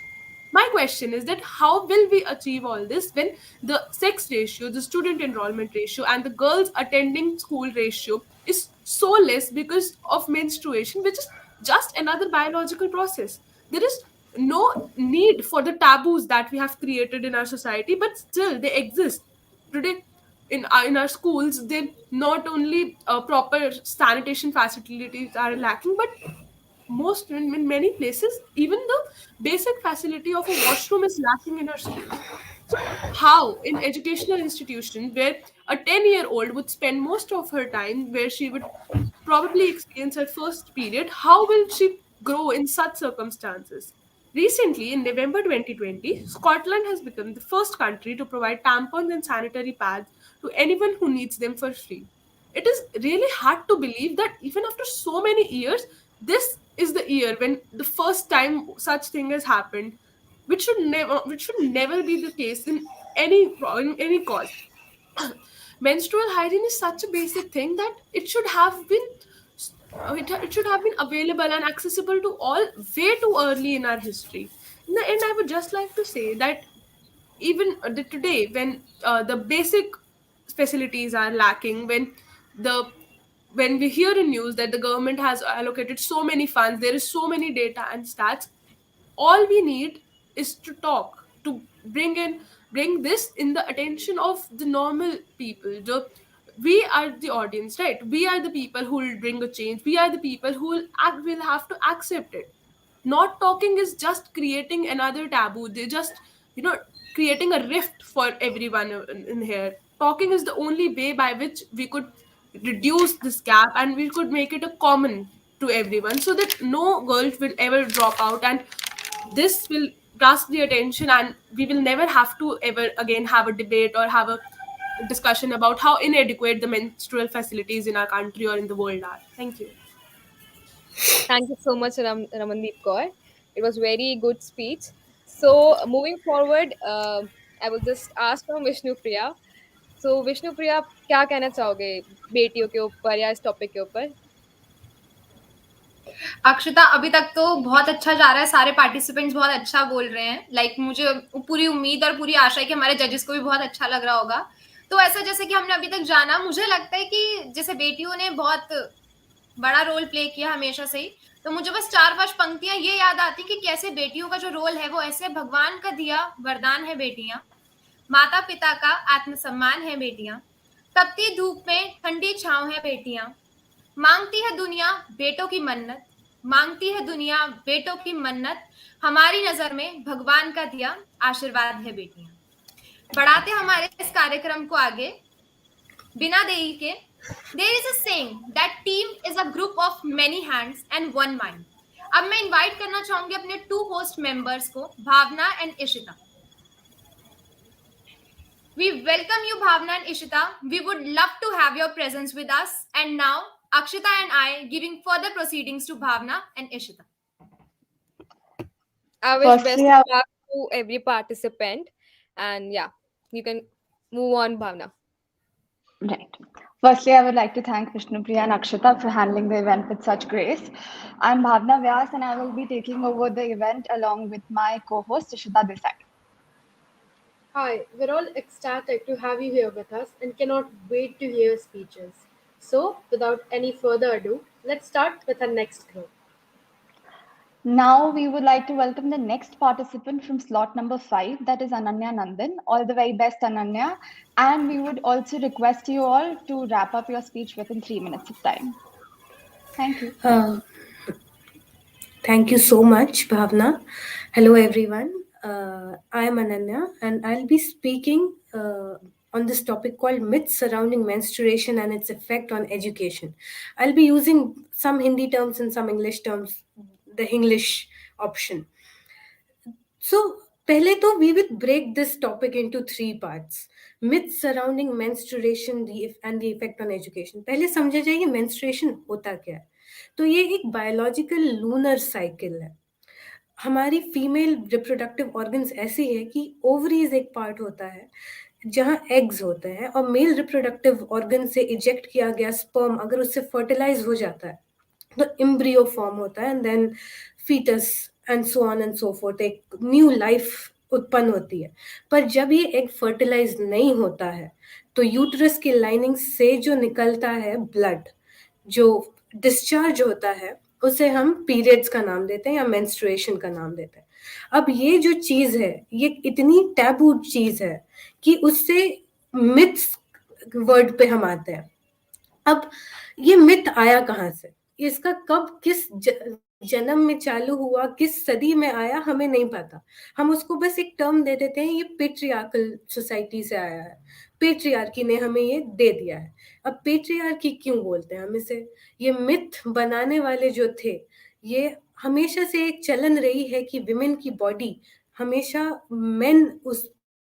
my question is that how will we achieve all this when the sex ratio, the student enrollment ratio, and the girls attending school ratio is so less because of menstruation, which is just another biological process? There is no need for the taboos that we have created in our society, but still they exist. Today, in our schools, then not only proper sanitation facilities are lacking, but in many places even the basic facility of a washroom is lacking in our schools. So how in educational institution where a 10-year-old would spend most of her time, where she would probably experience her first period, how will she grow in such circumstances? Recently, in November 2020, Scotland has become the first country to provide tampons and sanitary pads to anyone who needs them for free. It is really hard to believe that even after so many years, this is the year when the first time such thing has happened, which should never be the case in any cause. Menstrual hygiene is such a basic thing that it should have been available and accessible to all way too early in our history. In the end, I would just like to say that even today, when the basic facilities are lacking, when we hear in news that the government has allocated so many funds, there is so many data and stats, all we need is to talk, to bring this in the attention of the normal people. We are the audience, right? We are the people who will bring a change. We are the people who will have to accept it. Not talking is just creating another taboo. They just, creating a rift for everyone in here. Talking is the only way by which we could reduce this gap, and we could make it a common to everyone, so that no girl will ever drop out, and this will grasp the attention, and we will never have to ever again have a debate or have a discussion about how inadequate the menstrual facilities in our country or in the world are. Thank you. Thank you so much, Ramandeep Kaur. It was very good speech. So moving forward, I will just ask from Vishnu Priya. So Vishnu Priya, क्या कहना चाहोगे बेटियों के ऊपर या इस topic के ऊपर? अक्षता, अभी तक तो बहुत अच्छा जा रहा है, सारे पार्टिसिपेंट्स बहुत अच्छा बोल रहे हैं। मुझे पूरी उम्मीद और पूरी आशा है कि हमारे जजेस को भी बहुत अच्छा लग रहा होगा। तो ऐसा जैसे कि हमने अभी तक जाना, मुझे लगता है कि जैसे बेटियों ने बहुत बड़ा रोल प्ले किया हमेशा से ही, तो मुझे बस 4-5 पंक्तियां ये याद आती कि कैसे बेटियों का जो रोल है वो ऐसे भगवान का दिया वरदान है बेटियां, माता पिता का आत्मसम्मान है बेटियां, तपती धूप में ठंडी छांव है बेटियां, मांगती है दुनिया बेटों की मन्नत, मांगती है दुनिया बेटों की मन्नत, हमारी नजर में भगवान का दिया आशीर्वाद है बेटियां। बढ़ाते हमारे इस कार्यक्रम को आगे बिना देरी के। There is a saying that team is a group of many hands and one mind. अब मैं इनवाइट करना चाहूंगी अपने 2 होस्ट मेंबर्स को, Bhavana and Ishita. We welcome you, Bhavna and Ishita. We would love to have your presence with us. And now, Akshita and I giving further proceedings to Bhavna and Ishita. I wish best of luck to every participant. And yeah, you can move on, Bhavna. Right. Firstly, I would like to thank Vishnupriya and Akshita for handling the event with such grace. I'm Bhavna Vyas and I will be taking over the event along with my co-host Ishita Desai. Hi, we're all ecstatic to have you here with us and cannot wait to hear speeches. So, without any further ado, let's start with our next group. Now we would like to welcome the next participant from slot number 5, that is Ananya Nandan. All the very best, Ananya. And we would also request you all to wrap up your speech within 3 minutes of time. Thank you. Thank you so much, Bhavna. Hello, everyone. I am Ananya, and I'll be speaking on this topic called myths surrounding menstruation and its effect on education. I'll be using some Hindi terms and some English terms, the English option. So, pehle to we will break this topic into 3 parts. Myths surrounding menstruation and the effect on education. पहले समझा जाए कि menstruation होता क्या है. तो ये एक बायोलॉजिकल लूनर साइकिल है. हमारी फीमेल रिप्रोडक्टिव ऑर्गन्स ऐसी है कि ओवरीज एक पार्ट होता है जहाँ एग्स होते हैं और मेल रिप्रोडक्टिव ऑर्गन से इजेक्ट किया गया स्पर्म अगर उससे फर्टिलाइज हो जाता है तो एम्ब्रियो फॉर्म होता है and then foetus and so on and so forth एक न्यू लाइफ उत्पन्न होती है. पर जब ये एग फर्टिलाइज नहीं होता है तो यूट्रस की लाइनिंग से जो निकलता है ब्लड जो डिस्चार्ज होता है उसे हम पीरियड्स का नाम देते हैं या मेंस्ट्रुएशन का नाम देते हैं. अब ये जो चीज है ये इतनी टैबू चीज है कि उससे मिथ्स वर्ड पे हम आते हैं. अब ये मिथ आया कहाँ से, इसका कब किस जन्म में चालू हुआ, किस सदी में आया, हमें नहीं पता. हम उसको बस एक टर्म दे देते हैं, ये पेट्रियार्कल सोसाइटी से आया है, पेट्रियार्की ने हमें ये दे दिया है. अब पेट्रियार्की क्यों बोलते हैं हम इसे, ये मिथ बनाने वाले जो थे ये हमेशा से एक चलन रही है कि विमेन की बॉडी हमेशा मेन उस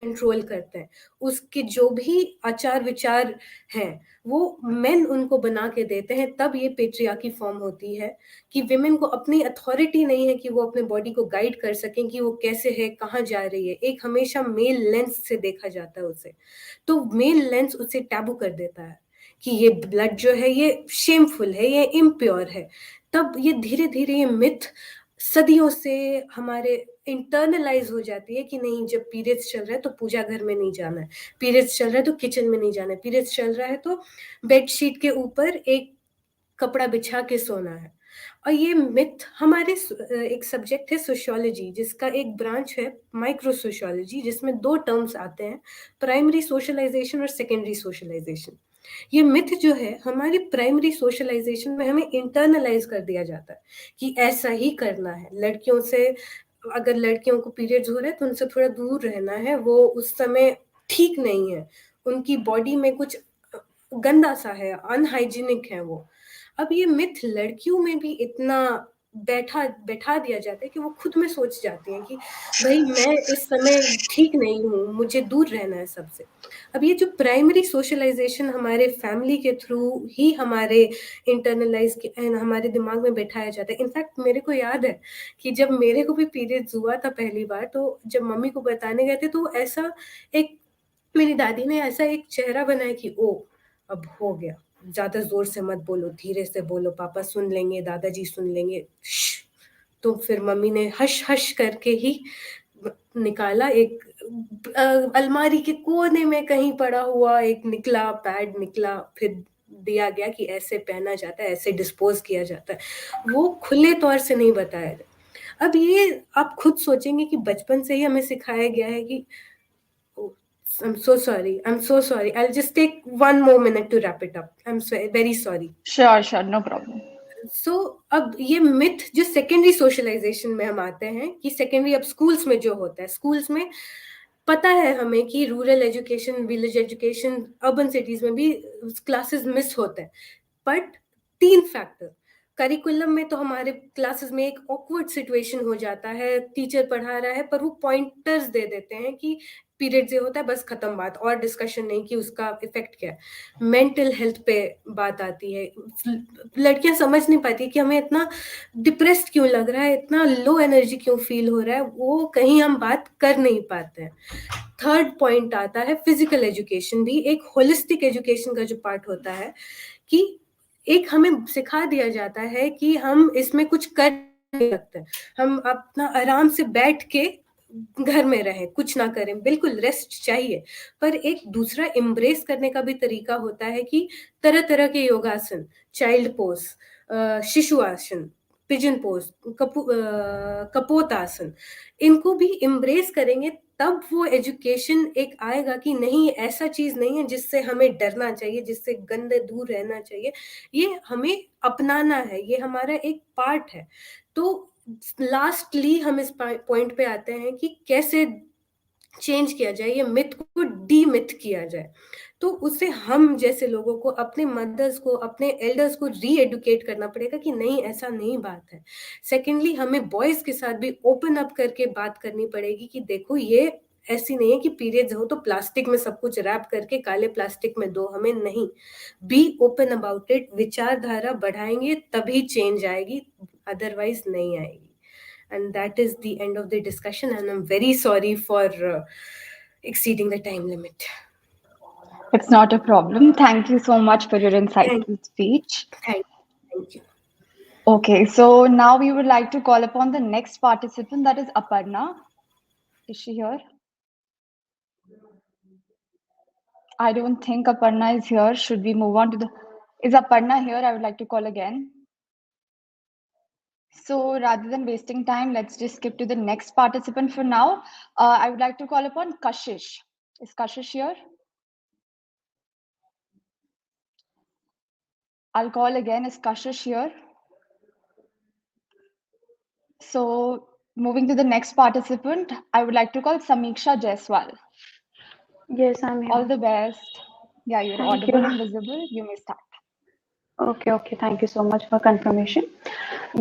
कंट्रोल करते हैं, उसके जो भी आचार विचार हैं वो मेन उनको बना के देते हैं. तब ये पेट्रियार्की फॉर्म होती है कि विमेन को अपनी अथॉरिटी नहीं है कि वो अपने बॉडी को गाइड कर सकें कि वो कैसे है, कहाँ जा रही है. एक हमेशा मेल लेंस से देखा जाता है उसे, तो मेल लेंस उसे टैबू कर देता है कि ये ब्लड जो है ये शेमफुल है, ये इम्प्योर है. तब ये धीरे धीरे ये मिथ सदियों से हमारे इंटरनलाइज हो जाती है कि नहीं, जब पीरियड्स चल रहा है तो पूजा घर में नहीं जाना है, पीरियड्स चल रहा है तो किचन में नहीं जाना है, पीरियड्स चल रहा है तो बेडशीट के ऊपर एक कपड़ा बिछा के सोना है. और ये मिथ हमारे एक सब्जेक्ट है सोशियोलॉजी जिसका एक ब्रांच है माइक्रो सोशियोलॉजी जिसमें 2 टर्म्स आते हैं, प्राइमरी सोशलाइजेशन और सेकेंडरी सोशलाइजेशन. ये मिथ जो है हमारी प्राइमरी सोशलाइजेशन में हमें इंटरनलाइज कर दिया जाता है कि ऐसा ही करना है. लड़कियों से अगर लड़कियों को पीरियड्स हो रहे हैं तो उनसे थोड़ा दूर रहना है, वो उस समय ठीक नहीं है, उनकी बॉडी में कुछ गंदा सा है, अनहाइजीनिक है वो. अब ये मिथ लड़कियों में भी इतना बैठा दिया जाता है कि वो खुद में सोच जाती हैं कि भाई मैं इस समय ठीक नहीं हूँ, मुझे दूर रहना है सबसे. अब ये जो प्राइमरी सोशलाइजेशन हमारे फैमिली के थ्रू ही हमारे इंटरनलाइज हमारे दिमाग में बैठाया जाता है. इनफैक्ट मेरे को याद है कि जब मेरे को भी पीरियड्स हुआ था पहली बार, तो जब मम्मी को बताने गए थे तो ऐसा एक मेरी दादी ने ऐसा एक चेहरा बनाया कि ओ अब हो गया, ज्यादा जोर से मत बोलो, धीरे से बोलो, पापा सुन लेंगे, दादाजी सुन लेंगे. तो फिर मम्मी ने हश हश करके ही निकाला, एक अलमारी के कोने में कहीं पड़ा हुआ एक निकला पैड निकला, फिर दिया गया कि ऐसे पहना जाता है, ऐसे डिस्पोज किया जाता है. वो खुले तौर से नहीं बताया जाता. अब ये आप खुद सोचेंगे कि बचपन से ही हमें सिखाया गया है कि I'm so sorry. I'll just take one more minute to wrap it up. I'm very sorry. Sure, no problem. So, अब ये मिथ जो सेकेंडरी सोशलाइजेशन में हम आते हैं कि सेकेंडरी अब स्कूल्स में जो होता है, स्कूल्स में पता है हमें कि rural education, village education, urban cities में भी क्लासेस मिस होते हैं. बट 3 फैक्टर, करिकुलम में तो हमारे क्लासेस में एक ऑकवर्ड सिचुएशन हो जाता है, टीचर पढ़ा रहा है पर वो पॉइंटर्स दे देते हैं कि पीरियड से होता है, बस खत्म बात, और डिस्कशन नहीं कि उसका इफेक्ट क्या है. मेंटल हेल्थ पे बात आती है, लड़कियां समझ नहीं पाती कि हमें इतना डिप्रेस्ड क्यों लग रहा है, इतना लो एनर्जी क्यों फील हो रहा है, वो कहीं हम बात कर नहीं पाते हैं. 3rd पॉइंट आता है फिजिकल एजुकेशन, भी एक होलिस्टिक एजुकेशन का जो पार्ट होता है कि एक हमें सिखा दिया जाता है कि हम इसमें कुछ कर नहीं सकते, हम अपना आराम से बैठ के घर में रहें, कुछ ना करें, बिल्कुल रेस्ट चाहिए, पर एक दूसरा एम्ब्रेस करने का भी तरीका होता है कि तरह तरह के योगासन, चाइल्ड पोज, शिशु आसन, पिजन पोज, कपोत आसन, इनको भी एम्ब्रेस करेंगे तब वो एजुकेशन एक आएगा कि नहीं ऐसा चीज नहीं है जिससे हमें डरना चाहिए, जिससे गंदे दूर रहना चाहिए, ये हमें अपनाना है, ये हमारा एक पार्ट है। तो लास्टली हम इस पॉइंट पे आते हैं कि कैसे चेंज किया जाए, ये मिथ को डीमिथ किया जाए। तो उससे हम जैसे लोगों को, अपने मदर्स को, अपने एल्डर्स को री एडुकेट करना पड़ेगा कि नहीं ऐसा नहीं बात है। सेकेंडली हमें बॉयज के साथ भी ओपन अप करके बात करनी पड़ेगी कि देखो ये ऐसी नहीं है कि पीरियड्स हो तो प्लास्टिक में सब कुछ रैप करके काले प्लास्टिक में दो हमें, नहीं, बी ओपन अबाउट इट, विचारधारा बढ़ाएंगे तभी चेंज आएगी, अदरवाइज नहीं आएगी। And that is the end of the discussion, and I'm very sorry for exceeding the time limit. It's not a problem. Thank you so much for your insightful speech. Thank you. Okay, so now we would like to call upon the next participant, that is Aparna. Is she here? I don't think Aparna is here. Should we move on to the... Is Aparna here? I would like to call again. So rather than wasting time, let's just skip to the next participant for now. I would like to call upon Kashish. Is Kashish here? I'll call again. Is Kashish here? So moving to the next participant, I would like to call Samiksha Jaiswal. Yes, I'm here. All the best. Yeah, you're Thank audible you. and visible. You may start. Okay. Thank you so much for confirmation.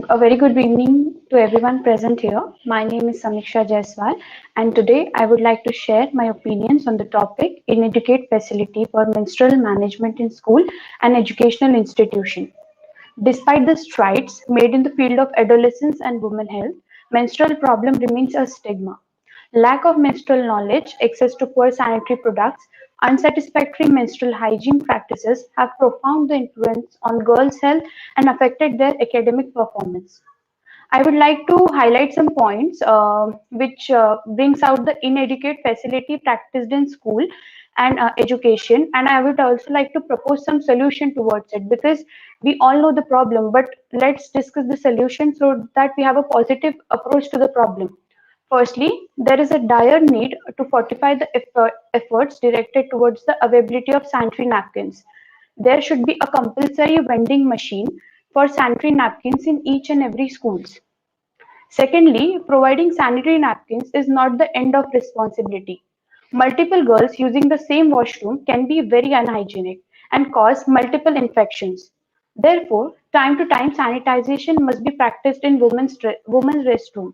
A very good evening to everyone present here. My name is Samiksha Jaiswal, and today I would like to share my opinions on the topic inadequate facility for menstrual management in school and educational institution. Despite the strides made in the field of adolescence and women health, menstrual problem remains a stigma. Lack of menstrual knowledge, access to poor sanitary products, unsatisfactory menstrual hygiene practices have profound influence on girls' health and affected their academic performance. I would like to highlight some points which brings out the inadequate facility practiced in school and education, and I would also like to propose some solution towards it, because we all know the problem, but let's discuss the solution so that we have a positive approach to the problem. Firstly, there is a dire need to fortify the efforts directed towards the availability of sanitary napkins. There should be a compulsory vending machine for sanitary napkins in each and every schools. Secondly, providing sanitary napkins is not the end of responsibility. Multiple girls using the same washroom can be very unhygienic and cause multiple infections. Therefore, time to time sanitization must be practiced in women's restroom.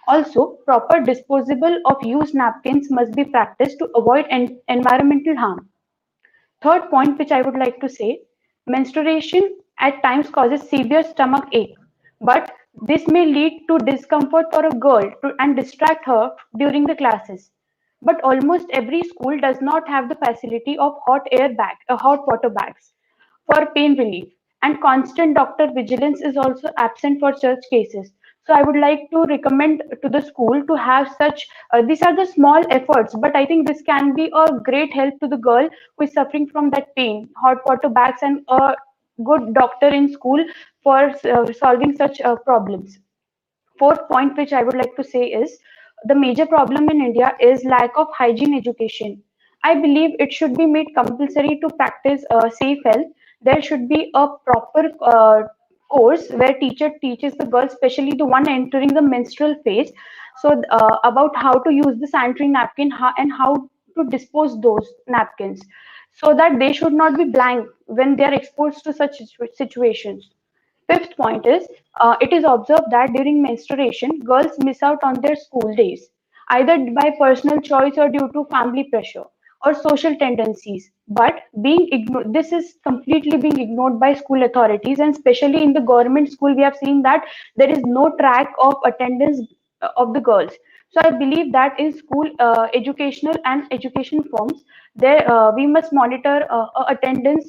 Also, proper disposal of used napkins must be practiced to avoid environmental harm. Third point which I would like to say, menstruation at times causes severe stomach ache, but this may lead to discomfort for a girl and distract her during the classes. But almost every school does not have the facility of hot water bags for pain relief, and constant doctor vigilance is also absent for such cases. So I would like to recommend to the school to have such, these are the small efforts, but I think this can be a great help to the girl who is suffering from that pain, hot water bags and a good doctor in school for solving such problems. Fourth point which I would like to say is the major problem in India is lack of hygiene education. I believe it should be made compulsory to practice safe health. There should be a proper course where teacher teaches the girls, especially the one entering the menstrual phase, so about how to use the sanitary napkin and how to dispose those napkins, so that they should not be blank when they are exposed to such situations. Fifth point is, it is observed that during menstruation, girls miss out on their school days, either by personal choice or due to family pressure or social tendencies. But this is completely being ignored by school authorities, and especially in the government school, we have seen that there is no track of attendance of the girls. So I believe that in school educational and education forms, there we must monitor attendance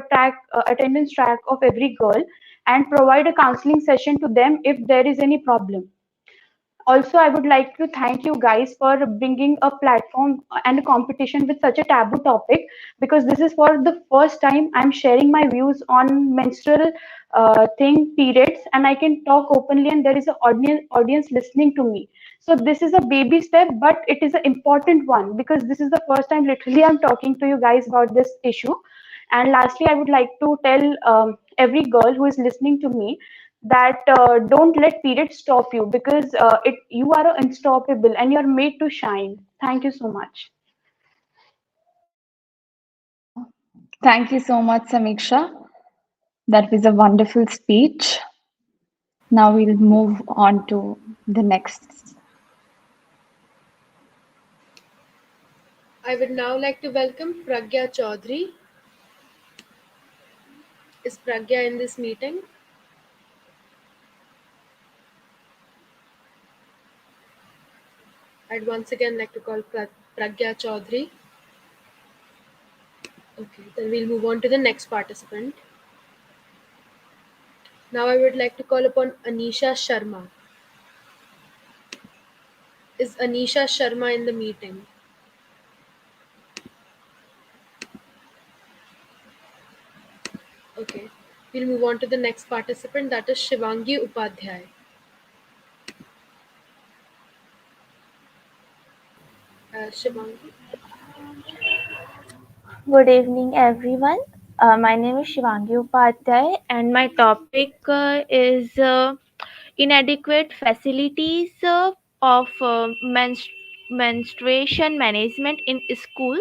track of every girl and provide a counseling session to them if there is any problem. also, I would like to thank you guys for bringing a platform and a competition with such a taboo topic, because this is for the first time I'm sharing my views on menstrual thing, periods, and I can talk openly, and there is an audience listening to me. So this is a baby step, but it is an important one, because this is the first time literally I'm talking to you guys about this issue. And lastly, I would like to tell every girl who is listening to me that don't let periods stop you, because you are unstoppable and you're made to shine. Thank you so much. Thank you so much, Samiksha. That was a wonderful speech. Now we'll move on to the next. I would now like to welcome Pragya Chaudhary. Is Pragya in this meeting? I'd once again like to call Pragya Chaudhary. Okay, then we'll move on to the next participant. Now I would like to call upon Anisha Sharma. Is Anisha Sharma in the meeting? Okay, we'll move on to the next participant, that is Shivangi Upadhyay. Shivangi. Good evening, everyone. My name is Shivangi Upadhyay, and my topic is inadequate facilities of menstruation management in school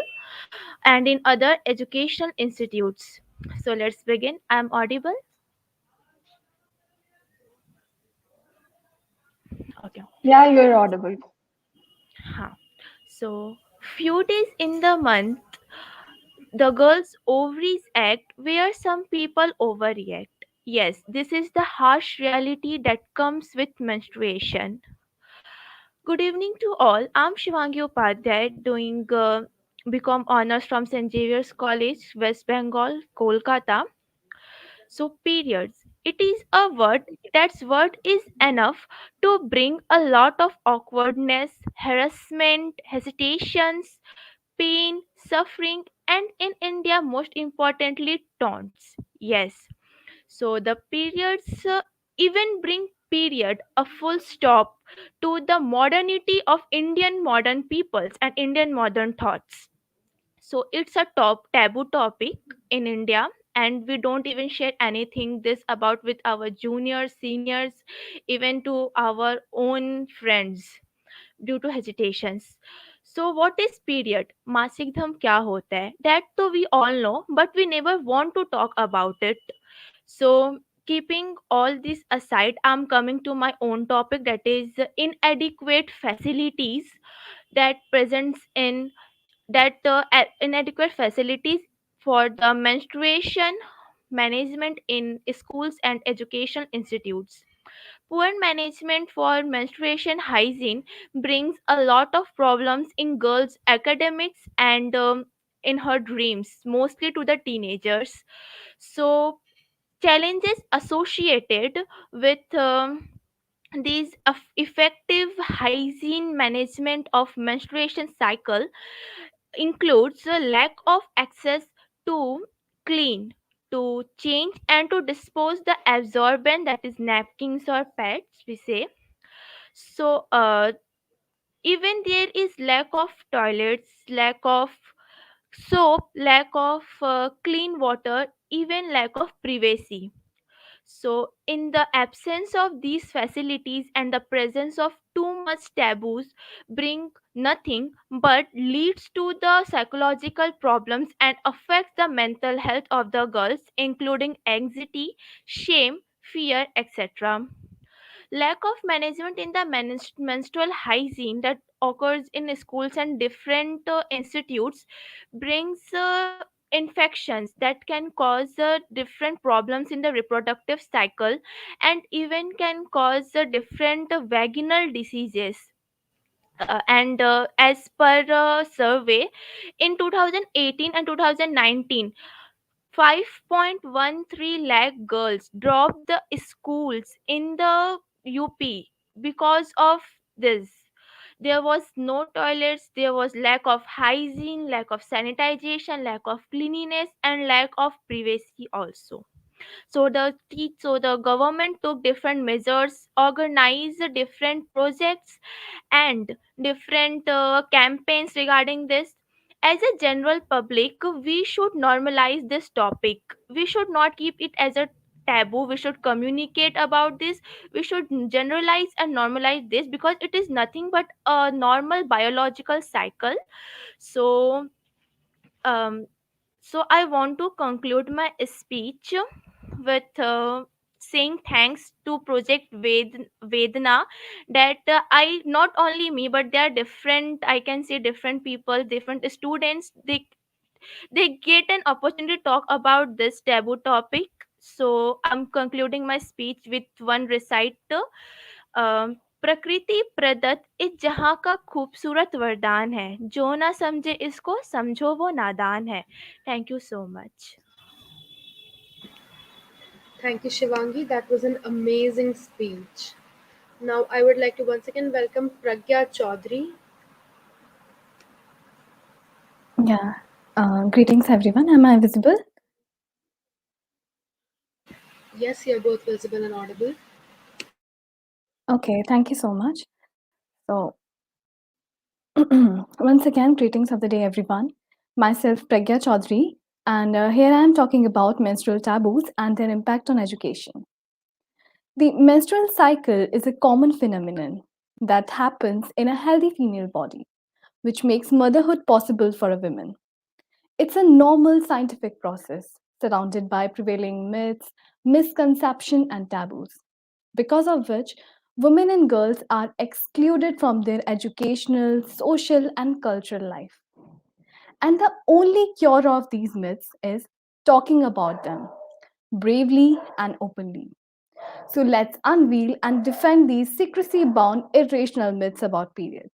and in other educational institutes. So let's begin. I'm audible. Okay. Yeah, you're audible. Huh. So few days in the month, the girl's ovaries act where some people overreact. Yes, this is the harsh reality that comes with menstruation. Good evening to all. I'm Shivangi Upadhyay, doing BCom honors from St. Xavier's College, West Bengal, Kolkata. So periods. It is a word. That's word is enough to bring a lot of awkwardness, harassment, hesitations, pain, suffering, and in India, most importantly, taunts. Yes. So the periods even bring period a full stop to the modernity of Indian modern peoples and Indian modern thoughts. So it's a top taboo topic in India, and we don't even share anything this about with our juniors, seniors, even to our own friends due to hesitations. So what is period? मासिक धर्म क्या होता है? That तो we all know, but we never want to talk about it. So keeping all this aside, I'm coming to my own topic, that is inadequate facilities that presents in that inadequate facilities for the menstruation management in schools and educational institutes. Poor management for menstruation hygiene brings a lot of problems in girls' academics and in her dreams, mostly to the teenagers. So, challenges associated with these effective hygiene management of menstruation cycle includes a lack of access to clean, to change and to dispose the absorbent, that is napkins or pads we say. So even there is lack of toilets, lack of soap, lack of clean water, even lack of privacy. So, in the absence of these facilities and the presence of too much taboos, bring nothing but leads to the psychological problems and affects the mental health of the girls, including anxiety, shame, fear, etc. Lack of management in the menstrual hygiene that occurs in schools and different institutes brings infections that can cause different problems in the reproductive cycle and even can cause different vaginal diseases. And as per a survey in 2018 and 2019, 5.13 lakh girls dropped the schools in the UP because of this. There was no toilets, there was lack of hygiene, lack of sanitization, lack of cleanliness, and lack of privacy also. So the government took different measures, organized different projects and different campaigns regarding this. As a general public, we should normalize this topic. We should not keep it as a taboo. We should communicate about this. We should generalize and normalize this because it is nothing but a normal biological cycle. So um, so I want to conclude my speech with saying thanks to Project Vedana, that I not only me but there are different, I can say different people, different students, they get an opportunity to talk about this taboo topic. So I'm concluding my speech with one recite. प्रकृति प्रदत्त इस जहां का खूबसूरत वरदान है, जो ना समझे इसको समझो वो नादान है. Thank you so much. Thank you, Shivangi. That was an amazing speech. Now, I would like to once again welcome Pragya Chaudhary. Yeah. Greetings, everyone. Am I visible? Yes, you're both visible and audible. Okay, thank you so much. So, once again, greetings of the day, everyone. Myself, Pragya Chaudhary, and here I am talking about menstrual taboos and their impact on education. The menstrual cycle is a common phenomenon that happens in a healthy female body, which makes motherhood possible for a woman. It's a normal scientific process surrounded by prevailing myths, misconceptions, and taboos, because of which women and girls are excluded from their educational, social, and cultural life. And the only cure of these myths is talking about them bravely and openly. So let's unveil and defend these secrecy bound, irrational myths about periods.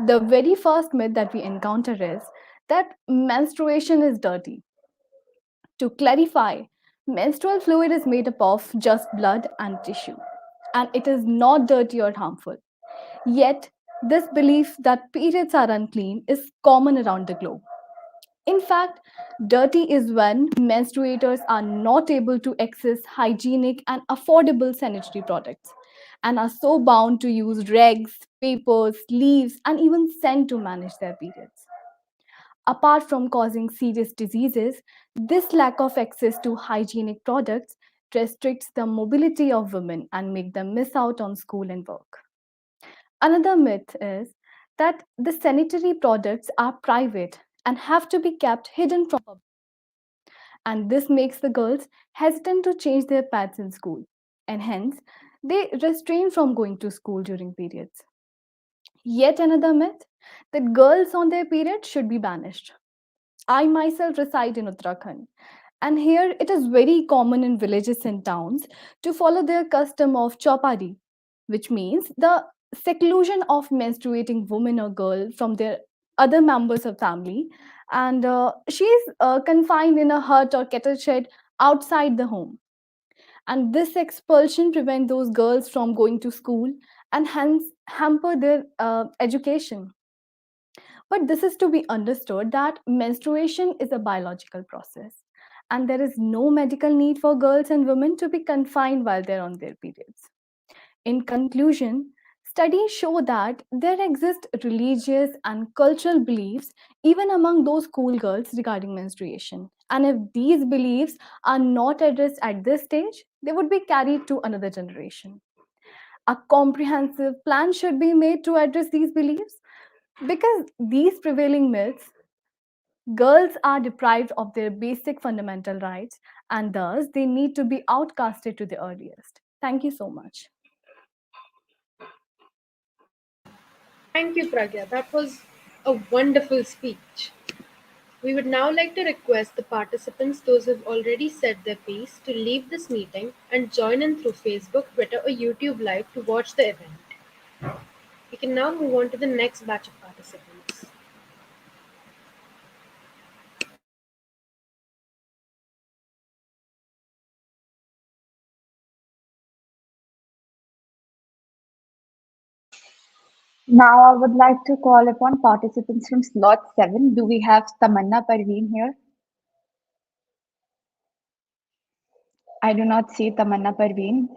The very first myth that we encounter is that menstruation is dirty. To clarify, menstrual fluid is made up of just blood and tissue, and it is not dirty or harmful. Yet, this belief that periods are unclean is common around the globe. In fact, dirty is when menstruators are not able to access hygienic and affordable sanitary products and are so bound to use rags, papers, leaves, and even scent to manage their periods. Apart from causing serious diseases, this lack of access to hygienic products restricts the mobility of women and make them miss out on school and work. Another myth is that the sanitary products are private and have to be kept hidden from public. And this makes the girls hesitant to change their pads in school, and hence they refrain from going to school during periods. Yet another myth that girls on their period should be banished. I myself reside in Uttarakhand, and here it is very common in villages and towns to follow their custom of chopari, which means the seclusion of menstruating woman or girl from their other members of family, and she is confined in a hut or kettle shed outside the home. And this expulsion prevents those girls from going to school and hence hamper their education. But this is to be understood that menstruation is a biological process, and there is no medical need for girls and women to be confined while they're on their periods. In conclusion, studies show that there exist religious and cultural beliefs even among those schoolgirls regarding menstruation. And if these beliefs are not addressed at this stage, they would be carried to another generation. A comprehensive plan should be made to address these beliefs because these prevailing myths, girls are deprived of their basic fundamental rights and thus they need to be outcasted to the earliest. Thank you so much. Thank you, Pragya. That was a wonderful speech. We would now like to request the participants, those who have already said their piece, to leave this meeting and join in through Facebook, Twitter, or YouTube Live to watch the event. We can now move on to the next batch of participants. Now I would like to call upon participants from slot 7. Do we have Tamanna Parveen here? I do not see Tamanna Parveen.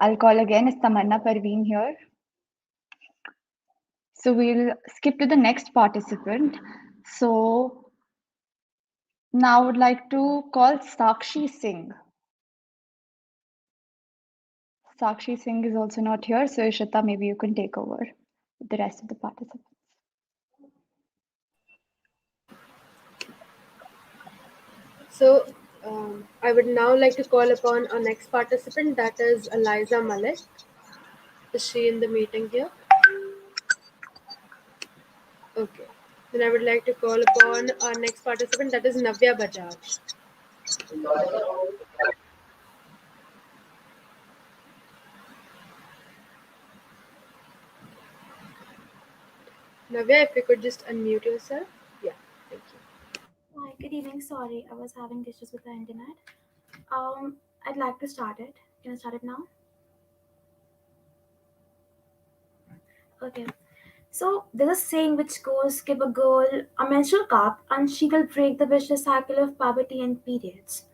I'll call again. Is Tamanna Parveen here? So we'll skip to the next participant. So now I would like to call Sakshi Singh. Sakshi Singh is also not here. So Ishita, maybe you can take over with the rest of the participants. So, I would now like to call upon our next participant, that is Eliza Malik. Is she in the meeting here? Okay. Then I would like to call upon our next participant, that is Navya Bajaj. Navya, if you could just unmute yourself. Yeah, thank you. Hi, good evening. Sorry, I was having issues with the internet. I'd like to start it. Can I start it now? Okay. So there's a saying which goes, give a girl a menstrual cup and she will break the vicious cycle of poverty and periods,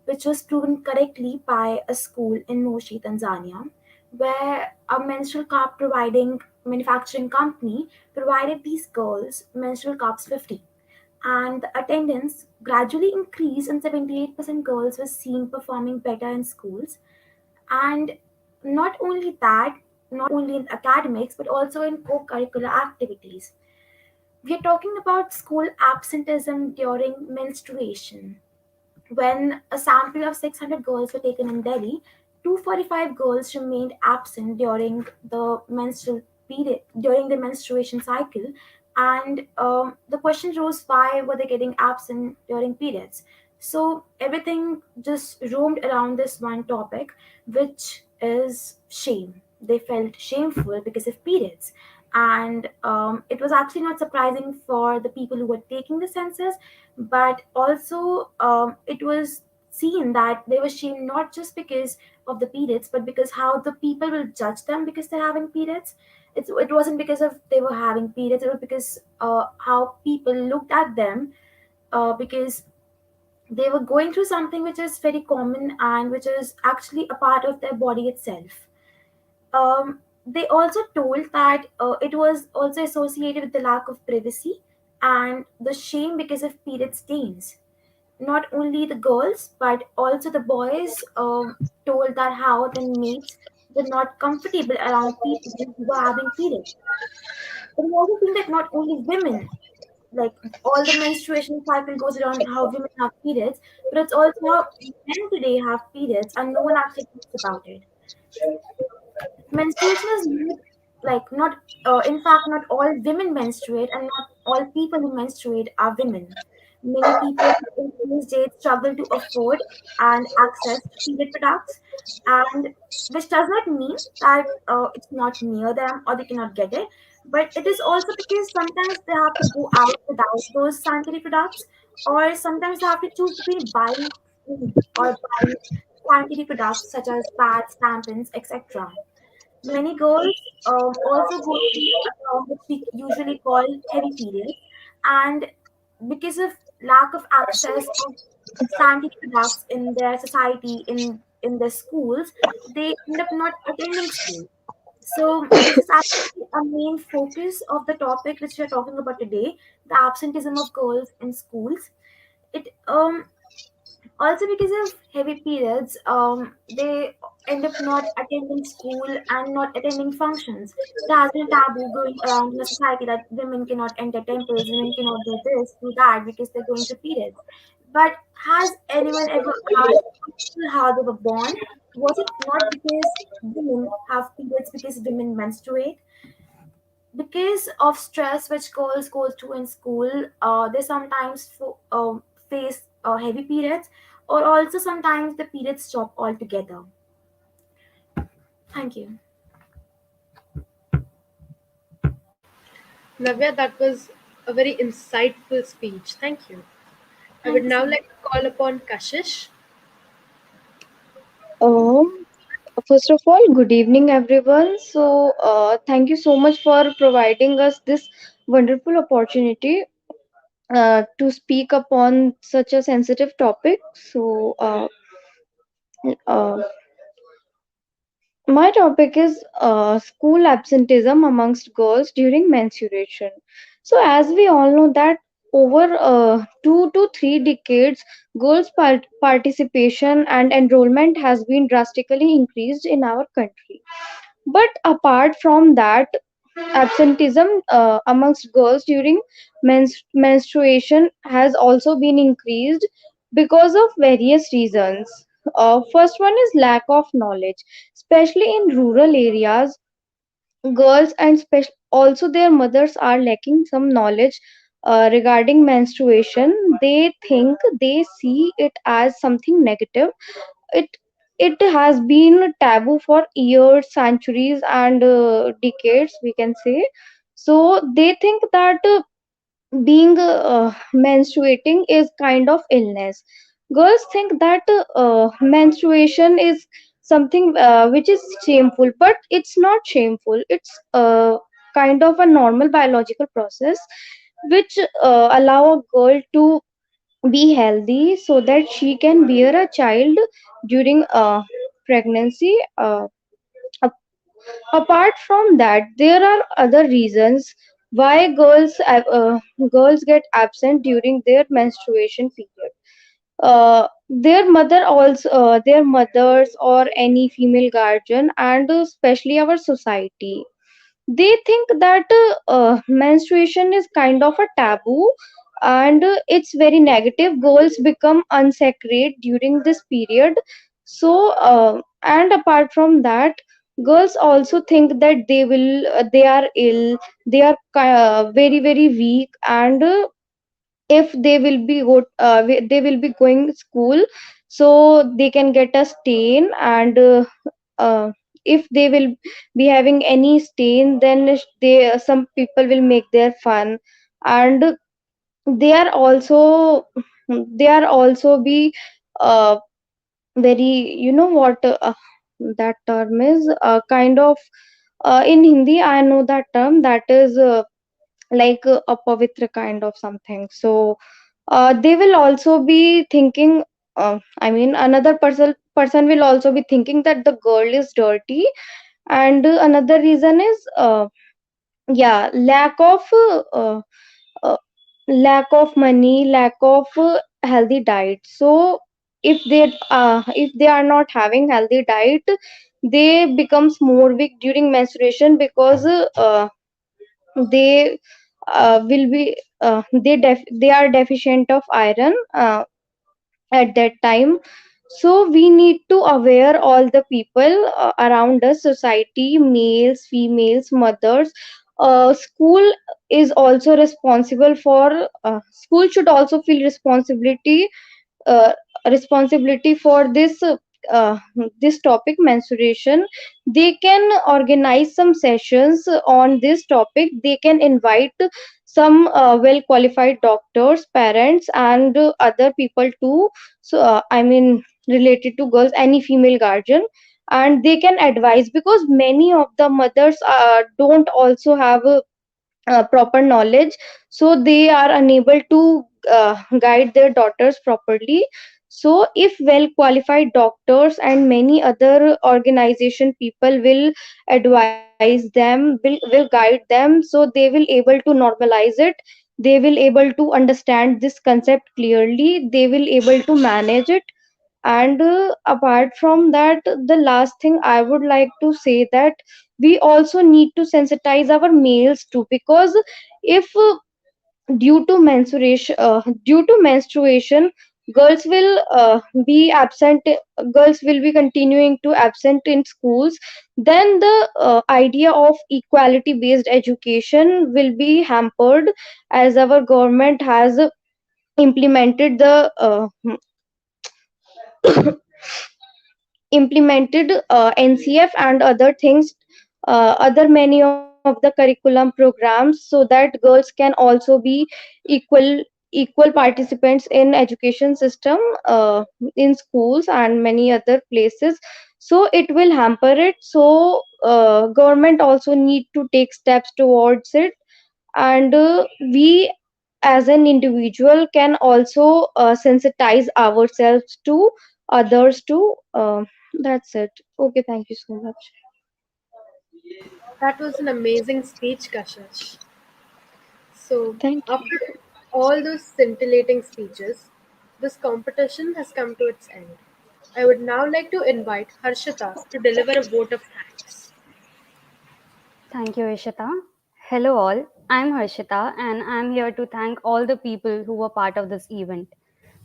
which was proven correctly by a school in Moshi, Tanzania, where a menstrual cup providing manufacturing company provided these girls menstrual cups 50, and the attendance gradually increased and 78% girls were seen performing better in schools. And not only that, not only in academics but also in co-curricular activities. We are talking about school absenteeism during menstruation. When a sample of 600 girls were taken in Delhi, 245 girls remained absent during the menstrual period, during the menstruation cycle. And the question rose, why were they getting absent during periods? So everything just roamed around this one topic, which is shame. They felt shameful because of periods. And it was actually not surprising for the people who were taking the census, but also it was seen that they were shamed not just because of the periods but because how the people will judge them because they're having periods. It wasn't because of they were having periods, it was because how people looked at them, because they were going through something which is very common and which is actually a part of their body itself. They also told that it was also associated with the lack of privacy and the shame because of period stains. Not only the girls but also the boys told that how the mates were not comfortable around people who were having periods. But we also think that not only women, like all the menstruation cycle goes around how women have periods, but it's also how men today have periods and no one actually talks about it. Menstruation is not like not in fact not all women menstruate and not all people who menstruate are women. Many people in these days struggle to afford and access period products, and which does not mean that it's not near them or they cannot get it, but it is also because sometimes they have to go out without those sanitary products, or sometimes they have to choose between buying food or buying sanitary products such as pads, tampons, etc. Many girls also go through what we usually call heavy periods, and because of lack of access of sanitary products in their society, in their schools, they end up not attending school. So this is actually a main focus of the topic which we are talking about today: the absenteeism of girls in schools. It also because of heavy periods, they end up not attending school and not attending functions. There has been a taboo going around in the society that women cannot enter temples, women cannot do this, do that because they're going through periods. But has anyone ever asked people how they were born? Was it not because women have periods because women menstruate? Because of stress which girls go through in school, they sometimes face heavy periods, or also sometimes the periods stop altogether. Thank you. Navya, that was a very insightful speech. Thank you. I would Thank you now so much. like to call upon Kashish. Um, First of all, good evening, everyone. Thank you so much for providing us this wonderful opportunity to speak upon such a sensitive topic. Uh, my topic is school absenteeism amongst girls during menstruation. So, as we all know that over 2 to 3 decades, girls' participation and enrollment has been drastically increased in our country. But apart from that, absenteeism amongst girls during menstruation has also been increased because of various reasons. First one is lack of knowledge, especially in rural areas. Girls and also their mothers are lacking some knowledge regarding menstruation. They think, they see it as something negative. It it has been taboo for years, centuries, and decades, we can say. So they think that being menstruating is kind of illness. Girls think that menstruation is something which is shameful, but it's not shameful. It's kind of a normal biological process which allow a girl to be healthy so that she can bear a child during pregnancy. Apart from that, there are other reasons why girls get absent during their menstruation period. Their mothers or any female guardian, and especially our society, they think that menstruation is kind of a taboo, and it's very negative. Girls become unsacred during this period. And apart from that, girls also think that they are ill, they are very very weak, and if they will be they will be going school, so they can get a stain, and if they will be having any stain, then some people will make their fun. And they are also be uh, very, you know what that term is, kind of, in Hindi I know that term, that is like a pavitra kind of something. So they will also be thinking, I mean, another person will also be thinking that the girl is dirty. And another reason is, yeah, uh, uh, lack of money, lack of healthy diet. So if they are not having healthy diet, they becomes more weak during menstruation, because they will be they are deficient of iron at that time. So we need to aware all the people around us, society, males, females, mothers. School is also responsible for school should also feel uh, responsibility for uh, this topic, menstruation. They can organize some sessions on this topic. They can invite some well qualified doctors, parents, and other people too. I mean, related to girls, any female guardian, and they can advise, because many of the mothers don't also have proper knowledge, so they are unable to guide their daughters properly. So if well qualified doctors and many other organization people will advise them, will guide them, so they will able to normalize it. They will able to understand this concept clearly, they will able to manage it. And apart from that, the last thing I would like to say that we also need to sensitize our males too, because if due to menstruation, girls will be absent girls will be continuing to absent in schools, then the idea of equality based education will be hampered, as our government has implemented the implemented NCF and other things, other many of the curriculum programs, so that girls can also be equal equal participants in education system, in schools and many other places, so it will hamper it. So government also need to take steps towards it, and we as an individual can also sensitize ourselves to others too. That's it. Okay, thank you so much. That was an amazing speech, Kashish. So, Thank you. after all those scintillating speeches, this competition has come to its end. I would now like to invite Harshita to deliver a vote of thanks. Thank you, Ishita. Hello, all. I'm Harshita, and I'm here to thank all the people who were part of this event.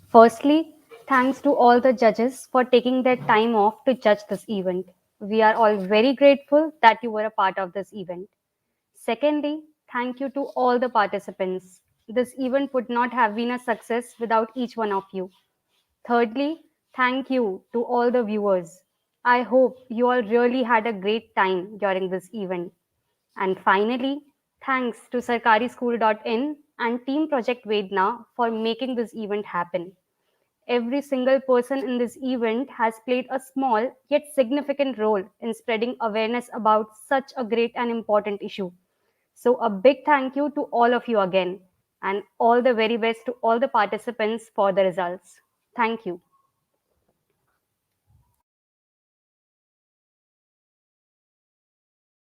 Firstly, thanks to all the judges for taking their time off to judge this event. We are all very grateful that you were a part of this event. Secondly, thank you to all the participants. This event would not have been a success without each one of you. Thirdly, thank you to all the viewers. I hope you all really had a great time during this event. And finally, thanks to Sarkarischool.in and Team Project Vedana for making this event happen. Every single person in this event has played a small yet significant role in spreading awareness about such a great and important issue. So, a big thank you to all of you again, and all the very best to all the participants for the results. Thank you.